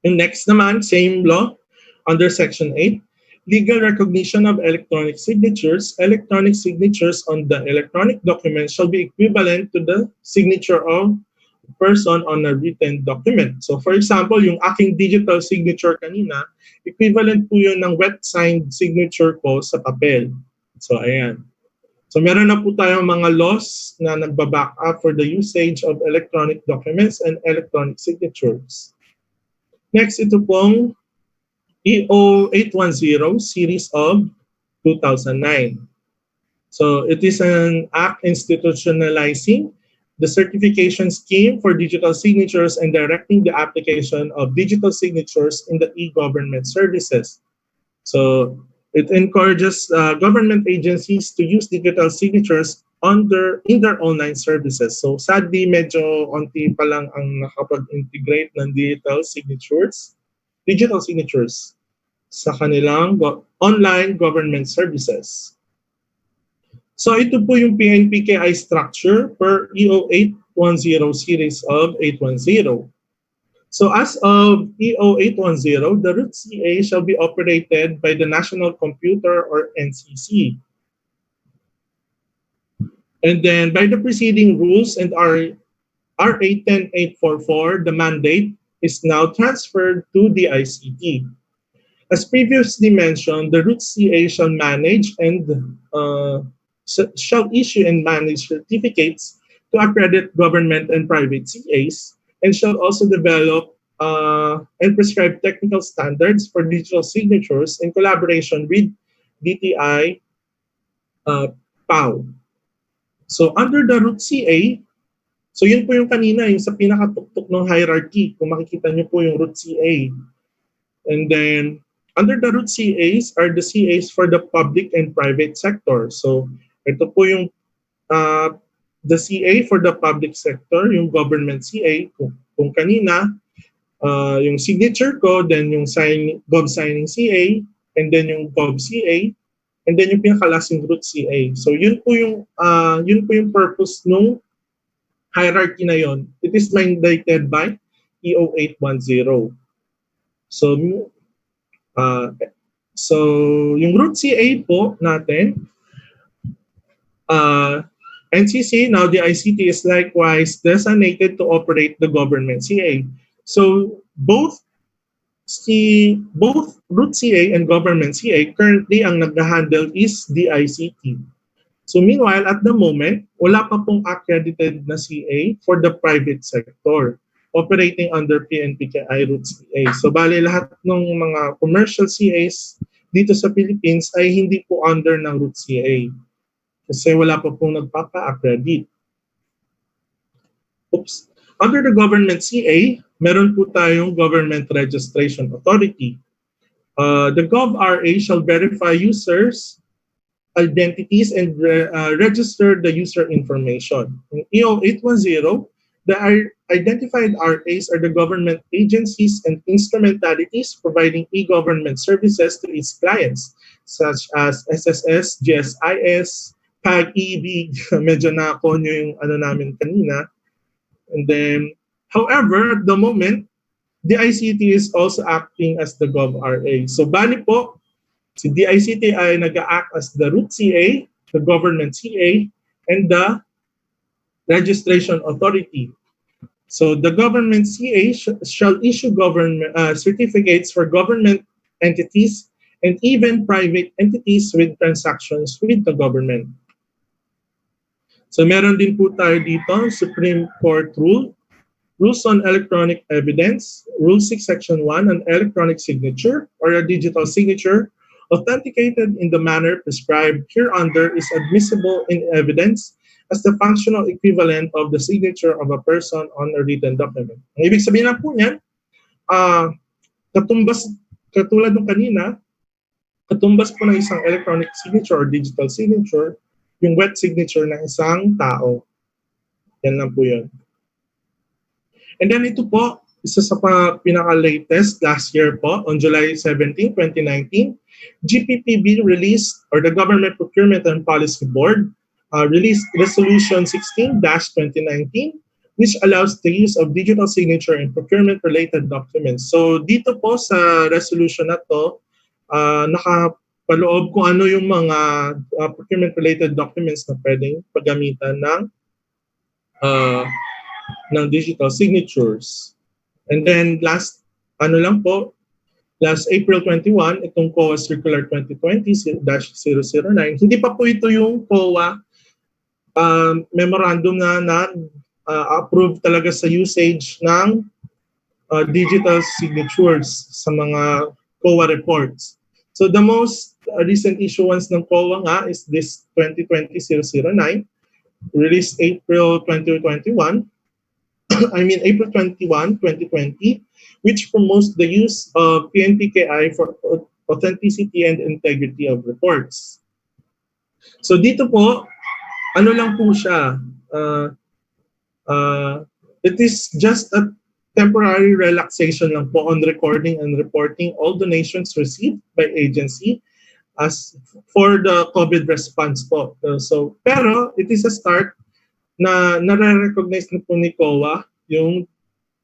F: Yung next naman, same law, under Section 8, legal recognition of electronic signatures on the electronic document shall be equivalent to the signature of person on a written document. So for example, yung aking digital signature kanina, equivalent po yun ng wet signed signature ko sa papel. So ayan. So meron na po tayong mga laws na nagbaback up for the usage of electronic documents and electronic signatures. Next, ito pong EO 810 series of 2009. So it is an act institutionalizing the certification scheme for digital signatures and directing the application of digital signatures in the e-government services. So it encourages government agencies to use digital signatures in their online services. So sadly, medyo onti pa lang ang nakapag-integrate ng digital signatures sa kanilang online government services. So ito po yung PNPKI structure per EO 810 series of 810. So as of EO 810, the root CA shall be operated by the National Computer or NCC. And then by the preceding rules and RA 10844, the mandate is now transferred to the DICT. As previously mentioned, the root CA shall manage and shall issue and manage certificates to accredit government and private CAs, and shall also develop and prescribe technical standards for digital signatures in collaboration with DTI PAO. So under the root CA, so yun po yung kanina, yung sa pinakatuktok ng hierarchy, kung makikita nyo po yung root CA. And then under the root CAs are the CAs for the public and private sector. So ito po yung the CA for the public sector, yung government CA. Kung kanina, yung signature ko, then yung gov signing CA, and then yung gov CA, and then yung pinakalas yung root CA. So yun po yung purpose nung hierarchy na yon. It is mandated by EO 810. So yung root CA po natin, NCC, now the ICT is likewise designated to operate the government CA. So both root CA and government CA currently ang nag-handle is the ICT. So meanwhile, at the moment, wala pa pong accredited na CA for the private sector operating under PNPKI root CA. So bali lahat ng mga commercial CAs dito sa Philippines ay hindi po under ng root CA. Kasi wala pa pong nagpapa-accredit. Oops. Under the government CA, meron po tayong Government Registration Authority. The GovRA shall verify users' identities and register the user information. In EO 810, the identified RAs are the government agencies and instrumentalities providing e-government services to its clients, such as SSS, GSIS, PAG-EB, medyo na-konyo yung namin kanina. And then, however, at the moment, the DICT is also acting as the GovRA. So bali po, si DICT ay nag-act as the root CA, the government CA, and the registration authority. So the government CA shall issue government certificates for government entities and even private entities with transactions with the government. So meron din po tayo dito, Supreme Court Rule, Rules on Electronic Evidence, Rule 6 Section 1, an electronic signature or a digital signature authenticated in the manner prescribed hereunder is admissible in evidence as the functional equivalent of the signature of a person on a written document. Ang ibig sabihin na po niyan, katulad ng kanina, katumbas po ng isang electronic signature or digital signature, yung wet signature ng isang tao. Yan lang po yun. And then ito po, isa sa pinaka-latest last year po, on July 17, 2019, GPPB released, or the Government Procurement and Policy Board, released Resolution 16-2019, which allows the use of digital signature in procurement-related documents. So dito po sa resolution na to, nakapaloob kung ano yung mga procurement-related documents na pwedeng paggamitan ng ng digital signatures. And then last April 21, itong COA Circular 2020-009, hindi pa po ito yung COA memorandum na approve talaga sa usage ng digital signatures sa mga COA reports. So the most recent issuance ng COA nga is this 2020-009, released April 2021, April 21, 2020, which promotes the use of PNPKI for authenticity and integrity of reports. So dito po, ano lang po siya, it is just a temporary relaxation lang po on recording and reporting all donations received by agency as for the COVID response po. Pero it is a start na nare-recognize na po ni COA yung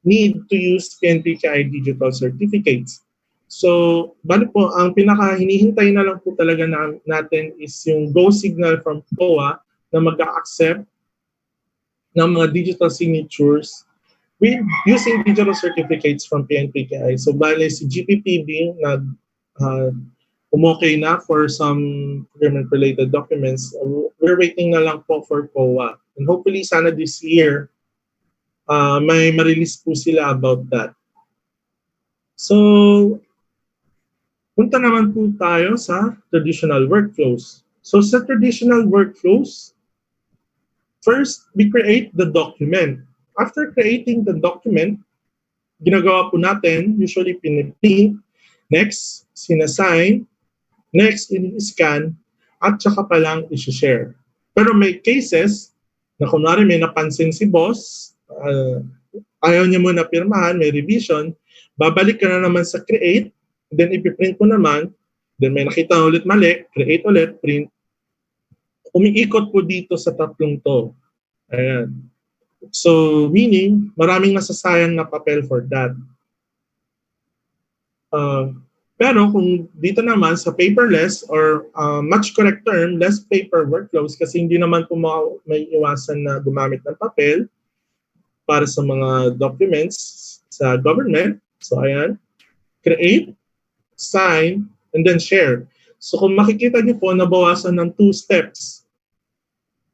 F: need to use PNPKI digital certificates. So, bali po, ang pinaka-hinihintay na lang po talaga natin is yung go signal from COA na mag-accept ng mga digital signatures with using digital certificates from PNPKI. So, bali si GPPB umokay na for some procurement-related documents. We're waiting na lang po for COA. And hopefully, sana this year, may ma-release po sila about that. So, punta naman po tayo sa traditional workflows. So, sa traditional workflows, first, we create the document. After creating the document, ginagawa po natin, usually piniprint, next, sinasign, next, in-scan, at saka pa lang isi-share. Pero may cases na kunwari may napansin si boss, ayaw niya muna pirmahan, may revision, babalik ka na naman sa create, then ipiprint mo naman, then may nakita ulit mali, create ulit, print. Umiikot po dito sa tatlong to. Ayan. So, meaning, maraming nasasayang na papel for that. Pero kung dito naman sa paperless or much correct term, less paper workflows kasi hindi naman po may iwasan na gumamit ng papel para sa mga documents sa government. So ayan, create, sign, and then share. So kung makikita niyo po, nabawasan ng 2 steps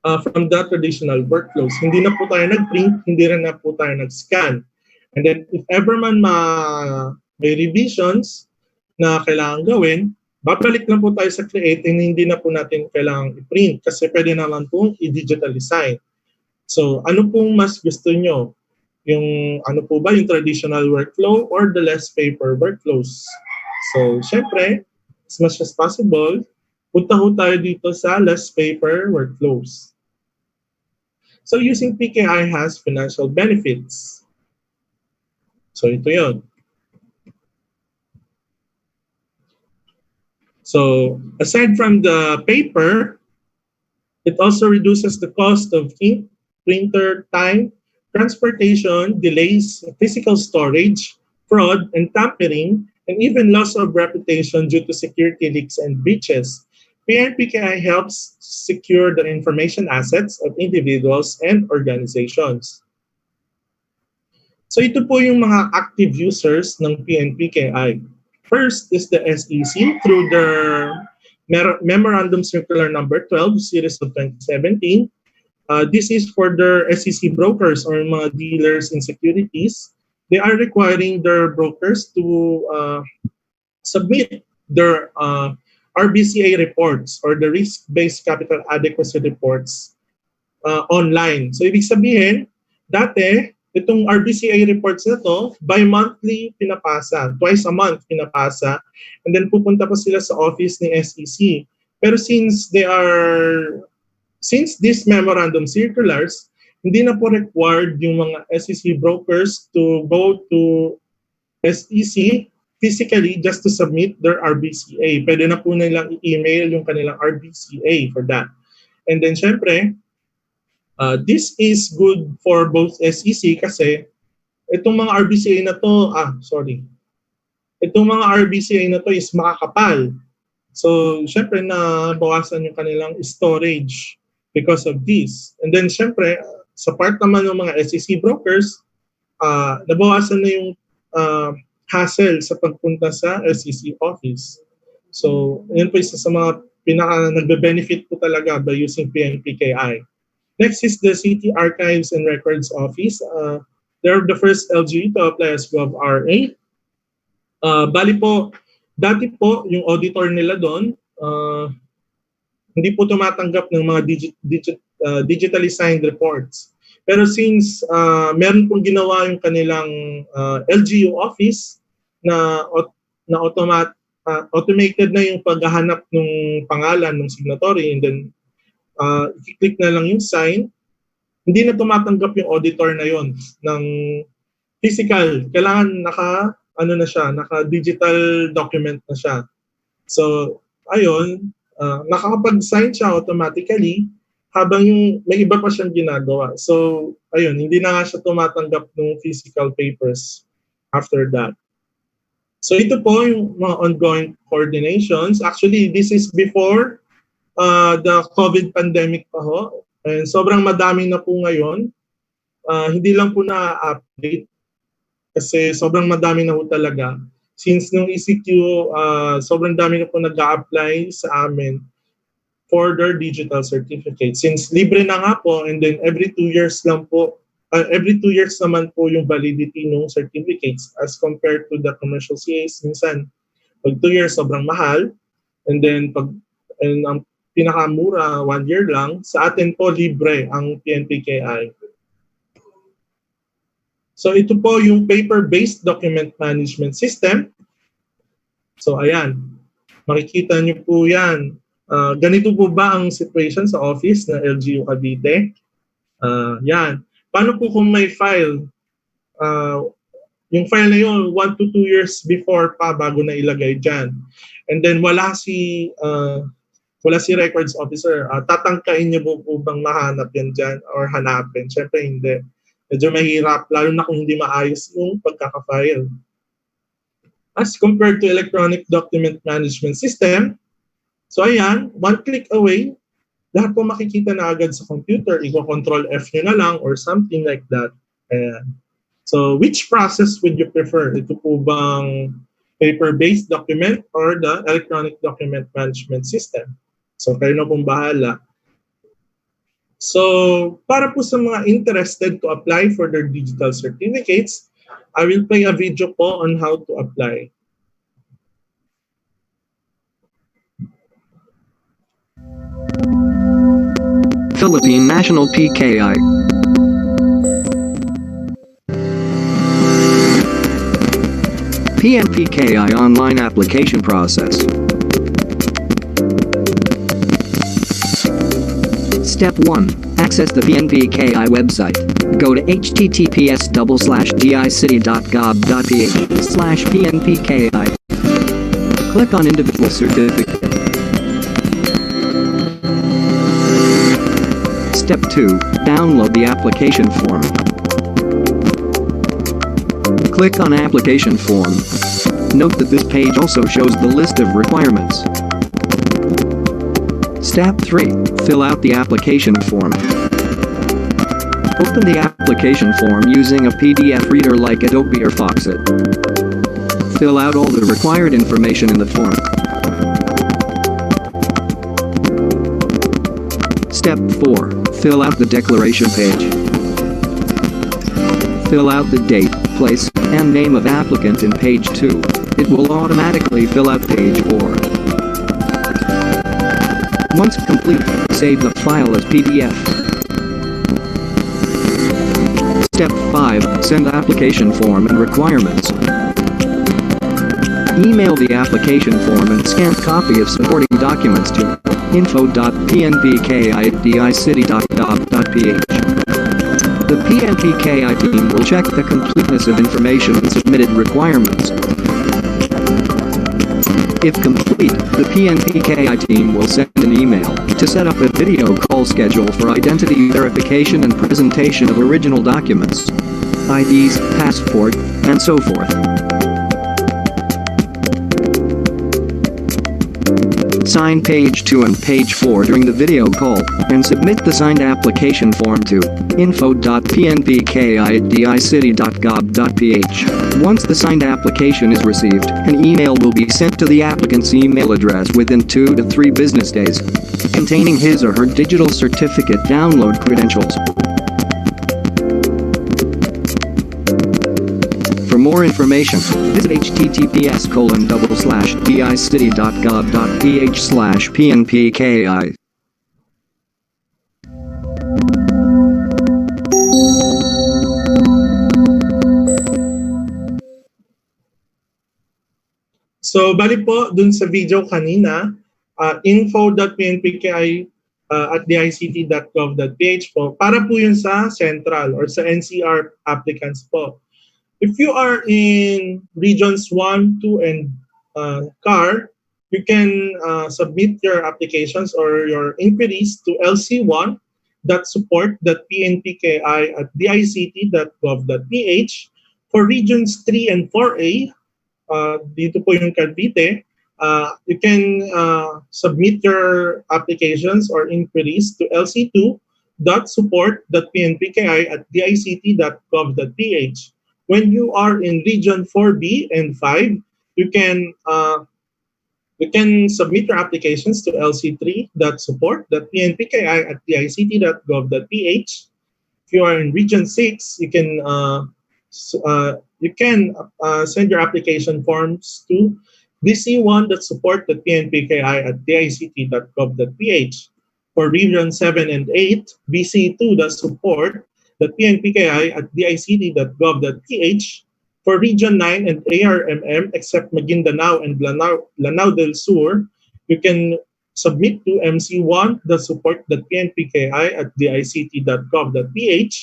F: from the traditional workflows. Hindi na po tayo nag-print, hindi rin na po tayo nag-scan. And then if ever man may revisions na kailangan gawin, babalik lang po tayo sa create and hindi na po natin kailangan i-print kasi pwede naman pong i-digital design. So, ano pong mas gusto nyo? Yung ano po ba, yung traditional workflow or the less paper workflows? So, syempre, as much as possible, punta ho tayo dito sa less paper workflows. So, using PKI has financial benefits. So, ito yun. So, aside from the paper, it also reduces the cost of ink, printer time, transportation, delays, physical storage, fraud, and tampering, and even loss of reputation due to security leaks and breaches. PNPKI helps secure the information assets of individuals and organizations. So ito po yung mga active users ng PNPKI. First is the SEC through their Memorandum Circular Number 12, Series of 2017. This is for their SEC brokers or mga dealers in securities. They are requiring their brokers to submit their RBCA reports or the risk-based capital adequacy reports online. So ibig sabihin, dati, itong RBCA reports na to, bi-monthly pinapasa, twice a month pinapasa, and then pupunta pa sila sa office ni SEC. Pero since these memorandum circulars, hindi na po required yung mga SEC brokers to go to SEC physically just to submit their RBCA. Pwede na po nilang i-email yung kanilang RBCA for that. And then syempre, this is good for both SEC kasi itong mga RBCA na to, itong mga RBCA na to is makakapal. So, syempre na bawasan yung kanilang storage because of this. And then syempre, sa part naman ng mga SEC brokers, nabawasan na yung hassle sa pagpunta sa SEC office. So, yun po isa sa mga nagbe-benefit po talaga by using PNPKI. Next is the City Archives and Records Office. They're the first LGU to apply as GovRA. Bali po, dati po yung auditor nila doon, hindi po tumatanggap ng mga digitally signed reports. Pero since meron pong ginawa yung kanilang LGU office na automated na yung paghahanap ng pangalan ng signatory, and then i-click na lang yung sign, hindi na tumatanggap yung auditor na yon ng physical. Kailangan naka-digital document na siya. So, ayun, nakakapag-sign siya automatically habang yung may iba pa siyang ginagawa. So, ayun, hindi na nga siya tumatanggap ng physical papers after that. So, ito po yung mga ongoing coordinations. Actually, this is before the COVID pandemic pa ho. And sobrang madami na po ngayon. Hindi lang po na-update kasi sobrang madami na po talaga. Since nung ECQ, sobrang dami na po nag-a-apply sa amin for their digital certificate. Since libre na nga po, and then every 2 years lang po, every 2 years naman po yung validity ng certificates as compared to the commercial CAs. Minsan, pag 2 years sobrang mahal, and then ang pinakamura 1 year lang. Sa atin po libre ang PNPKI. So ito po yung paper-based document management system. So ayan, makikita niyo po yan. Ganito po ba ang situation sa office na LGU Cavite? Yan. Paano po kung may file? Yung file na yun, 1 to 2 years before pa bago na ilagay dyan. And then wala si records officer. Tatangkain niyo po bang mahanap yan dyan or hanapin? Siyempre hindi. Medyo mahirap, lalo na kung hindi maayos yung pagkaka-file. As compared to electronic document management system, so ayan, one click away, lahat po makikita na agad sa computer. Control F nyo na lang or something like that. Ayan. So which process would you prefer? Ito po bang paper-based document or the electronic document management system? So kayo na pong bahala. So para po sa mga interested to apply for their digital certificates, I will play a video po on how to apply.
G: Philippine National PKI. PNPKI online application process. Step 1. Access the PNPKI website. Go to https:/dicity.gov.ph/PNPKI. Click on individual certificate. Step 2. Download the application form. Click on application form. Note that this page also shows the list of requirements. Step 3. Fill out the application form. Open the application form using a PDF reader like Adobe or Foxit. Fill out all the required information in the form. Step 4. Fill out the declaration page. Fill out the date, place, and name of applicant in page 2. It will automatically fill out page 4. Once complete, save the file as PDF. Step 5. Send application form and requirements. Email the application form and scanned copy of supporting documents to info.pnpki@dicity.gov.ph. The PNPKI team will check the completeness of information and submitted requirements. If complete, the PNPKI team will send an email to set up a video call schedule for identity verification and presentation of original documents, IDs, passport, and so forth. sign page 2 and page 4 during the video call, and submit the signed application form to info.pnpki@dicity.gov.ph. Once the signed application is received, an email will be sent to the applicant's email address within 2 to 3 business days, containing his or her digital certificate download credentials. For more information, visit https://dicity.gov.ph/pnpki.
F: So, bali po, dun sa video kanina, info.pnpki at dict.gov.ph po, para po yun sa central or sa NCR applicants po. If you are in regions 1, 2, and CAR, you can submit your applications or your inquiries to lc1.support.pnpki@dict.gov.ph. For regions 3 and 4A, dito po yung Cavite, you can submit your applications or inquiries to lc2.support.pnpki@dict.gov.ph. When you are in region 4B and 5, you can submit your applications to lc3.support.pnpki@dict.gov.ph. If you are in region 6, you can send your application forms to bc1.support.pnpki@dict.gov.ph. For region 7 and 8, bc2.support.pnpki@dict.gov.ph. For region 9 and ARMM, except Maguindanao and Lanao del Sur, you can submit to mc1.support.pnpki@dict.gov.ph.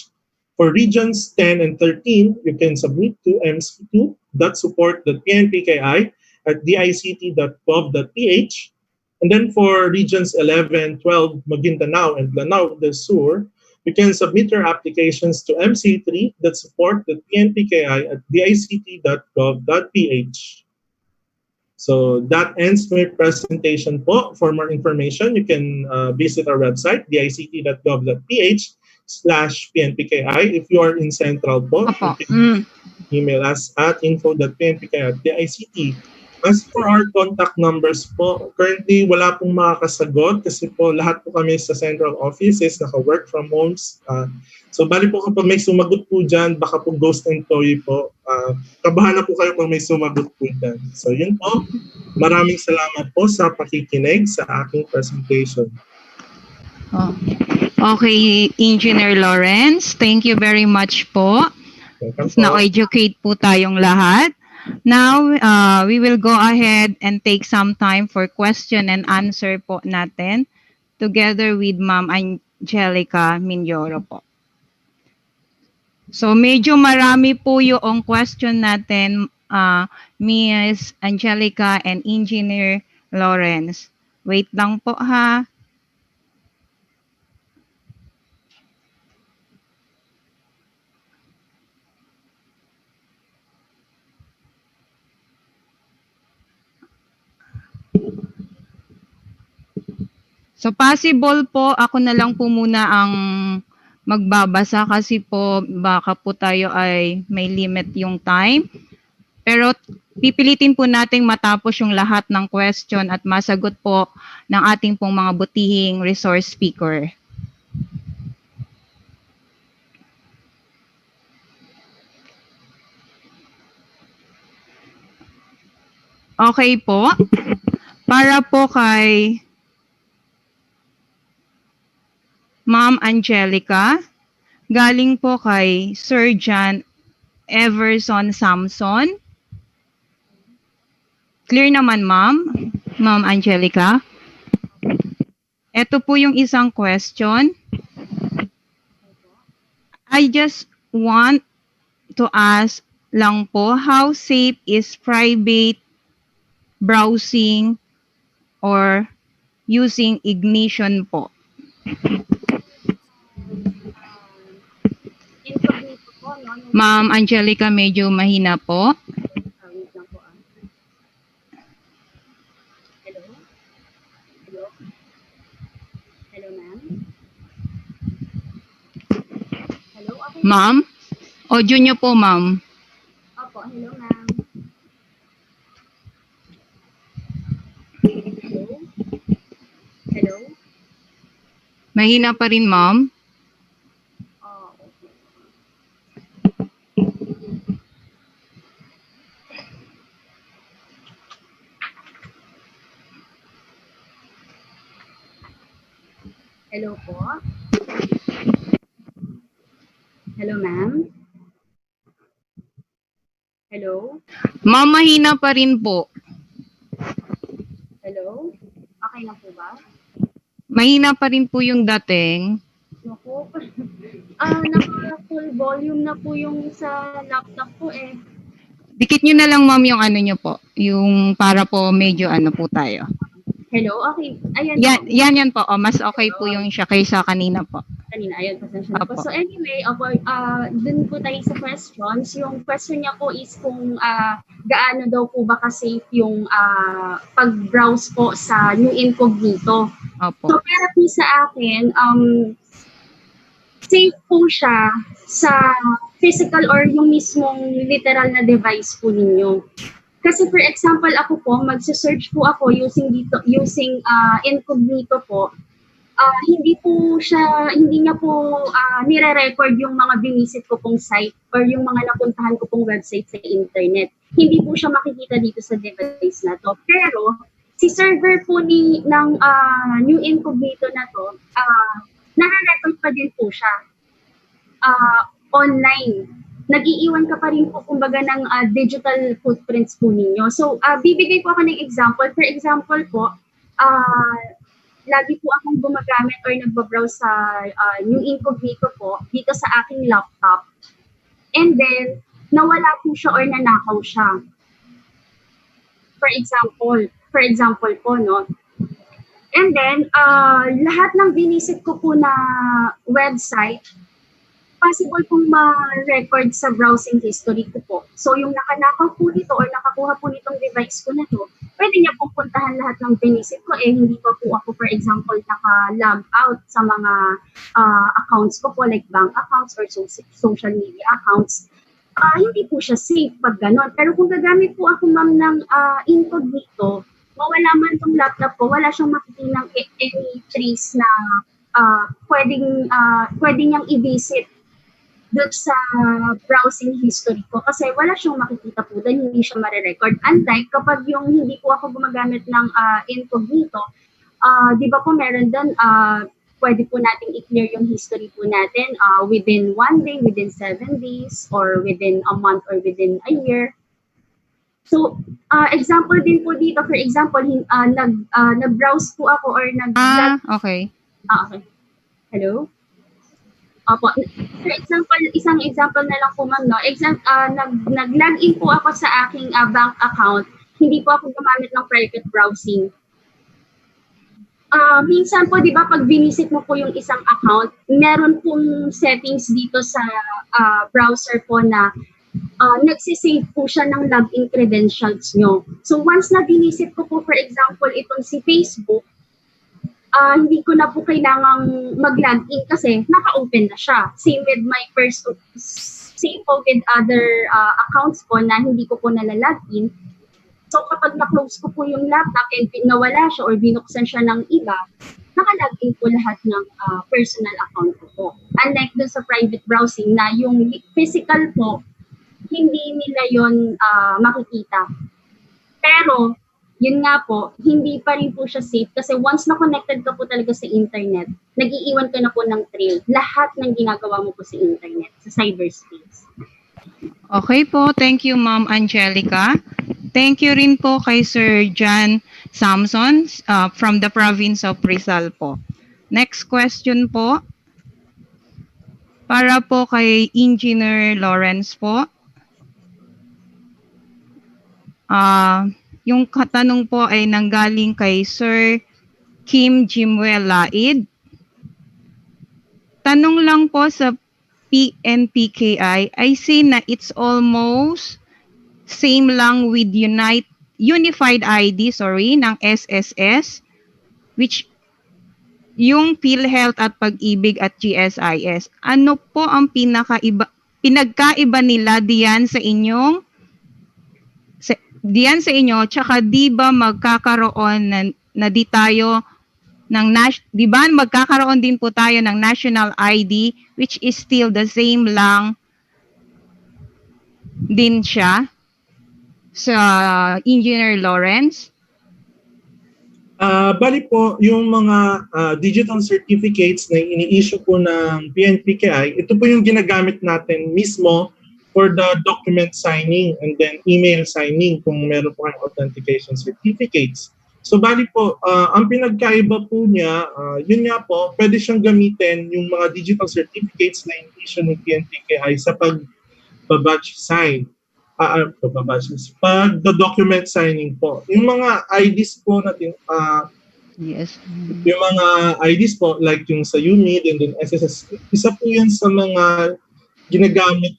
F: For regions 10 and 13, you can submit to mc2.support.pnpki@dict.gov.ph. And then for regions 11, 12, Maguindanao and Lanao del Sur, you can submit your applications to mc3.support.pnpki@dict.gov.ph. So that ends my presentation po. For more information, you can visit our website, dict.gov.ph/pnpki. If you are in Central po, you can email us at info.pnpki@dict. As for our contact numbers po, currently wala pong makakasagot kasi po lahat po kami sa central offices naka-work from homes. So bali po kapag may sumagot po dyan, baka po ghost employee po. Kabahan na po kayo pag may sumagot po dyan. So yun po, maraming salamat po sa pakikinig sa aking presentation.
A: Okay, Engineer Lawrence, thank you very much po. Na-educate po tayong lahat. Now, we will go ahead and take some time for question and answer po natin together with Ma'am Angelica Minyoro po. So, medyo marami po yung question natin, Ms. Angelica and Engineer Lawrence. Wait lang po ha. So possible po, ako na lang po muna ang magbabasa kasi po baka po tayo ay may limit yung time. Pero pipilitin po nating matapos yung lahat ng question at masagot po ng ating pong mga butihing resource speaker. Okay po. Para po kay Ma'am Angelica, galing po kay Sir John Everson Samson. Clear naman, Ma'am Angelica? Ito po yung isang question. I just want to ask lang po, how safe is private browsing or using ignition po? Ma'am Angelica, medyo mahina po. Ma'am? Audio niyo po, ma'am.
E: Opo, hello ma'am. Hello? Hello?
A: Mahina pa rin, ma'am.
E: Oh, okay. Hello po? Hello ma'am? Hello?
A: Ma'am, mahina pa rin po.
E: Hello? Okay na po ba?
A: Mahina pa rin po yung dating.
E: Naku, naka-full volume na po yung sa laptop ko eh.
A: Dikit nyo na lang, ma'am, yung ano nyo po. Yung para po medyo ano po tayo.
E: Hello? Okay. Ayan po.
A: Yan po. O, mas okay po yung siya kaysa kanina po.
E: Kanina, ayun, pasensya na po.
A: Opo.
E: So anyway, dun po tayo sa questions. Yung question niya po is kung gaano daw po ba ka-safe yung pag-browse po sa new incognito.
A: Opo.
E: So para po sa akin, safe po siya sa physical or yung mismong literal na device po ninyo. Kasi for example, ako po, magse-search po ako using incognito po. Hindi niya po nire-record yung mga binisit ko pong site or yung mga napuntahan ko pong website sa internet. Hindi po siya makikita dito sa device na to. Pero si server po ng new incognito na to, nare-record pa din po siya online. Nag-iiwan ka pa rin po kumbaga ng digital footprints po ninyo. So bibigay po ako ng example. For example po, lagi po akong gumagamit or nagbabrowse sa new incognito po dito sa aking laptop. And then, nawala po siya or nanakaw siya. For example po, no? And then, lahat ng binisit ko po na website, possible pong ma-record sa browsing history ko po. So, yung nakanakaw po nito or nakakuha po nitong device ko na to, pwede niya pong puntahan lahat ng binisit ko. Hindi pa po ako, for example, naka-log out sa mga accounts ko po, like bank accounts or social media accounts. Hindi po siya safe pag gano'n. Pero kung gagamit po ako, ma'am, ng incognito, mawala man tong laptop ko, wala siyang makikita ng any trace na pwede niyang i-visit doon sa browsing history ko kasi wala siyang makikita po doon, hindi siya mare-record. Unlike kapag yung hindi po ako gumagamit ng incognito, di ba po meron doon, pwede po nating i-clear yung history po natin within 1 day, within 7 days, or within a month, or within a year. So, example din po dito, for example, nag-browse po ako or
A: Okay.
E: Okay. Hello? Opo. For example, isang example na lang po, ma'am, no? Nag-login po ako sa aking bank account. Hindi po ako gumamit ng private browsing. Minsan po, di ba, pag binisit mo po yung isang account, meron pong settings dito sa browser po na nagsisave po siya ng login credentials nyo. So, once na binisit ko po, for example, itong si Facebook, hindi ko na po kailangang mag-login kasi naka-open na siya. Same with other accounts ko na hindi ko po nalalagin. So kapag na-close ko po yung laptop and nawala siya or binuksan siya ng iba, naka-login po lahat ng personal account ko po. Unlike dun sa private browsing na yung physical po, hindi nila yon makikita. Pero yun nga po, hindi pa rin po siya safe kasi once na connected ka po talaga sa internet, nag-iiwan ka na po ng trail. Lahat ng ginagawa mo po sa internet, sa cyberspace.
A: Okay po. Thank you, Ma'am Angelica. Thank you rin po kay Sir John Samson from the province of Rizal po. Next question po. Para po kay Engineer Lawrence po. Yung katanong po ay nanggaling kay Sir Kim Jimwell Laid. Tanong lang po sa PNPKI, I see na it's almost same lang with Unified ID, ng SSS, which yung PhilHealth at Pag-ibig at GSIS, ano po ang pinagkaiba nila diyan sa inyong diyan sa inyo, tsaka di ba magkakaroon na di tayo ng di ba magkakaroon din po tayo ng national ID which is still the same lang din siya sa Engineer Lawrence?
F: Bali po, yung mga digital certificates na ini-issue po ng PNPKI, ito po yung ginagamit natin mismo for the document signing and then email signing kung meron po kayong authentication certificates. So bali po, ang pinagkaiba po niya, yun nga po, pwede siyang gamitin yung mga digital certificates na ini-issue ng PNPKI sa pag-batch sign. Pag the document signing po. Yung mga IDs po natin,
A: yes.
F: Yung mga IDs po, like yung sa UMID and then SSS, isa po yan sa mga ginagamit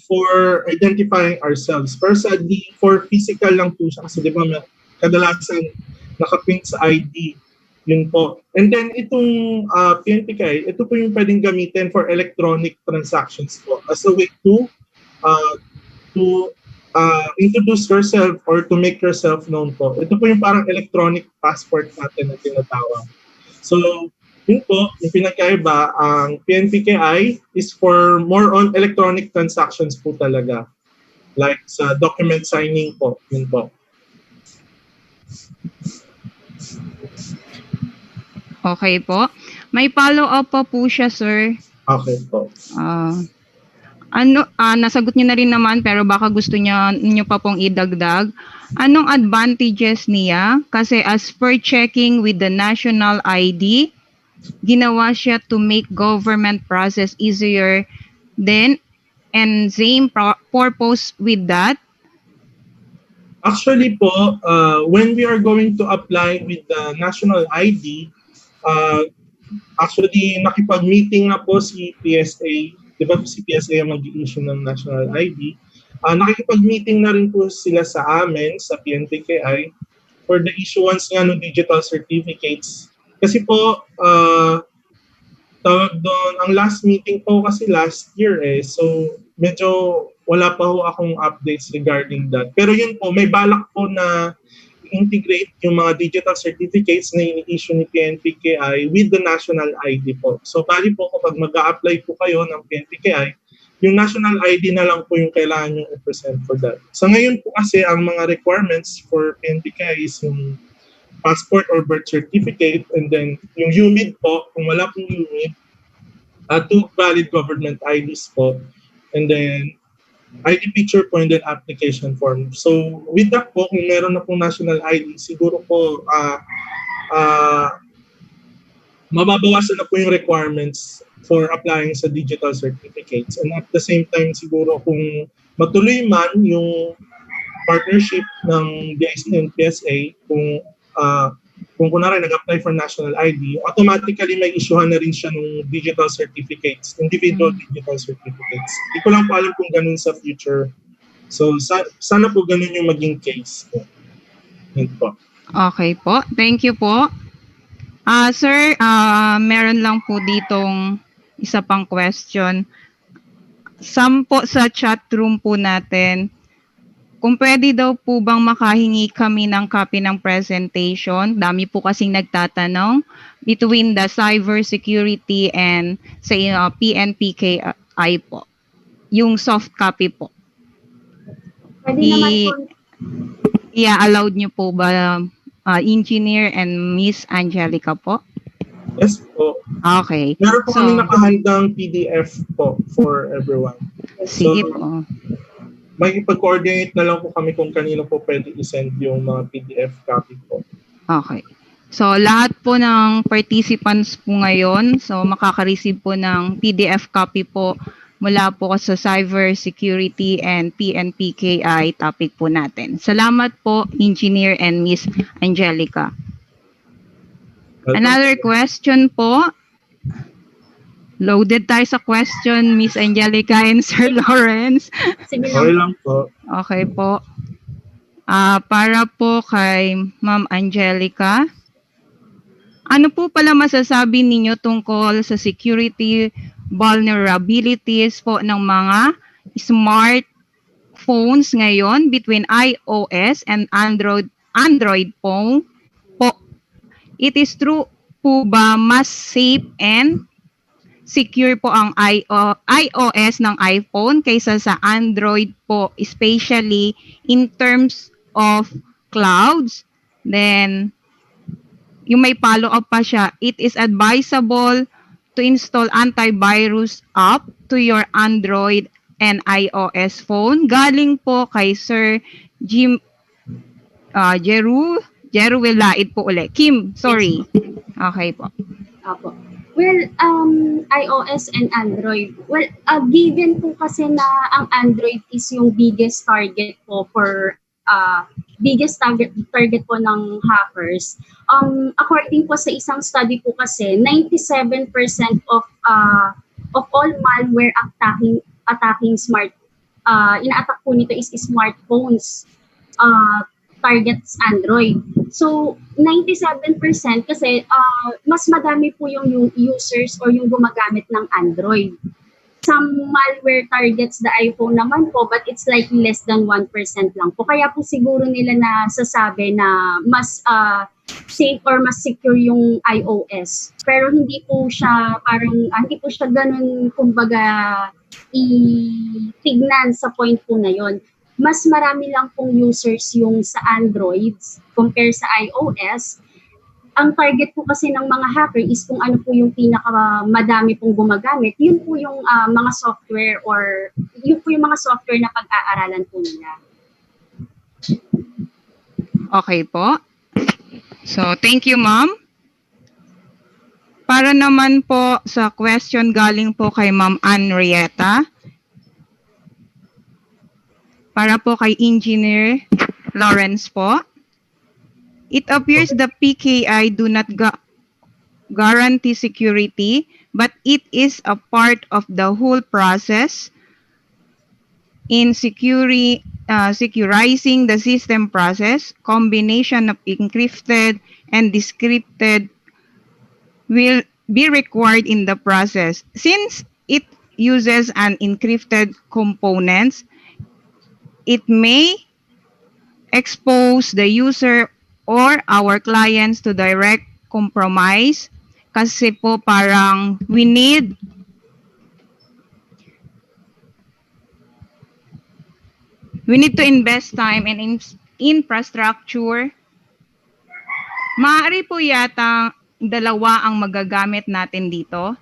F: for identifying ourselves. Pero sadly, for physical lang po siya kasi di ba kadalasan nakaprint sa ID. Yun po. And then itong PNPKI, ito po yung pwedeng gamitin for electronic transactions po as a way to introduce yourself or to make yourself known po. Ito po yung parang electronic passport natin na tinatawag. So, yun po, yung pinagkaiba, ang PNPKI is for more on electronic transactions po talaga. Like sa document signing po, yun po.
A: Okay po. May follow-up pa po siya, sir.
F: Okay po.
A: Nasagot niyo na rin naman pero baka gusto niyo pa pong idagdag. Anong advantages niya? Kasi as per checking with the national ID, ginawa siya to make government process easier then and same purpose with that?
F: Actually po, when we are going to apply with the national ID, actually nakipag-meeting na po si PSA. Di ba si PSA ang mag-i-issue ng national ID? Nakikipag-meeting na rin po sila sa amin, sa PNPKI, for the issuance nga ng digital certificates. Kasi po, tawag doon, ang last meeting po kasi last year so medyo wala pa ho akong updates regarding that. Pero yun po, may balak po na integrate yung mga digital certificates na ini-issue ni PNPKI with the national ID po. So, bali po kapag mag-a-apply po kayo ng PNPKI, yung national ID na lang po yung kailangan nyo i-present for that. So, ngayon po kasi ang mga requirements for PNPKI is yung passport or birth certificate and then yung UMID po, kung wala pong UMID, 2 valid government IDs po, and then ID picture po and then application form. So with that po, kung meron na pong national ID, siguro po mababawasan na po yung requirements for applying sa digital certificates. And at the same time, siguro kung matuloy man yung partnership ng DICT and PSA, kung kunwari nag-apply for national ID, automatically may issuehan na rin siya ng digital certificates, individual digital certificates. Hindi ko lang po alam kung ganun sa future. So, sana po ganun yung maging case. Yan po.
A: Okay po. Thank you po. Sir, meron lang po ditong isa pang question. Po sa chat room po natin, kung pwede daw po bang makahingi kami ng copy ng presentation, dami po kasing nagtatanong, between the cybersecurity and sa PNPKI po. Yung soft copy po.
E: Pwede naman po.
A: Allowed nyo po ba, Engineer and Miss Angelica po?
F: Yes po.
A: Okay.
F: Meron po kami nakahandang PDF po for everyone.
A: Sige po.
F: Makikipag-coordinate na lang po kami kung kanino po pwede i-send yung mga PDF copy po.
A: Okay. So, lahat po ng participants po ngayon, so makaka-receive po ng PDF copy po mula po sa Cybersecurity and PNPKI topic po natin. Salamat po, Engineer and Miss Angelica. Another question po. Loaded tayo sa question, Miss Angelica and Sir Lawrence.
E: Sige
F: Okay
E: lang.
F: lang po.
A: Okay po. Para po kay Ma'am Angelica. Ano po pala masasabi ninyo tungkol sa security vulnerabilities po ng mga smartphones ngayon between iOS and Android phone po? It is true po ba mas safe and secure po ang iOS ng iPhone kaysa sa Android po, especially in terms of clouds? Then, yung may follow-up pa siya, it is advisable to install antivirus app to your Android and iOS phone. Galing po kay Sir Jim Jeru Laid po ulit. Kim, sorry. Okay po.
E: Apo. Well, iOS and Android. Well, given po kasi na ang Android is yung biggest target po for target po ng hackers. According po sa isang study po kasi, 97% of all malware attacking ina-attack po nito is smartphones. Targets Android. So, 97% kasi mas madami po yung users or yung gumagamit ng Android. Some malware targets the iPhone naman po, but it's like less than 1% lang po. Kaya po siguro nila nasasabi na mas safe or mas secure yung iOS. Pero hindi po siya hindi po siya ganun kumbaga itignan sa point po na yon. Mas marami lang pong users yung sa Androids compare sa iOS. Ang target po kasi ng mga hacker is kung ano po yung pinakamadami pong gumagamit. Yun po yung mga software or yun po yung mga software na pag-aaralan po nila.
A: Okay po. So, thank you, ma'am. Para naman po sa question galing po kay Ma'am Henrietta. Para po kay Engineer Lawrence po. It appears the PKI do not guarantee security, but it is a part of the whole process in securizing the system process. Combination of encrypted and decrypted will be required in the process. Since it uses an encrypted components, it may expose the user or our clients to direct compromise kasi po parang we need to invest time and infrastructure. Maaari po yata dalawa ang magagamit natin dito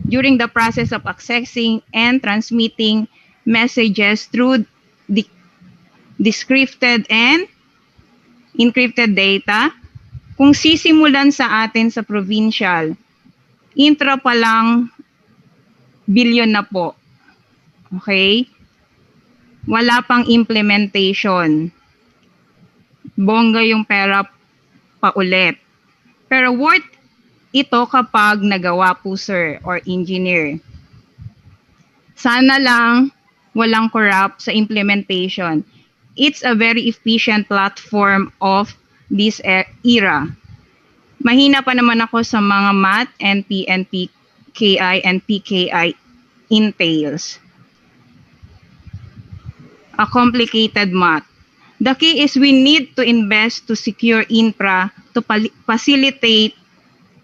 A: during the process of accessing and transmitting messages through the decrypted and encrypted data. Kung sisimulan sa atin sa provincial, intra pa lang billion na po. Okay? Wala pang implementation. Bongga yung pera pa ulit. Pero worth ito kapag nagawa po, sir or engineer. Sana lang walang corrupt sa implementation. It's a very efficient platform of this era. Mahina pa naman ako sa mga math and PNPKI and PKI entails. A complicated math. The key is we need to invest to secure infra to facilitate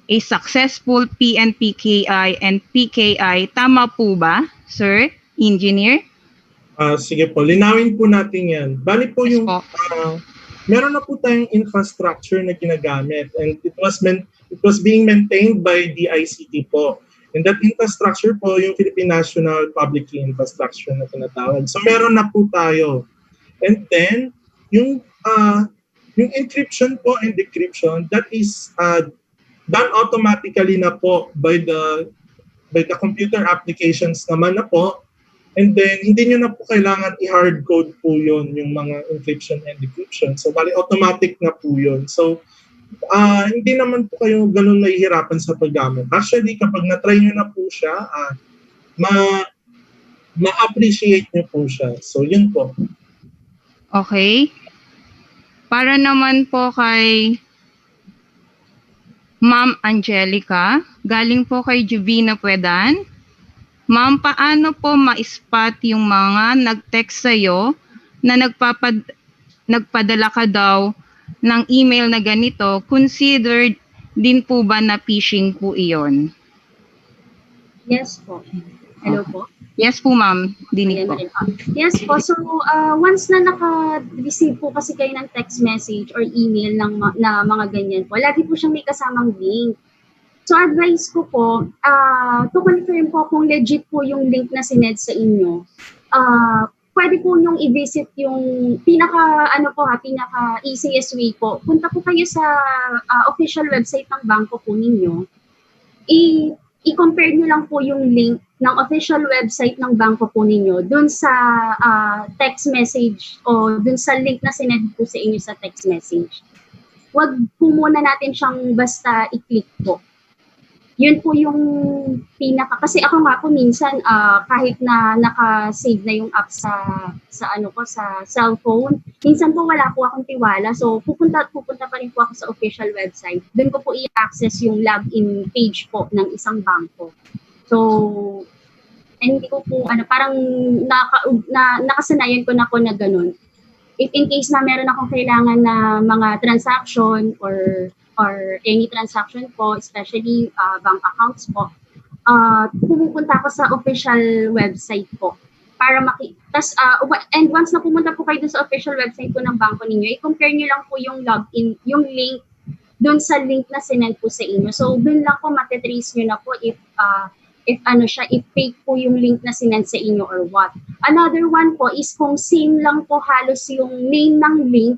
A: a successful PNPKI and PKI. Tama po ba, sir, engineer?
F: Sige po, linawin po natin yan. Bali po
A: Yes
F: yung,
A: po.
F: meron na po tayong infrastructure na ginagamit and it was being maintained by DICT po. And that infrastructure po, yung Philippine National Public Key Infrastructure na tinatawag. So meron na po tayo. And then, yung encryption po and decryption, that is done automatically na po by the computer applications naman na po. And then, hindi nyo na po kailangan i-hard code po yun, yung mga encryption and decryption. So, bali, automatic na po yun. So, hindi naman po kayo ganun nahihirapan sa paggamit. Actually, kapag na-try nyo na po siya, ma-appreciate nyo po siya. So, yun po.
A: Okay. Para naman po kay Ma'am Angelica, galing po kay Juvina Puedan. Ma'am, paano po ma-spot yung mga nag-text sa'yo na nagpadala ka daw ng email na ganito? Considered din po ba na phishing po iyon?
E: Yes po. Hello po.
A: Yes po, ma'am. Dinig
E: Ayan
A: po.
E: na rin po. Yes po. So, once na naka-receive po kasi kayo ng text message or email na mga ganyan po, lagi po siyang may kasamang link. So, advice ko po, to confirm po kung legit po yung link na sined sa inyo, pwede po nyung i-visit yung pinaka easiest way po. Punta po kayo sa official website ng bangko po ninyo. I-compare nyo lang po yung link ng official website ng bangko po ninyo dun sa text message o dun sa link na sinend po sa inyo sa text message. Huwag po muna natin siyang basta i-click po. Yun po yung kasi ako nga po minsan kahit na naka-save na yung app sa cellphone, minsan po wala po akong tiwala. So pupunta pa rin po ako sa official website. Doon ko po i-access yung login page po ng isang bangko. So hindi ko po parang nakasanayan ko na po na ganun. If in case na meron akong kailangan na mga transaction or any transaction po, especially bank accounts po, pumupunta ako sa official website po para and once na pumunta po kayo dun sa official website po ng bangko ninyo, i-compare nyo lang po yung login, yung link dun sa link na sinend po sa inyo. So dun lang po matitrace nyo na po if fake po yung link na sinend sa inyo or what. Another one po is kung same lang po halos yung name ng link.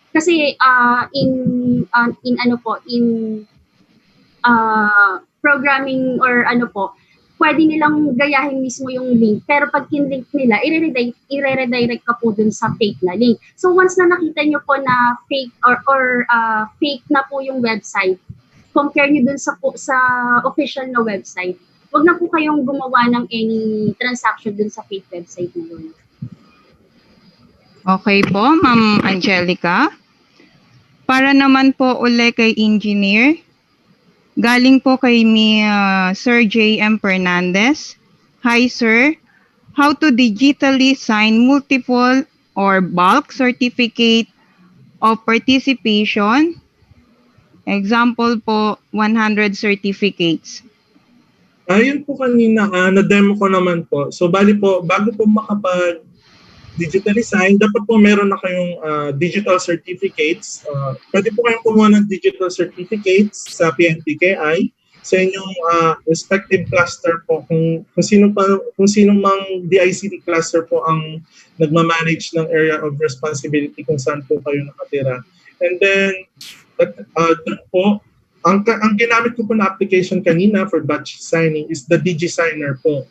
E: Kasi in programming or pwede nilang gayahin mismo yung link. Pero pag kinlink nila, i-redirect ka po dun sa fake na link. So once na nakita nyo po na fake or fake na po yung website, compare nyo dun sa official na website, wag na po kayong gumawa ng any transaction dun sa fake website na yun.
A: Okay po, Ma'am Angelica. Para naman po uli kay Engineer, galing po kay Sir J.M. Fernandez. Hi sir, how to digitally sign multiple or bulk certificate of participation? Example po, 100 certificates.
F: Ayun po kanina, na-demo ko naman po. So bali po, bago po digitally sign, dapat po meron na kayong digital certificates. Pwede po kayong kumuha ng digital certificates sa PNPKI sa inyong respective cluster po. Kung sino mang DICT cluster po ang nagmamanage ng area of responsibility kung saan po kayo nakatira. And then, doon po, ang ginamit ko po na application kanina for batch signing is the DigiSigner po.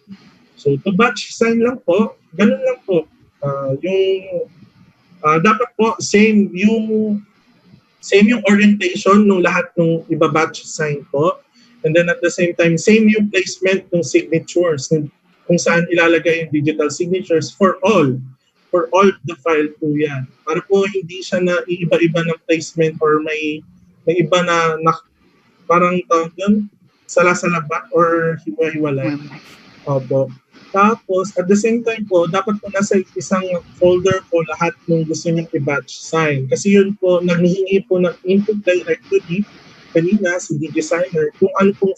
F: So, to batch sign lang po, ganun lang po. Dapat po same yung orientation ng lahat ng iba-batch sign po, and then at the same time same yung placement ng signatures kung saan ilalagay yung digital signatures for all the file po yan, para po hindi siya na iiba-iba ng placement or may iba na parang tawag yun, sala-salabat or hiwa-hiwalay. Opo. Tapos, at the same time po, dapat po nasa isang folder po lahat ng gusto niyong i-batch sign. Kasi yun po, naghihingi po ng input directory kanina si DigiSigner kung ano pong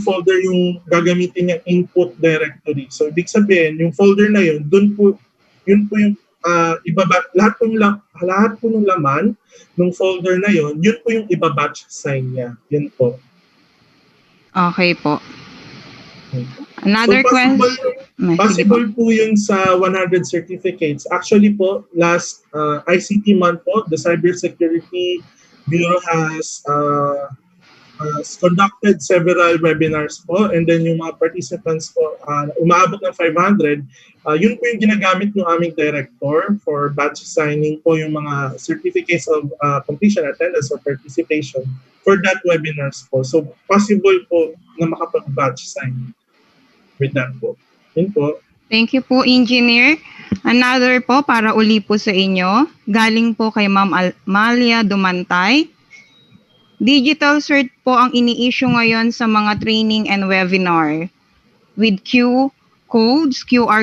F: folder yung gagamitin niyang input directory. So, ibig sabihin, yung folder na yun, yun po yung lahat po ng laman ng folder na yun po yung iba-batch sign niya. Yun po.
A: Okay po. Another question.
F: Possible po yun sa 100 certificates. Actually po, last ICT month po, the Cybersecurity Bureau has conducted several webinars po, and then yung mga participants po, umaabot ng 500. Yun po yung ginagamit ng aming director for batch signing po, yung mga certificates of completion, attendance, or participation for that webinars po. So possible po na makapag-batch sign with that po. Yun po.
A: Thank you po, Engineer. Another po, para uli po sa inyo, galing po kay Ma'am Malia Dumantay. Digital cert po ang ini-issue ngayon sa mga training and webinar. With QR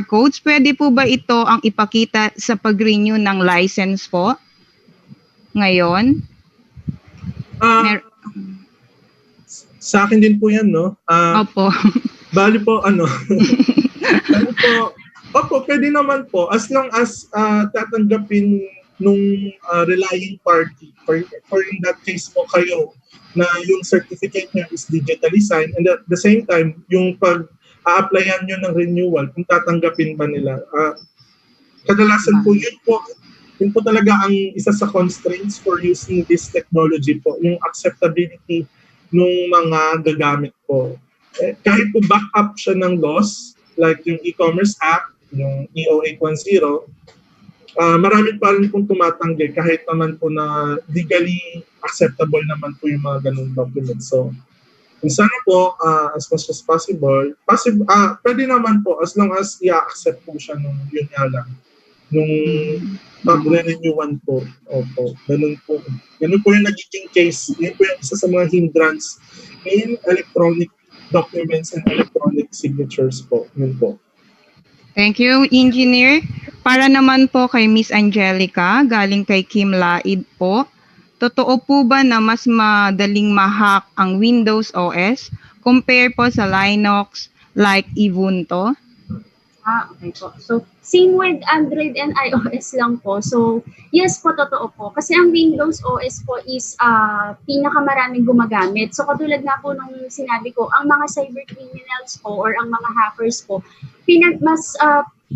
A: codes, pwede po ba ito ang ipakita sa pag-renew ng license po? Ngayon?
F: Sa akin din po yan, no?
A: Opo.
F: Bali po, bali po, opo, pwede naman po. As long as tatanggapin nung relying party, for in that case po kayo, na yung certificate niya is digitally signed, and at the same time, yung pag-a-applyan nyo ng renewal, kung tatanggapin ba nila. Kadalasan po, yun po talaga ang isa sa constraints for using this technology po, yung acceptability ng mga gagamit po. Kahit po back-up siya ng laws, like yung e-commerce act, yung EO 810, marami pa rin pong tumatanggi kahit naman po na legally acceptable naman po yung mga ganung documents. So, sana po, as much as possible, pwede naman po as long as i-accept po siya nung yun nga lang. Nung pag-renewan po. Opo, ganun po. Ganun po yung nagiging case. Yun po yung isa sa mga hindrance in electronic documents and electronic signatures po. Yun po.
A: Thank you, Engineer. Para naman po kay Miss Angelica, galing kay Kim Laid po. Totoo po ba na mas madaling ma-hack ang Windows OS compare po sa Linux like Ubuntu?
E: Okay po. So, same with Android and iOS lang po. So, yes po, totoo po. Kasi ang Windows OS po is pinakamaraming gumagamit. So, katulad nga po nung sinabi ko, ang mga cyber criminals po or ang mga hackers po,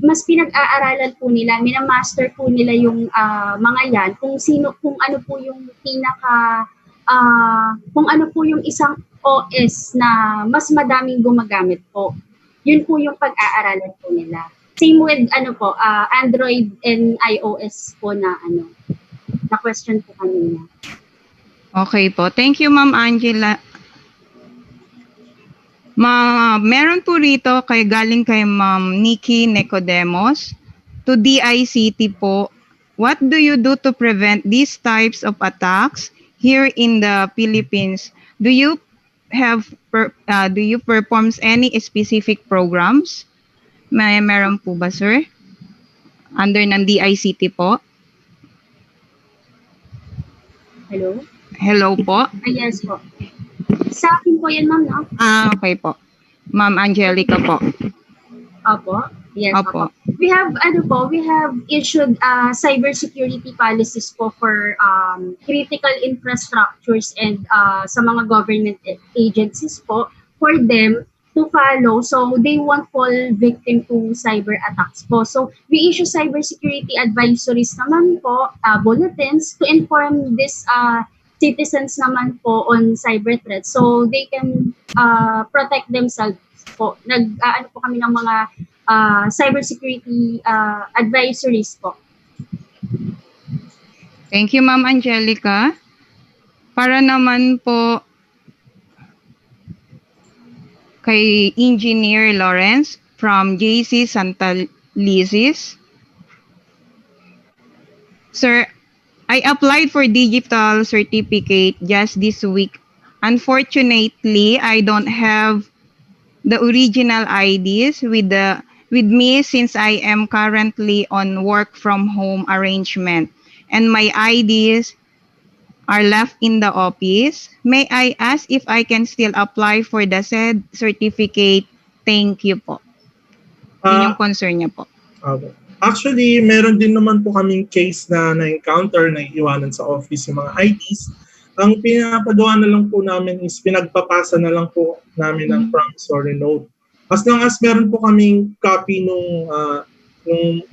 E: mas pinag-aaralan po nila, minamaster po nila yung mga yan, kung ano po yung kung ano po yung isang OS na mas madaming gumagamit po. Yun po yung pag-aaralan po nila. Same with Android and iOS po na question po kanina.
A: Okay po. Thank you, Ma'am Angela. Meron po rito galing kay Ma'am Nikki Nicodemos to DICT po. What do you do to prevent these types of attacks here in the Philippines? Do you perform any specific programs? Meron po ba, sir? Under ng DICT po?
E: Hello?
A: Hello po?
E: Yes po. Sa akin po yan, ma'am, no?
A: Okay po. Ma'am Angelica po.
E: Opo. Yes,
A: Opo.
E: We have issued cybersecurity policies po for critical infrastructures and sa mga government agencies po for them to follow so they won't fall victim to cyber attacks po. So we issue cybersecurity advisories naman po, bulletins to inform this citizens naman po on cyber threats so they can protect themselves po. Ano po kami ng mga cybersecurity advisories po.
A: Thank you, Ma'am Angelica. Para naman po kay Engineer Lawrence from JC Santa Lizis. Sir, I applied for digital certificate just this week. Unfortunately, I don't have the original IDs with me since I am currently on work from home arrangement and my IDs are left in the office. May I ask if I can still apply for the said certificate? Thank you po. Yun yung concern niya po.
F: Okay. Actually, meron din naman po kaming case na na-encounter na iiwanan sa office yung mga IDs. Ang pinapagawa na lang po namin is pinagpapasa na lang po namin ng promissory note. As long as meron po kaming copy nung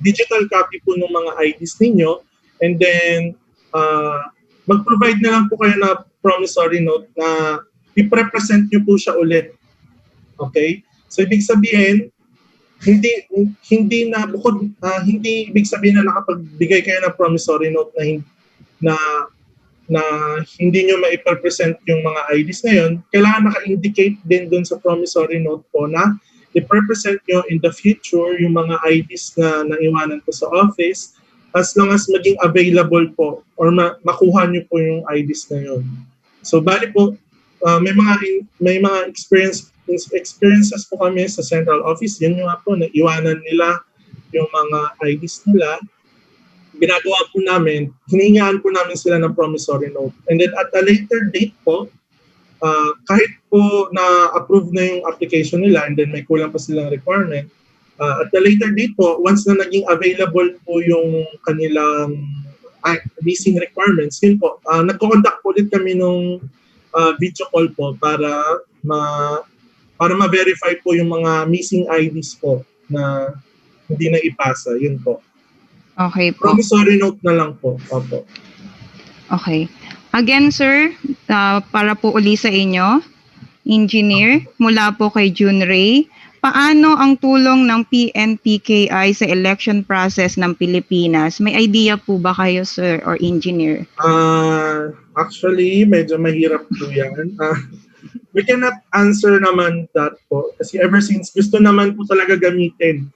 F: digital copy po ng mga IDs ninyo, and then mag-provide na lang po kayo na promissory note na i-represent nyo po siya ulit. Okay? So ibig sabihin, hindi ibig sabihin na nakapagbigay kayo ng promissory note na hindi nyo ma-represent yung mga IDs na yun, kailangan naka-indicate din dun sa promissory note po na i-represent nyo in the future yung mga IDs na naiwanan po sa office as long as maging available po or makuha nyo po yung IDs na yun. So bali po, may mga experiences po kami sa central office. Yun nga po, naiwanan nila yung mga IDs nila. Ginagawa po namin, hiningaan po namin sila ng promissory note. And then at a later date po, kahit po na-approve na yung application nila and then may kulang pa silang requirement, at the later date po, once na naging available po yung kanilang leasing requirements, yun po, nagko-conduct po ulit kami nung video call po para ma-verify po yung mga missing IDs po na hindi na ipasa. Yun po.
A: Okay po.
F: Promissory note na lang po. Opo.
A: Okay. Again, sir, para po uli sa inyo, engineer, mula po kay June Ray, paano ang tulong ng PNPKI sa election process ng Pilipinas? May idea po ba kayo, sir, or engineer?
F: Actually, medyo mahirap po yan. We cannot answer naman that po kasi ever since gusto naman po talaga gamitin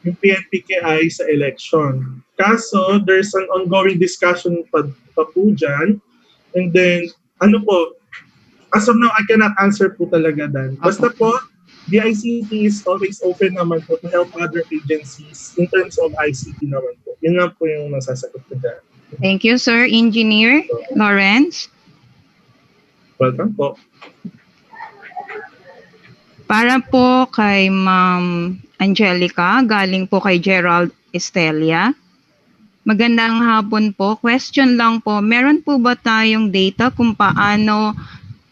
F: yung PNPKI sa election. Kaso, there's an ongoing discussion pa po dyan. And then, as of now, I cannot answer po talaga dan. Basta po, DICT is always open naman po to help other agencies in terms of ICT naman po. Yun lang po yung nasasagot ko dyan.
A: Thank you, sir. Engineer Lawrence.
F: Welcome po.
A: Para po kay Ma'am Angelica, galing po kay Gerald Estelia. Magandang hapon po. Question lang po, meron po ba tayong data kung paano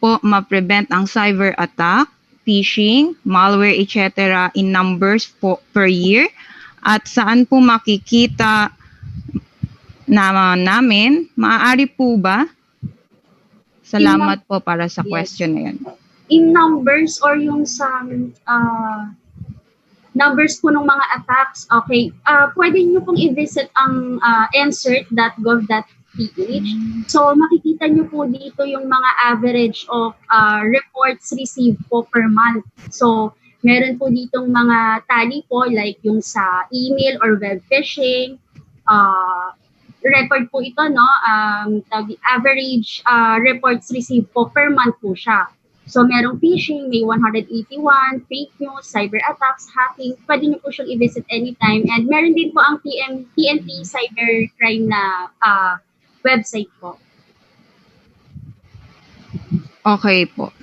A: po ma-prevent ang cyber attack, phishing, malware, etc. in numbers po per year? At saan po makikita namin? Maaari po ba? Salamat po para sa question na yun.
E: In numbers or yung sa numbers po ng mga attacks, okay, pwede nyo pong i-visit ang insert.gov.ph. So, makikita nyo po dito yung mga average of reports received po per month. So, meron po ditong mga tally po like yung sa email or web phishing, record po ito, no? Average reports received po per month po siya. So, merong phishing, may 181, fake news, cyber attacks, hacking. Pwede nyo po siyang i-visit anytime. And meron din po ang PNP cybercrime na website po.
A: Okay po.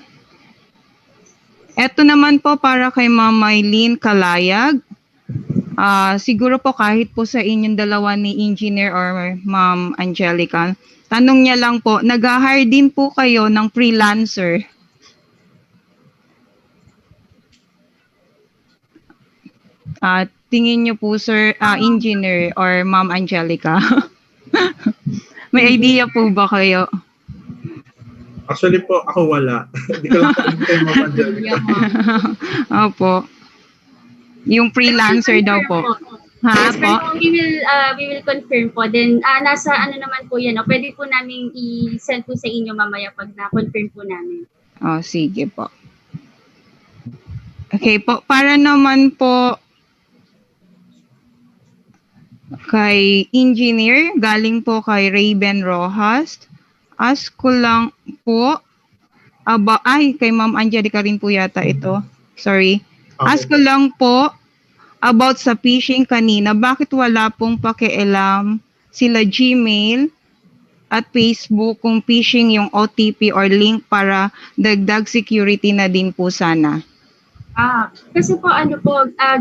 A: Ito naman po para kay Ma'am Maylene Kalayag. Siguro po kahit po sa inyong dalawa ni Engineer or Ma'am Angelica, tanong niya lang po, nag-hire din po kayo ng freelancer? Tingin niyo po, sir, Engineer or Ma'am Angelica? May idea po ba kayo?
F: Actually po, ako wala. Hindi ko lang kay Ma'am Angelica.
A: Opo. Yung freelancer daw po.
E: Yes, pero we will confirm po. Then, nasa naman po yan. No? Pwede po namin i-send po sa inyo mamaya pag na-confirm po namin.
A: Sige po. Okay po. Para naman po kay Engineer, galing po kay Raven Rojas. Ask ko lang po kay Ma'am Angelica rin po yata ito. Sorry.
F: Okay.
A: Ask ko lang po about sa phishing kanina. Bakit wala pong pakialam sila Gmail at Facebook kung phishing yung OTP or link para dagdag security na din po sana?
E: Kasi po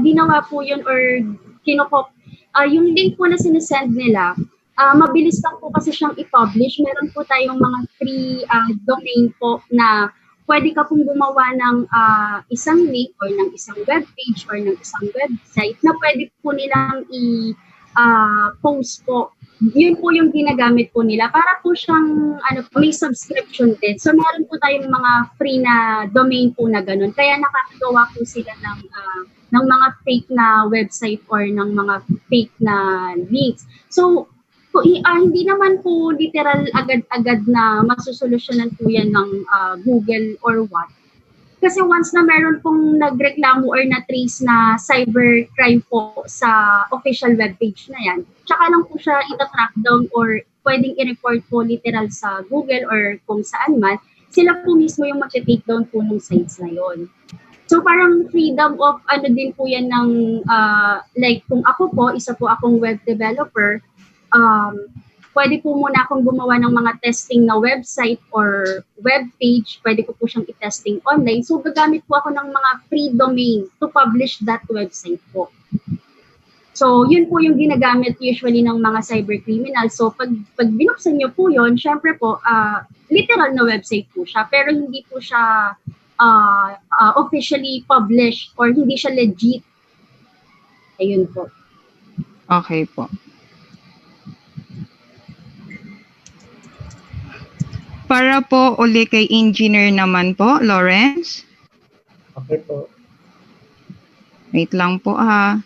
E: ginawa po yun or yung link po na sinesend nila, mabilis lang po kasi siyang i-publish. Meron po tayong mga free domain po na pwede ka pong gumawa ng isang link or ng isang webpage or ng isang website na pwede po nilang i-post po. Yun po yung ginagamit po nila. Para po siyang may subscription din. So meron po tayong mga free na domain po na ganun. Kaya nakakagawa po sila ng mga fake na website or ng mga fake na links. So, hindi naman po literal agad-agad na masusolusyonan po yan ng Google or what. Kasi once na meron pong nagreklamo or na-trace na cybercrime po sa official webpage na yan, tsaka lang po siya ita-track down or pwedeng i-report po literal sa Google or kung saan man. sila po mismo yung mag-take down po ng sites na yon. So parang freedom of ano din po yan ng like kung ako po, isa po akong web developer, pwede po muna akong gumawa ng mga testing na website or web page, pwede ko po siyang i-testing online. So gagamit po ako ng mga free domain to publish that website po. So yun po yung ginagamit usually ng mga cybercriminals. So pag binuksan niyo po yun, syempre po, literal na website po siya, pero hindi po siya officially published or hindi siya legit. Ayun po.
A: Okay po. Para po uli kay engineer naman po, Lawrence.
F: Okay po.
A: Wait lang po ha.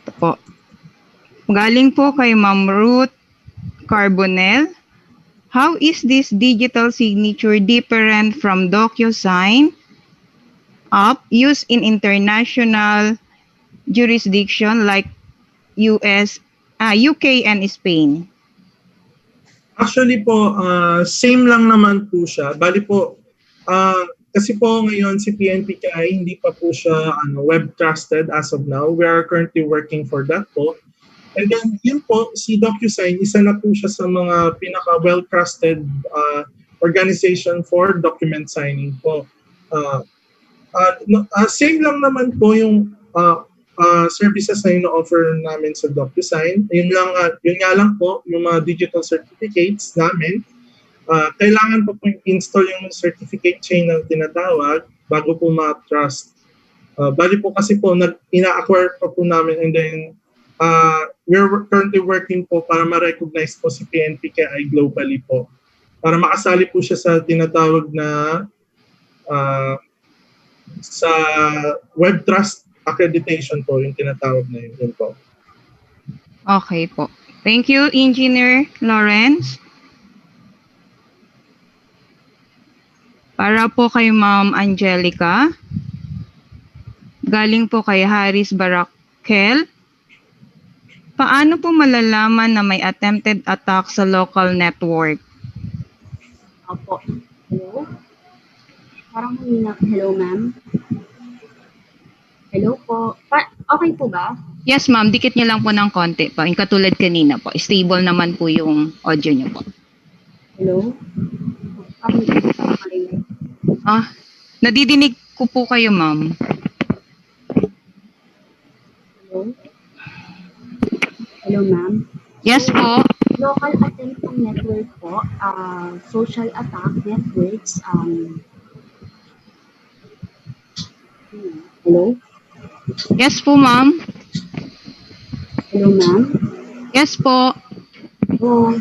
A: Ito po. Galing po kay Ma'am Ruth Carbonell. How is this digital signature different from DocuSign app used in international jurisdiction like UK and Spain?
F: Actually po, same lang naman po siya. Bali po, kasi po ngayon si PNPKI hindi pa po siya web trusted as of now. We are currently working for that po. And then yun po, si DocuSign, isa na po siya sa mga pinaka well-trusted organization for document signing po. Same lang naman po yung services na ino-offer namin sa DocuSign. Yun nga lang po, yung mga digital certificates namin, kailangan po install yung certificate chain na tinatawag bago po ma-trust. Bali po kasi po, ina-acquire po namin and then we're currently working po para ma-recognize po si PNPKI globally po. Para makasali po siya sa tinatawag na sa Web Trust Accreditation po, yung tinatawag na yun po.
A: Okay po. Thank you, Engineer Lawrence. Para po kay Ma'am Angelica. Galing po kay Haris Barakel. Paano po malalaman na may attempted attack sa local network?
E: Opo. Hello? Parang hello, ma'am. Hello po. Okay po ba?
A: Yes, ma'am. Dikit niyo lang po ng konti po. Yung katulad kanina po. Stable naman po yung audio niyo po.
E: Hello?
A: Nadidinig ko po kayo, ma'am.
E: Hello? Hello, ma'am.
A: Yes po.
E: Local attempted network po, social attack networks, hello?
A: Yes po, ma'am.
E: Hello, ma'am?
A: Yes po.
E: Oh.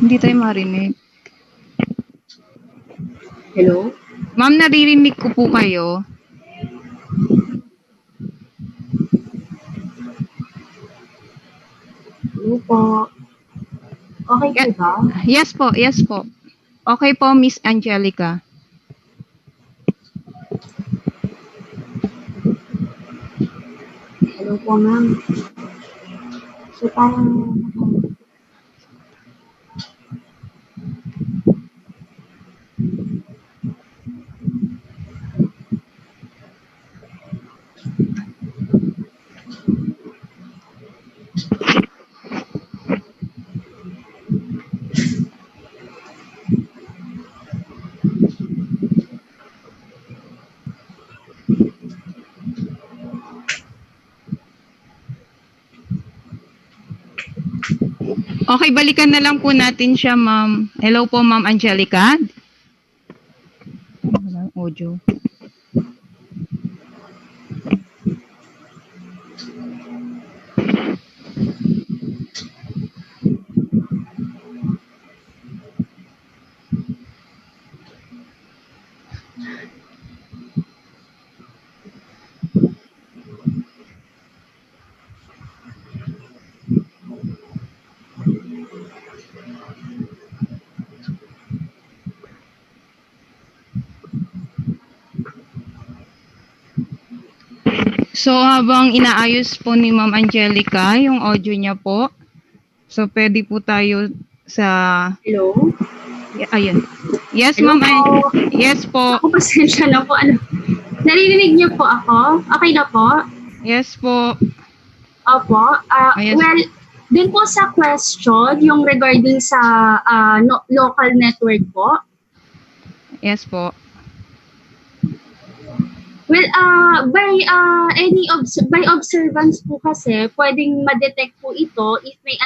A: Hindi tayo marinig.
E: Hello?
A: Ma'am, naririnig ko po kayo.
E: Hello po. Okay po ba?
A: Yes po, yes po. Okay po, Miss Angelica.
E: Hello po, ma'am. So, parang...
A: Okay, balikan na lang po natin siya, ma'am. Hello po, Ma'am Angelica. Wala audio. So, habang inaayos po ni Ma'am Angelica yung audio niya po, so pwede po tayo sa...
E: Hello?
A: Ayun. Yes,
E: Hello
A: Ma'am.
E: po.
A: Yes po.
E: Ako, pasensya na po. Naririnig niyo po ako? Okay na po?
A: Yes po.
E: Opo.
A: Yes.
E: Well, dun po sa question, yung regarding sa local network po.
A: Yes po.
E: Well, by observance po kasi, pwedeng ma-detect po ito if may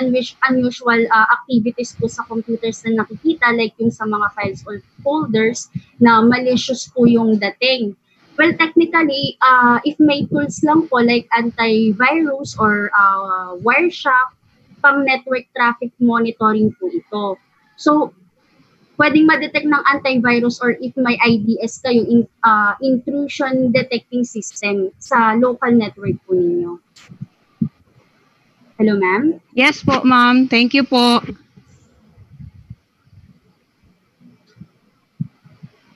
E: unusual activities po sa computers na nakikita, like yung sa mga files or folders na malicious po yung dating. Well, technically, if may tools lang po like antivirus or Wireshark, pang network traffic monitoring po ito. So, pwedeng ma-detect ng antivirus or if may IDS kayo, intrusion detecting system sa local network po ninyo. Hello, ma'am?
A: Yes po, ma'am. Thank you po.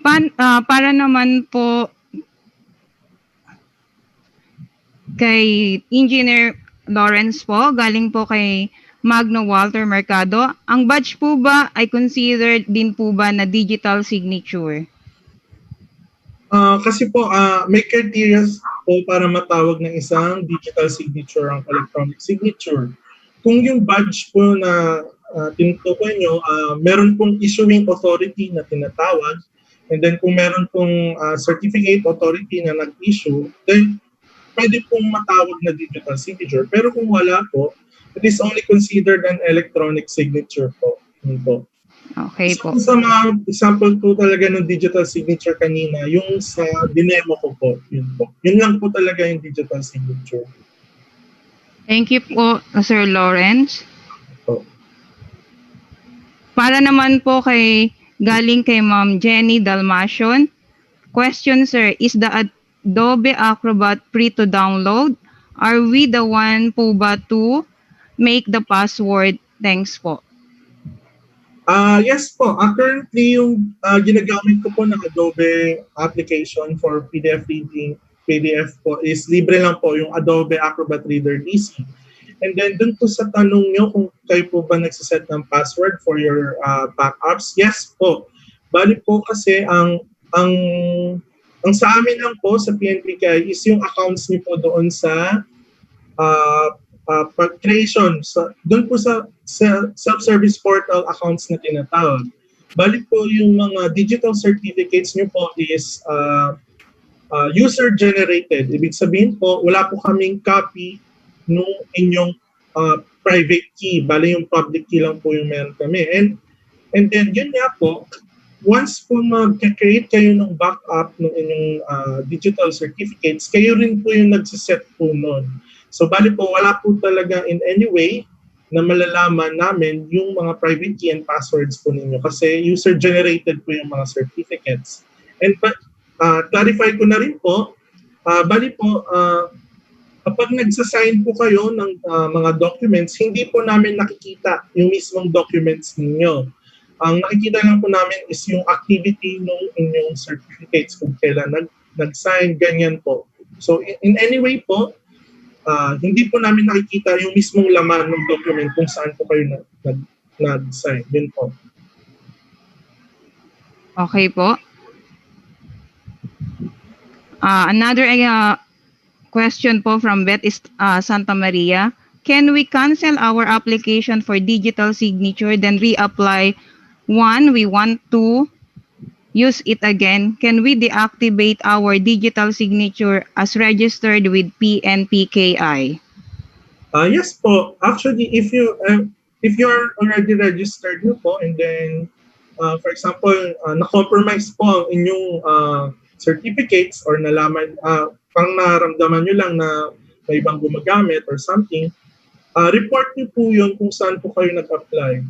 A: Para naman po kay Engineer Lawrence po, galing po kay Magno Walter Mercado, ang badge po ba ay considered din po ba na digital signature?
F: Kasi po, may criteria po para matawag ng isang digital signature ang electronic signature. Kung yung badge po na tinutukoy nyo, meron pong issuing authority na tinatawag, and then kung meron pong certificate authority na nag-issue, then pwede pong matawag na digital signature. Pero kung wala po, it is only considered an electronic signature po. Yun po.
A: Okay po.
F: Sa mga example po talaga ng digital signature kanina, yung sa dinemo ko po, yun po. Yun lang po talaga yung digital signature.
A: Thank you po, Sir Lawrence.
F: Po.
A: Para naman po galing kay Ma'am Jenny Dalmation. Question, sir, is the Adobe Acrobat free to download? Are we the one po ba to make the password? Thanks po.
F: Yes po. Currently, yung ginagamit ko po ng Adobe application for PDF reading, PDF po, is libre lang po yung Adobe Acrobat Reader DC. And then, dun po sa tanong nyo kung kayo po ba nagsiset ng password for your backups, yes po. Bali po kasi ang sa amin lang po sa PNPKI is yung accounts niyo po doon sa creation. Doon po sa self-service portal accounts na tinatawag. Bali po yung mga digital certificates niyo po is user-generated. Ibig sabihin po, wala po kaming copy nung inyong private key. Bali yung public key lang po yung meron kami. And then yun nga po, once po mag-create kayo ng backup ng inyong digital certificates, kayo rin po yung nagsiset po nun. So bali po, wala po talaga in any way na malalaman namin yung mga private key and passwords po ninyo kasi user-generated po yung mga certificates. And clarify ko na rin po, bali po, kapag nagsasign po kayo ng mga documents, hindi po namin nakikita yung mismong documents ninyo. Ang nakikita lang po namin is yung activity ng inyong certificates kung kailan nag-sign, ganyan po. So in any way po, hindi po namin nakikita yung mismong laman ng document kung saan po kayo nag-sign. Yun po.
A: Okay po. Another question po from Beth is Santa Maria. Can we cancel our application for digital signature then reapply one we want to use it again? Can we deactivate our digital signature as registered with PNPKI?
F: Yes po. Actually, if you're already registered nyo po and then for example, na-compromise po ang inyong certificates or nalaman, parang naramdaman nyo lang na may ibang gumagamit or something, report nyo po yun kung saan po kayo nag-apply.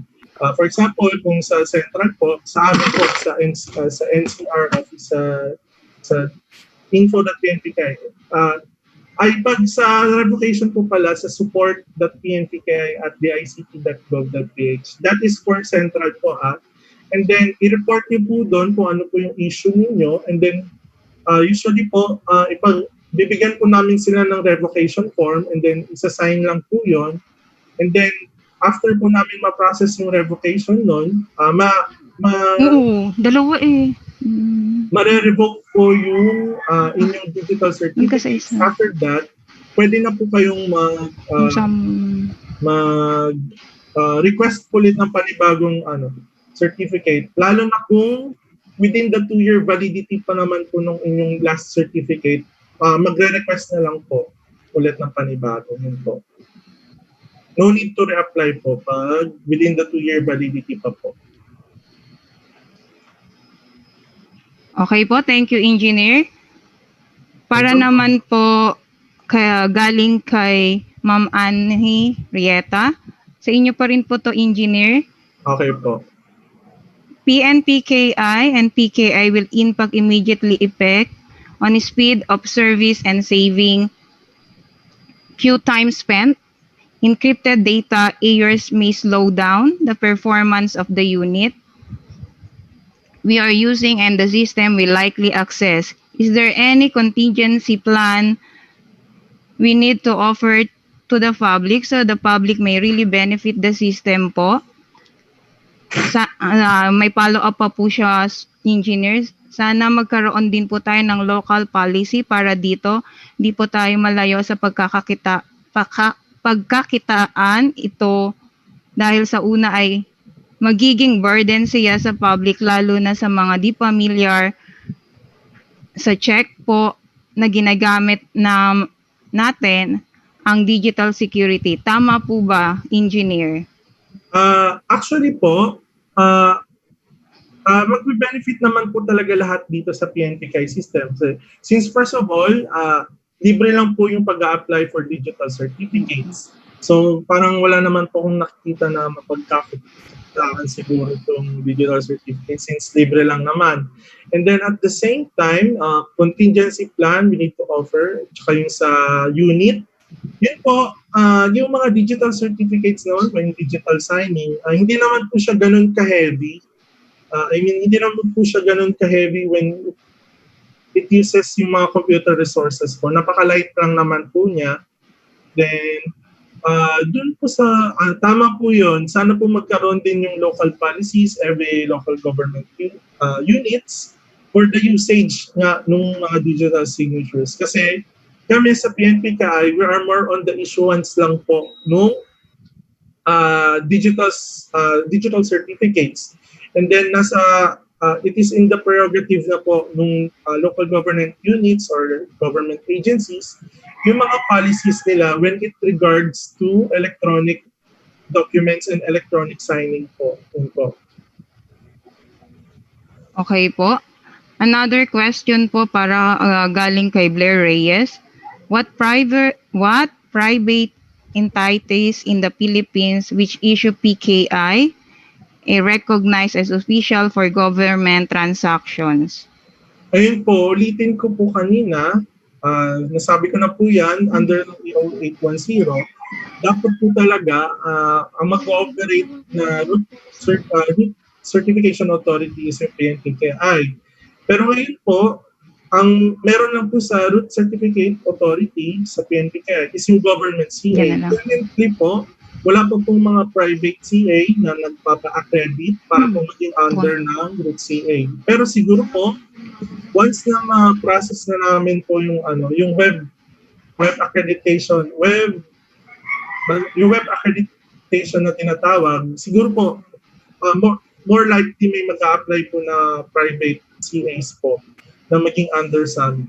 F: For example, kung sa Central po, sa amin po, sa NCR office, sa info.pnpki, ay pag sa revocation po pala sa support.pnpki at dict.gov.ph. That is for Central po And then, i-report nyo po doon kung ano po yung issue ninyo. And then, usually po, bibigyan po namin sila ng revocation form and then isa-sign lang po yun. And then, after po namin ma-process yung revocation nun,
A: Oo, dalawa eh.
F: mare-revoke po yung inyong digital certificate. After that, pwede na po kayong request ulit ng panibagong certificate. Lalo na kung within the 2-year validity pa naman po nung inyong last certificate, magre-request na lang po ulit ng panibago. Yun po. No need to reapply po pag within the 2-year validity pa po.
A: Okay po, thank you, Engineer. Para naman po galing kay Ma'am Annie Rieta, sa inyo pa rin po to, Engineer.
F: Okay po.
A: PNPKI and PKI will impact immediately effect on speed of service and saving queue time spent. Encrypted data errors may slow down the performance of the unit we are using and the system will likely access. Is there any contingency plan we need to offer to the public so the public may really benefit the system po? May follow-up pa po siya, engineers. Sana magkaroon din po tayo ng local policy para dito. Di po tayo malayo sa pagkakitaan ito dahil sa una ay magiging burden siya sa public lalo na sa mga di familiar sa check po na ginagamit natin ang digital security. Tama po ba, Engineer?
F: Actually po, mag-benefit naman po talaga lahat dito sa PNPKI system. Since first of all, libre lang po yung pag-a-apply for digital certificates. So parang wala naman po akong nakikita na mapagkakitaan siguro itong digital certificate since libre lang naman. And then at the same time, contingency plan we need to offer, tsaka yung sa unit. Yun po, yung mga digital certificates naman, yung digital signing, hindi naman po siya ganun ka-heavy. Hindi naman po siya ganun ka-heavy when it uses yung mga computer resources po. Napaka-light lang naman po niya. Then, dun po sa, tama po yun, sana po magkaroon din yung local policies, every local government units for the usage nga nung mga digital signatures. Kasi kami sa PNPKI, we are more on the issuance lang po nung digital certificates. And then it is in the prerogative na po nung local government units or government agencies yung mga policies nila when it regards to electronic documents and electronic signing po.
A: Okay po. Another question po para galing kay Blair Reyes. What private entities in the Philippines which issue PKI recognized as official for government transactions?
F: Ayun po, ulitin ko po kanina, nasabi ko na po yan, under EO 810, dapat po talaga ang mag-cooperate na root certification authority is yung PNPKI. Pero ngayon po, ang meron lang po sa root certificate authority sa PNPKI is yung government CA. Currently po, wala pa pong mga private CA na nagpapa-accredit para po maging under ng root CA. Pero siguro po, once na ma-process na namin po yung web accreditation, yung web accreditation na tinatawag, siguro po more likely may mag-a-apply po na private CAs po na maging under SAM.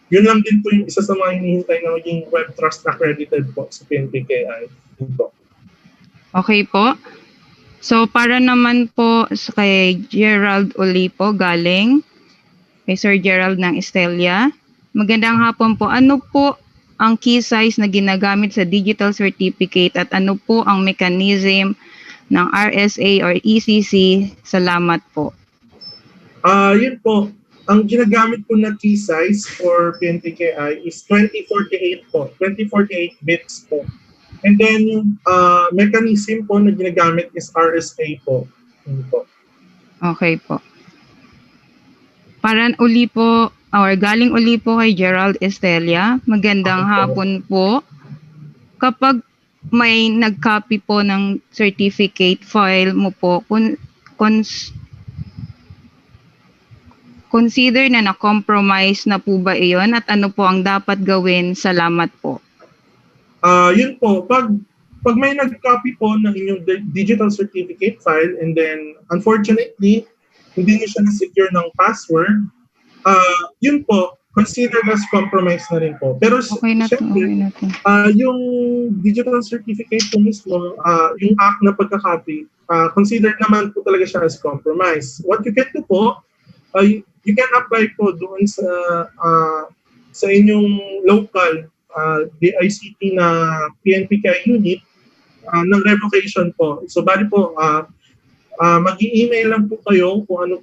F: Yun lang din po yung isa sa mga hinihintay na maging web trust accredited po sa PNPKI.
A: Okay po. So para naman po kay Gerald Olipo galing kay Sir Gerald ng Estelia. Magandang hapon po. Ano po ang key size na ginagamit sa digital certificate at ano po ang mechanism ng RSA or ECC? Salamat po.
F: Yun po. Ang ginagamit po na key size for PNPKI is 2048 po. 2048 bits po. And then yung mechanism po na ginagamit is RSA po. Yun po.
A: Okay po. Para uli po, Galing uli po kay Gerald Estelia. Magandang hapon po. Kapag may nag-copy po ng certificate file mo po, consider na na-compromise na po ba iyon at ano po ang dapat gawin? Salamat po.
F: Yun po, pag may nag-copy po ng inyong digital certificate file and then unfortunately, hindi niyo siya na-secure ng password, yun po, consider as compromise na rin po. Pero
A: Okay na to,
F: syempre,
A: okay na to.
F: yung digital certificate po mismo, yung act na pagka-copy, consider naman po talaga siya as compromise. What you can do po, you can apply po doon sa inyong local DICT na PNPKI unit ng revocation po. So bali po, mag-i-email lang po kayo kung ano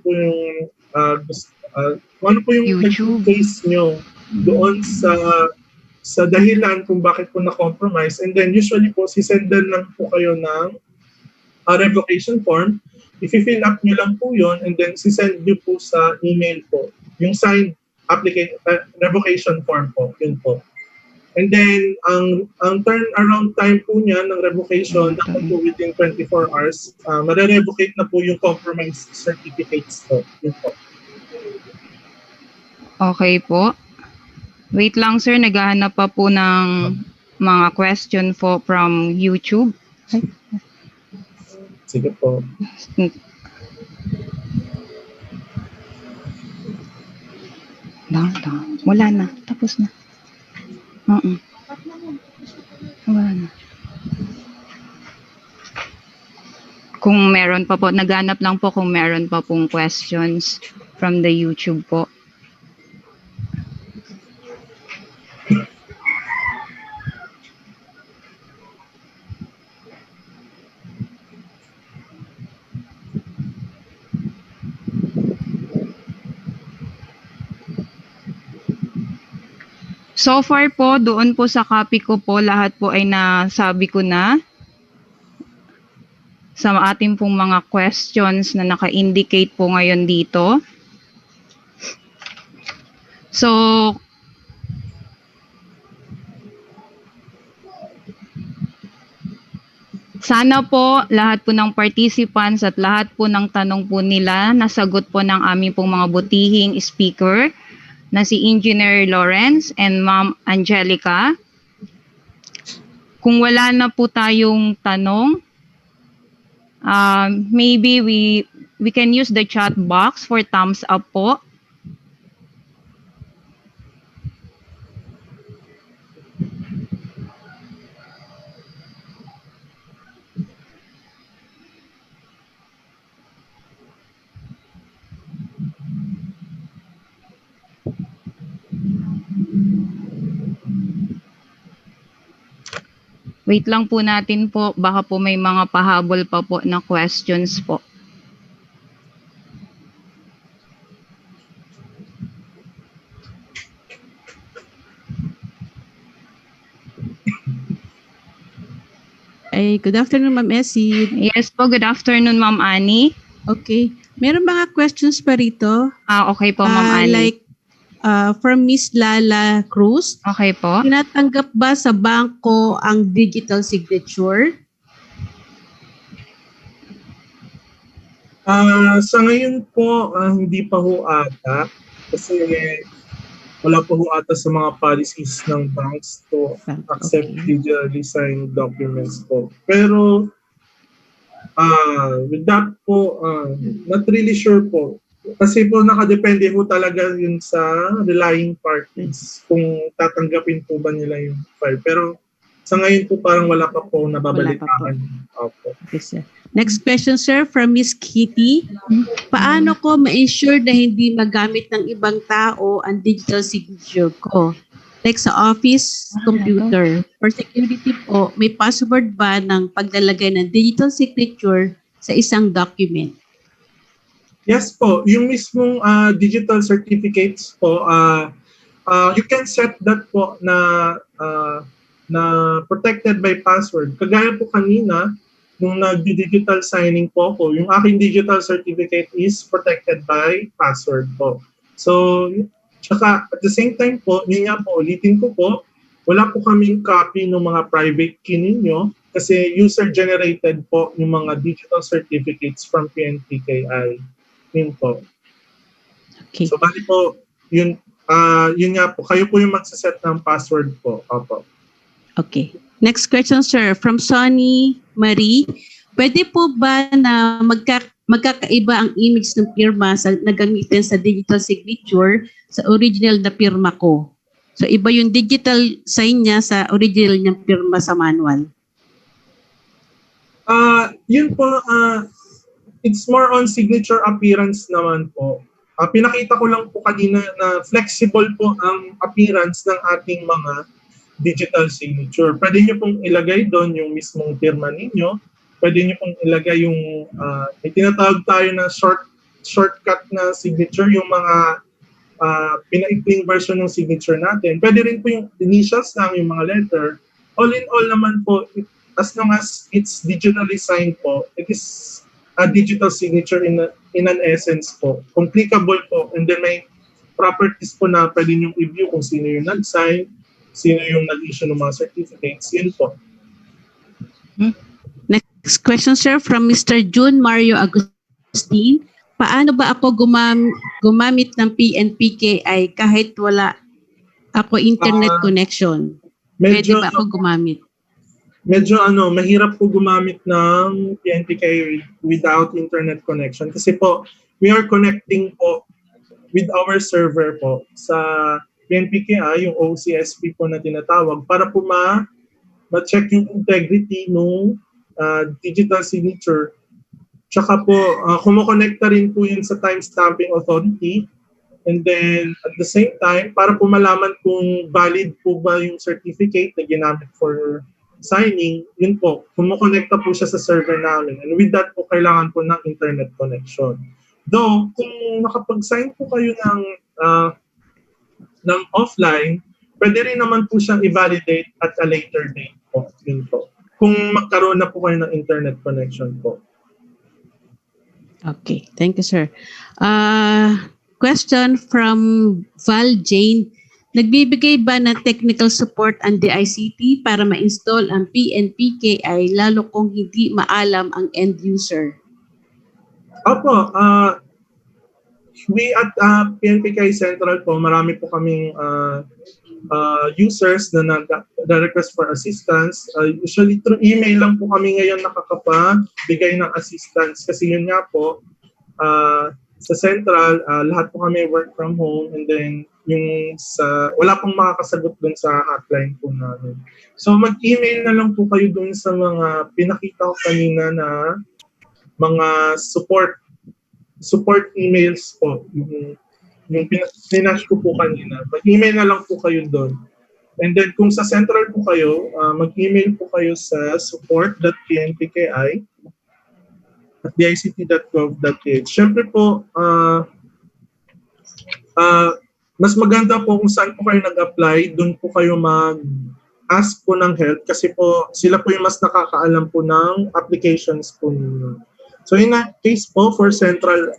F: po yung
A: YouTube
F: case nyo doon sa dahilan kung bakit po na-compromise. And then usually po, sisendan lang po kayo ng revocation form. I-fill up nyo lang po yun and then sisend nyo po sa email po. Yung signed revocation form po. Yun po. And then, ang turnaround time po niya ng revocation, dapat po within 24 hours, mare-revocate na po yung compromise certificates po. Yun po.
A: Okay po. Wait lang sir, naghahanap pa po ng mga question po from YouTube. Ay.
F: Sige po.
A: Wala na. Tapos na. Wala na. Kung meron pa po, naghanap lang po kung meron pa pong questions from the YouTube po. So far po, doon po sa copy ko po, lahat po ay nasabi ko na sa ating pong mga questions na naka-indicate po ngayon dito. So, sana po lahat po ng participants at lahat po ng tanong po nila nasagot po ng aming pong mga butihing speaker na si Engineer Lawrence and Ma'am Angelica. Kung wala na po tayong tanong, maybe we can use the chat box for thumbs up po. Wait lang po natin po, baka po may mga pahabol pa po na questions po.
H: Ay, good afternoon, Ma'am Essie.
A: Yes po, good afternoon, Ma'am Annie.
H: Okay. Meron mga questions pa rito.
A: Okay po, Ma'am Annie.
H: Like, from Miss Lala Cruz.
A: Okay po.
H: Tinatanggap ba sa bangko ang digital signature?
F: Sa ngayon po, hindi pa ho ata. Kasi wala pa ho ata sa mga policies ng banks to accept digitally signed documents po. Pero with that po, not really sure po. Kasi po nakadepende po talaga yun sa relying parties kung tatanggapin po ba nila yung file. Pero sa ngayon po parang wala pa po nababalitaan.
H: Okay, sir. Next question, sir, from Miss Kitty. Paano ko ma-ensure na hindi magamit ng ibang tao ang digital signature ko? Like sa office computer. For security po, may password ba ng paglalagay ng digital signature sa isang document?
F: Yes po, yung mismong digital certificates po, you can set that po na protected by password. Kagaya po kanina, nung nag-digital signing po ako, yung aking digital certificate is protected by password po. So, Tsaka at the same time po, yun nga po, ulitin ko po, wala po kaming copy ng mga private key ninyo kasi user-generated po yung mga digital certificates from PNPKI. Yun po.
H: Okay.
F: So bali po, yun nga po, kayo po yung magsaset ng password po. Opo.
H: Okay. Next question, sir. From Sonny Marie. Pwede po ba na magkakaiba ang image ng pirma na gamitin sa digital signature sa original na pirma ko? So, iba yung digital sign niya sa original niyang pirma sa manual.
F: Yun po, it's more on signature appearance naman po. Pinakita ko lang po kanina na flexible po ang appearance ng ating mga digital signature. Pwede nyo pong ilagay doon yung mismong pirma ninyo. Pwede nyo pong ilagay yung, may tinatawag tayo na shortcut na signature, yung mga pinaikling version ng signature natin. Pwede rin po yung initials lang, yung mga letter. All in all naman po, as long as it's digitally signed po, it is a digital signature in an essence po. Complicable po. And then may properties po na pwede nyo i-view kung sino yung nag-sign, sino yung nag-issue ng mga certificates. Yun po.
H: Next question, sir, from Mr. June Mario Agustin. Paano ba ako gumamit ng PNPKI kahit wala ako internet connection? Pwede ba ako gumamit?
F: Medyo mahirap po gumamit ng PNPKI without internet connection kasi po, we are connecting po with our server po sa PNPKI, yung OCSP po na tinatawag, para po ma-check yung integrity ng digital signature. Tsaka po, kumukonekta rin po yun sa timestamping authority. And then, at the same time, para po malaman kung valid po ba yung certificate na ginamit for signing, yun po, kumukonekta po siya sa server namin. And with that po, kailangan po ng internet connection. Though, kung nakapag-sign po kayo ng offline, pwede rin naman po siyang i-validate at a later date po. Yun po. Kung magkaroon na po kayo ng internet connection po.
H: Okay, thank you, sir. Question from Val Jane. Nagbibigay ba ng technical support ang DICT para ma-install ang PNPKI lalo kung hindi maalam ang end user?
F: Opo, we at PNPKI Central po, marami po kaming users na nag-request for assistance. Usually through email lang po kami ngayon nakakapagbigay ng assistance kasi yun nga po, sa Central, lahat po kami work from home and then wala pong makakasagot dun sa hotline po namin. So mag-email na lang po kayo dun sa mga pinakita ko kanina na mga support emails po. Yung pinash ko po kanina. Mag-email na lang po kayo doon. And then kung sa Central po kayo, mag-email po kayo sa support.pnpki@dict.gov.ph. Siyempre po, mas maganda po kung saan po kayo nag-apply, doon po kayo mag-ask po ng help kasi po sila po yung mas nakakaalam po ng applications po ninyo. So in that case po, for central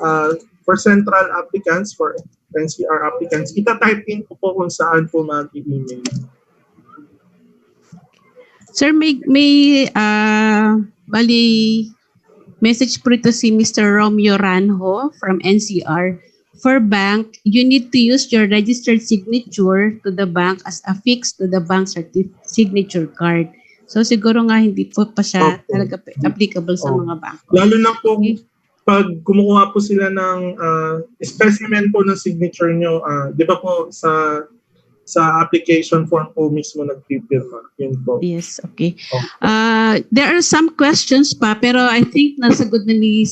F: applicants, for NCR applicants, ita-type in po kung saan po mag-email.
H: Sir, may message po ito si Mr. Romeo Ranjo from NCR. For bank, you need to use your registered signature to the bank as affixed to the bank signature card. So siguro nga hindi po pa siya talaga applicable sa mga bank.
F: Lalo na po pag kumukuha po sila ng specimen po ng signature nyo, di ba po sa application form po mismo nagpipirma. Yun po.
H: Yes, okay. There are some questions pa pero I think nasagot na ni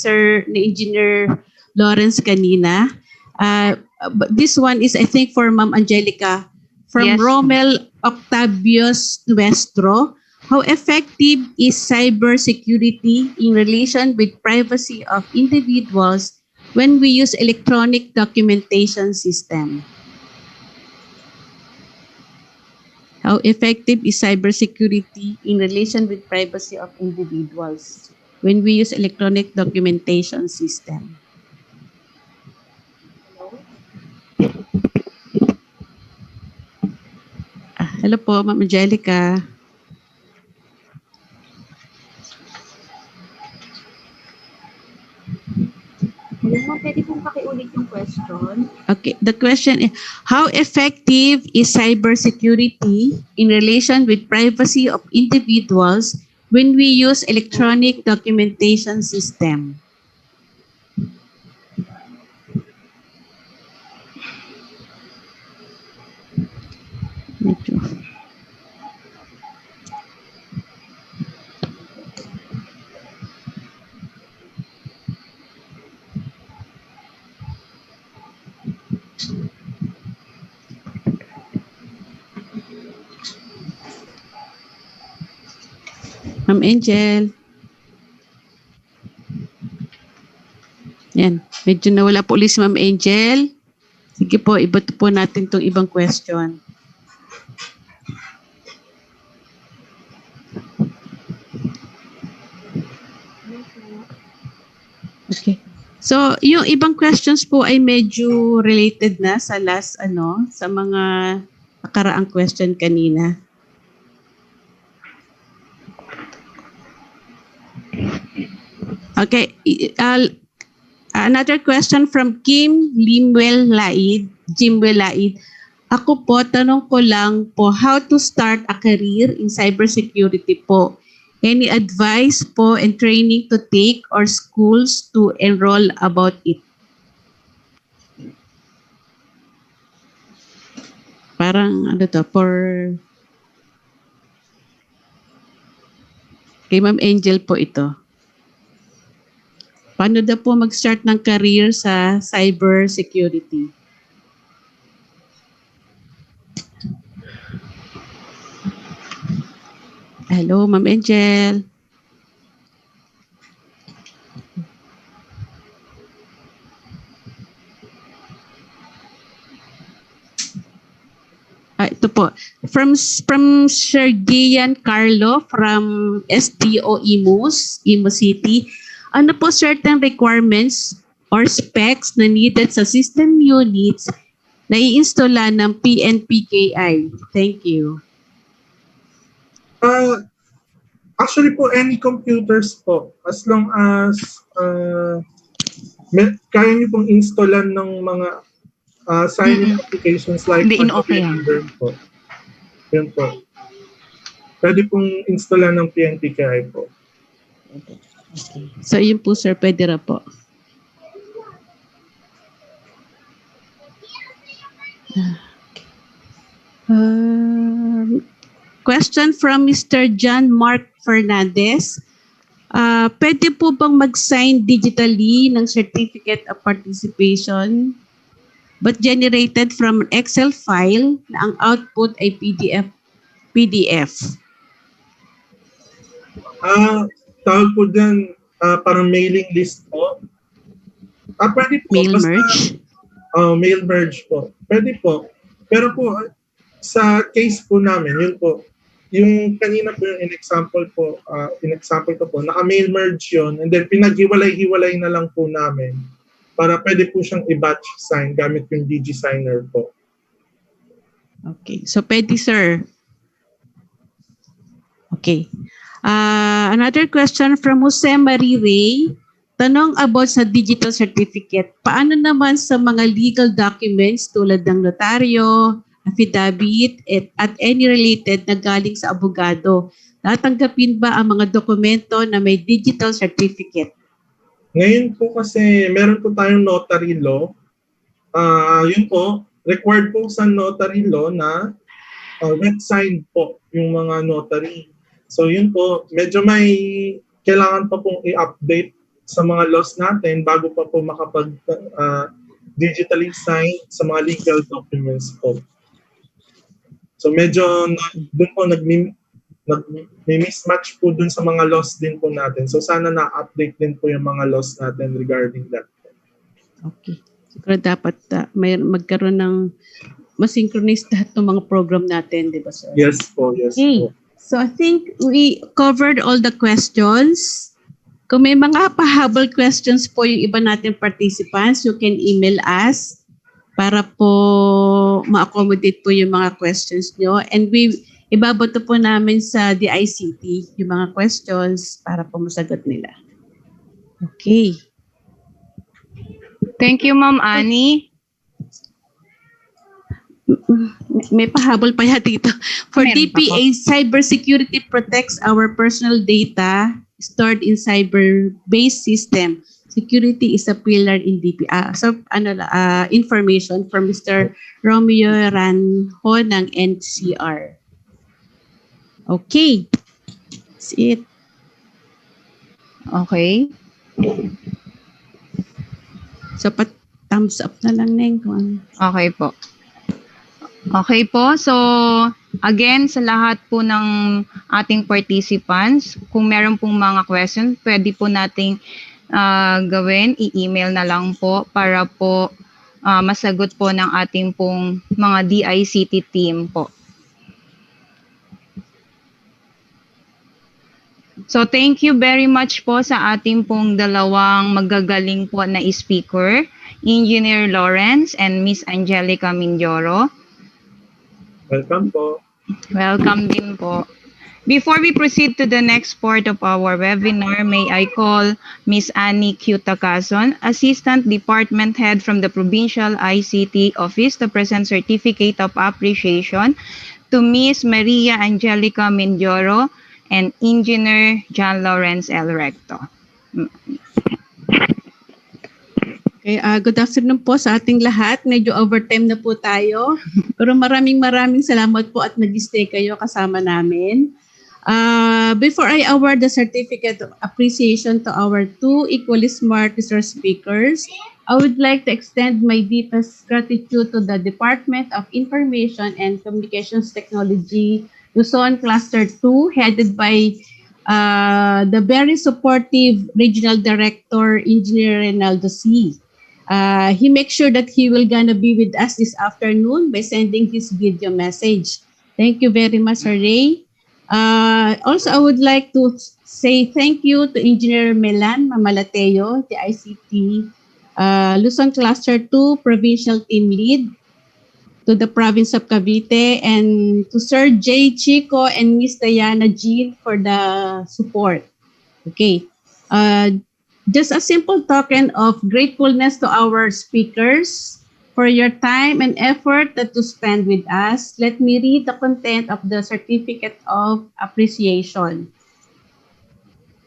H: Engineer Lawrence kanina. But this one is I think for Ma'am Angelica from
A: Yes.
H: Romel Octavius Nuestro. How effective is cybersecurity in relation with privacy of individuals when we use electronic documentation system? How effective is cybersecurity in relation with privacy of individuals when we use electronic documentation system? Hello po, Ma'am Angelica.
E: Hello, ma'am. Pwede pong pakiulit yung question.
H: Okay, the question is, how effective is cybersecurity in relation with privacy of individuals when we use electronic documentation system? Medyo. Ma'am Angel. Yan. Medyo nawala po ulit si Ma'am Angel. Sige po, ibato po natin itong ibang question. Okay. So, yung ibang questions po ay medyo related na sa last, sa mga nakaraang question kanina. Okay. Another question from Jimwell Laid. Ako po, tanong ko lang po, how to start a career in cybersecurity po? Any advice po and training to take or schools to enroll about it? Parang kay Ma'am Angel po ito. Paano daw po mag-start ng career sa cybersecurity? Hello, Ma'am Angel. Ito po. From Sergean Carlo from SDO Imo City. Ano po certain requirements or specs na needed sa system units na i-installa ng PNPKI? Thank you.
F: Actually po, any computers po, as long as kaya niyo pong installan ng mga sign-in applications like po. Yun po. Pwede pong installan ng PNPKI po.
H: Okay. So yun po sir, pwede ra po. Question from Mr. John Mark Fernandez. Pwede po bang mag-sign digitally ng certificate of participation but generated from an Excel file na ang output ay PDF?
F: Tawag po dyan, parang mailing list po. Pwede po.
H: Mail merge?
F: Mail merge po. Pwede po. Pero po, sa case po namin, yun po, yung kanina po yung in-example ko po, naka-mail merge yun, and then pinaghiwalay-hiwalay na lang po namin para pwede po siyang i-batch sign gamit yung DigiSigner po.
H: Okay. So, pwede, sir. Okay. Another question from Jose Marie Ray. Tanong about sa digital certificate. Paano naman sa mga legal documents tulad ng notaryo, affidavit, at any related na galing sa abogado? Tatanggapin ba ang mga dokumento na may digital certificate?
F: Ngayon po kasi meron po tayong notary law. Yun po, required po sa notary law na wet sign po yung mga notary. So yun po, medyo may kailangan pa pong i-update sa mga laws natin bago pa po digitally sign sa mga legal documents po. So medyo doon po mismatch po doon sa mga laws din po natin. So sana na-update din po yung mga laws natin regarding that.
H: Okay. Siguro dapat magkaroon ng masynchronize lahat ng mga program natin, di ba sir?
F: Yes po, yes po.
H: So I think we covered all the questions. Kung may mga pahabol questions po yung iba natin participants, you can email us para po ma-accommodate po yung mga questions nyo. And ibabato po namin sa DICT yung mga questions para po masagot nila. Okay.
A: Thank you, Ma'am Annie.
H: May pahabol pa yan dito. For
A: Meron pa po.
H: DPA, cybersecurity protects our personal data stored in cyber-based system. Security is a pillar in DPA. Information from Mr. Romeo Ranjo ng NCR. Okay. That's it.
A: Okay.
H: So, thumbs up na lang, Neng.
A: Okay po. Okay po. So, again, sa lahat po ng ating participants, kung meron pong mga questions, pwede po nating gawin, i-email na lang po para po masagot po ng ating pong mga DICT team po. So, thank you very much po sa ating pong dalawang magagaling po na speaker, Engineer Lawrence and Miss Angelica Mindoro.
F: Welcome po.
A: Welcome din po. Before we proceed to the next part of our webinar, may I call Miss Annie Q. Tacazon, Assistant Department Head from the Provincial ICT Office, to present Certificate of Appreciation to Miss Maria Angelica Mindoro and Engineer John Lawrence L. Recto.
H: Okay, good afternoon po sa ating lahat. Medyo overtime na po tayo. Pero maraming salamat po at nag-stay kayo kasama namin. Before I award the Certificate of Appreciation to our two equally smart resource speakers, I would like to extend my deepest gratitude to the Department of Information and Communications Technology, Luzon Cluster 2, headed by the very supportive Regional Director, Engineer Reynaldo C. He makes sure that he will gonna be with us this afternoon by sending his video message. Thank you very much, Sir Ray. Also, I would like to say thank you to Engineer Melan Mamalateo, the ICT Luzon Cluster 2 Provincial Team Lead, to the Province of Cavite, and to Sir J. Chico and Miss Diana Jean for the support. Okay. Just a simple token of gratefulness to our speakers for your time and effort that to spend with us. Let me read the content of the Certificate of Appreciation.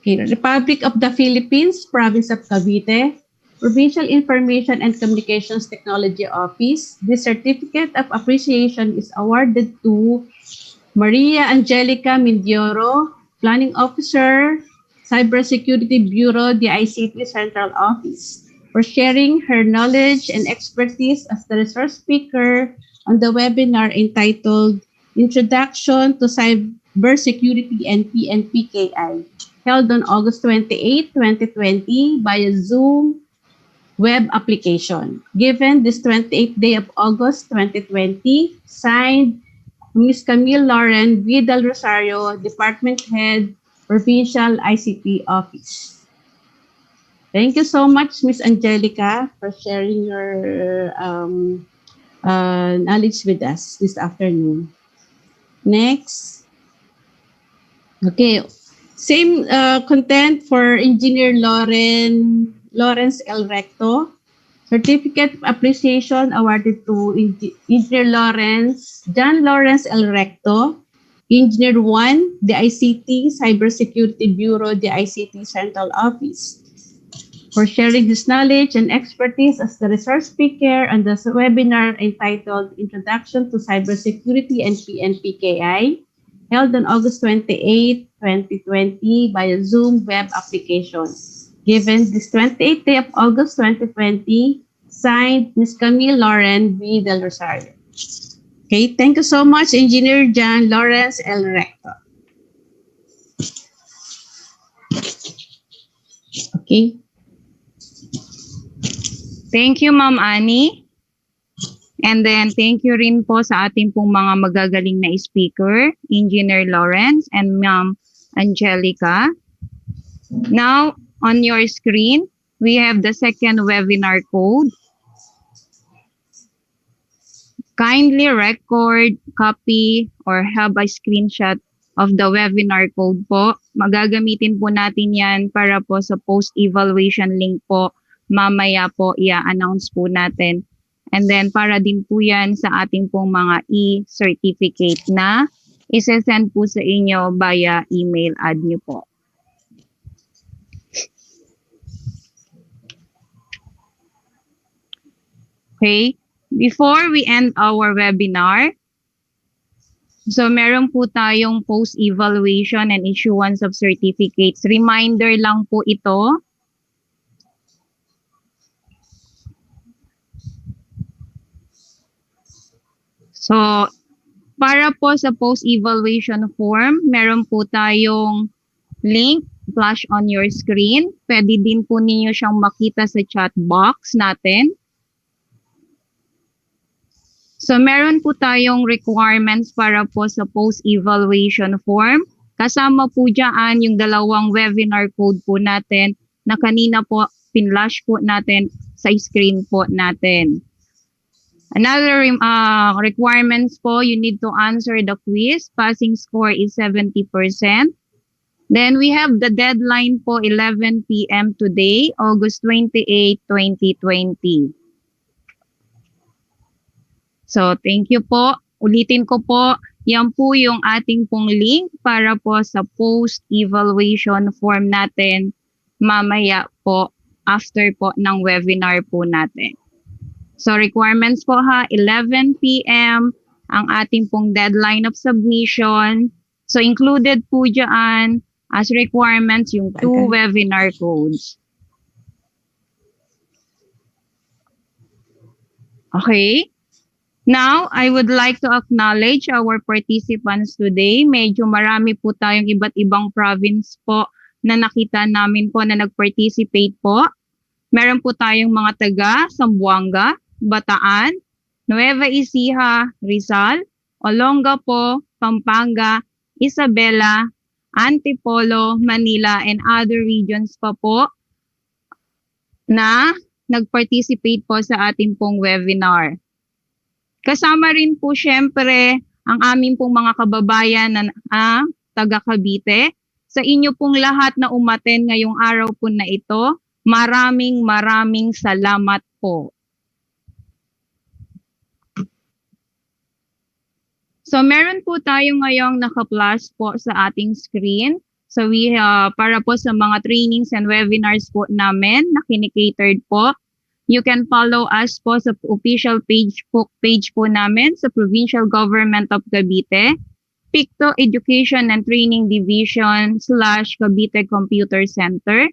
H: Okay. Republic of the Philippines, Province of Cavite, Provincial Information and Communications Technology Office. This Certificate of Appreciation is awarded to Maria Angelica Mindoro, Planning Officer, Cybersecurity Bureau, the ICT Central Office, for sharing her knowledge and expertise as the resource speaker on the webinar entitled Introduction to Cybersecurity and PNPKI, held on August 28, 2020 via Zoom web application. Given this 28th day of August 2020, signed Ms. Camille Lauren Vidal Rosario, Department Head, Provincial ICT Office. Thank you so much, Ms. Angelica, for sharing your knowledge with us this afternoon. Next. Okay. Same content for Engineer Lawrence L. Recto. Certificate of Appreciation awarded to Engineer John Lawrence L. Recto, Engineer 1, the ICT Cybersecurity Bureau, the ICT Central Office, for sharing his knowledge and expertise as the resource speaker on the webinar entitled Introduction to Cybersecurity and PNPKI, held on August 28, 2020 via Zoom web application. Given this 28th day of August 2020, signed Ms. Camille Lauren V. Del Rosario. Okay, thank you so much, Engineer John Lawrence L. Recto. Okay.
A: Thank you, Ma'am Annie. And then, thank you rin po sa ating pong mga magagaling na speaker, Engineer Lawrence and Ma'am Angelica. Now, on your screen, we have the second webinar code. Kindly record, copy, or have a screenshot of the webinar code po. Magagamitin po natin yan para po sa post-evaluation link po. Mamaya po i-announce po natin. And then para din po yan sa ating pong mga e-certificate na isesend po sa inyo via email ad nyo po. Okay, before we end our webinar, so meron po tayong post-evaluation and issuance of certificates. Reminder lang po ito. So, para po sa post-evaluation form, meron po tayong link flash on your screen. Pwede din po ninyo siyang makita sa chat box natin. So, meron po tayong requirements para po sa post-evaluation form. Kasama po dyan yung dalawang webinar code po natin na kanina po pinlash po natin sa screen po natin. Another requirements po, you need to answer the quiz. Passing score is 70%. Then we have the deadline po 11 p.m. today, August 28, 2020. So, thank you po. Ulitin ko po, yan po yung ating pong link para po sa post-evaluation form natin mamaya po after po ng webinar po natin. So, requirements po ha, 11 p.m. ang ating pong deadline of submission. So, included po dyan as requirements yung 2 webinar codes. Okay. Now, I would like to acknowledge our participants today. Medyo marami po tayong iba't ibang province po na nakita namin po na nag-participate po. Meron po tayong mga taga Zamboanga, Bataan, Nueva Ecija, Rizal, Olongapo, Pampanga, Isabela, Antipolo, Manila, and other regions pa po na nag-participate po sa ating pong webinar. Kasama rin po syempre ang aming pong mga kababayan na taga Cavite. Sa inyo pong lahat na umaten ngayong araw po na ito, maraming salamat po. So meron po tayo ngayong naka-plus po sa ating screen. So para po sa mga trainings and webinars po namin na kinikatered po. You can follow us po sa official page po namin sa Provincial Government of Cavite, Picto Education and Training Division / Cavite Computer Center,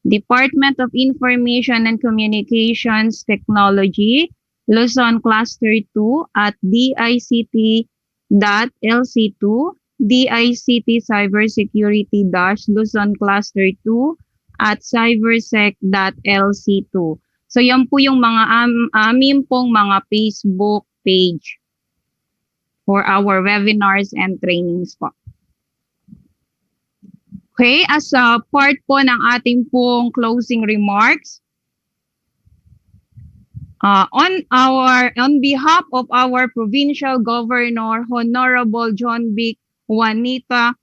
A: Department of Information and Communications Technology, Luzon Cluster 2 at DICT.LC2, DICT Cybersecurity - Luzon Cluster 2 at Cybersec.LC2. So yan po yung mga amin pong mga Facebook page for our webinars and trainings po. Okay, as a part po ng ating pong closing remarks, on behalf of our Provincial Governor, Honorable John Vic Juanito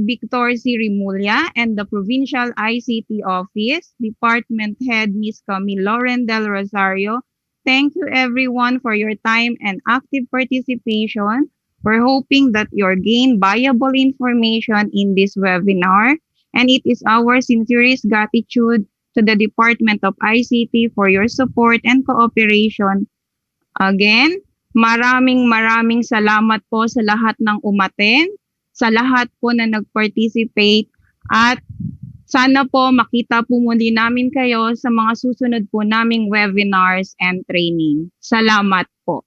A: Victor C. Rimulya, and the Provincial ICT Office, Department Head Ms. Camille Lauren Del Rosario, thank you everyone for your time and active participation. We're hoping that you gain valuable information in this webinar, and it is our sincerest gratitude to the Department of ICT for your support and cooperation. Again, maraming salamat po sa lahat ng umaten, sa lahat po na nag-participate, at sana po makita po muli namin kayo sa mga susunod po naming webinars and training. Salamat po.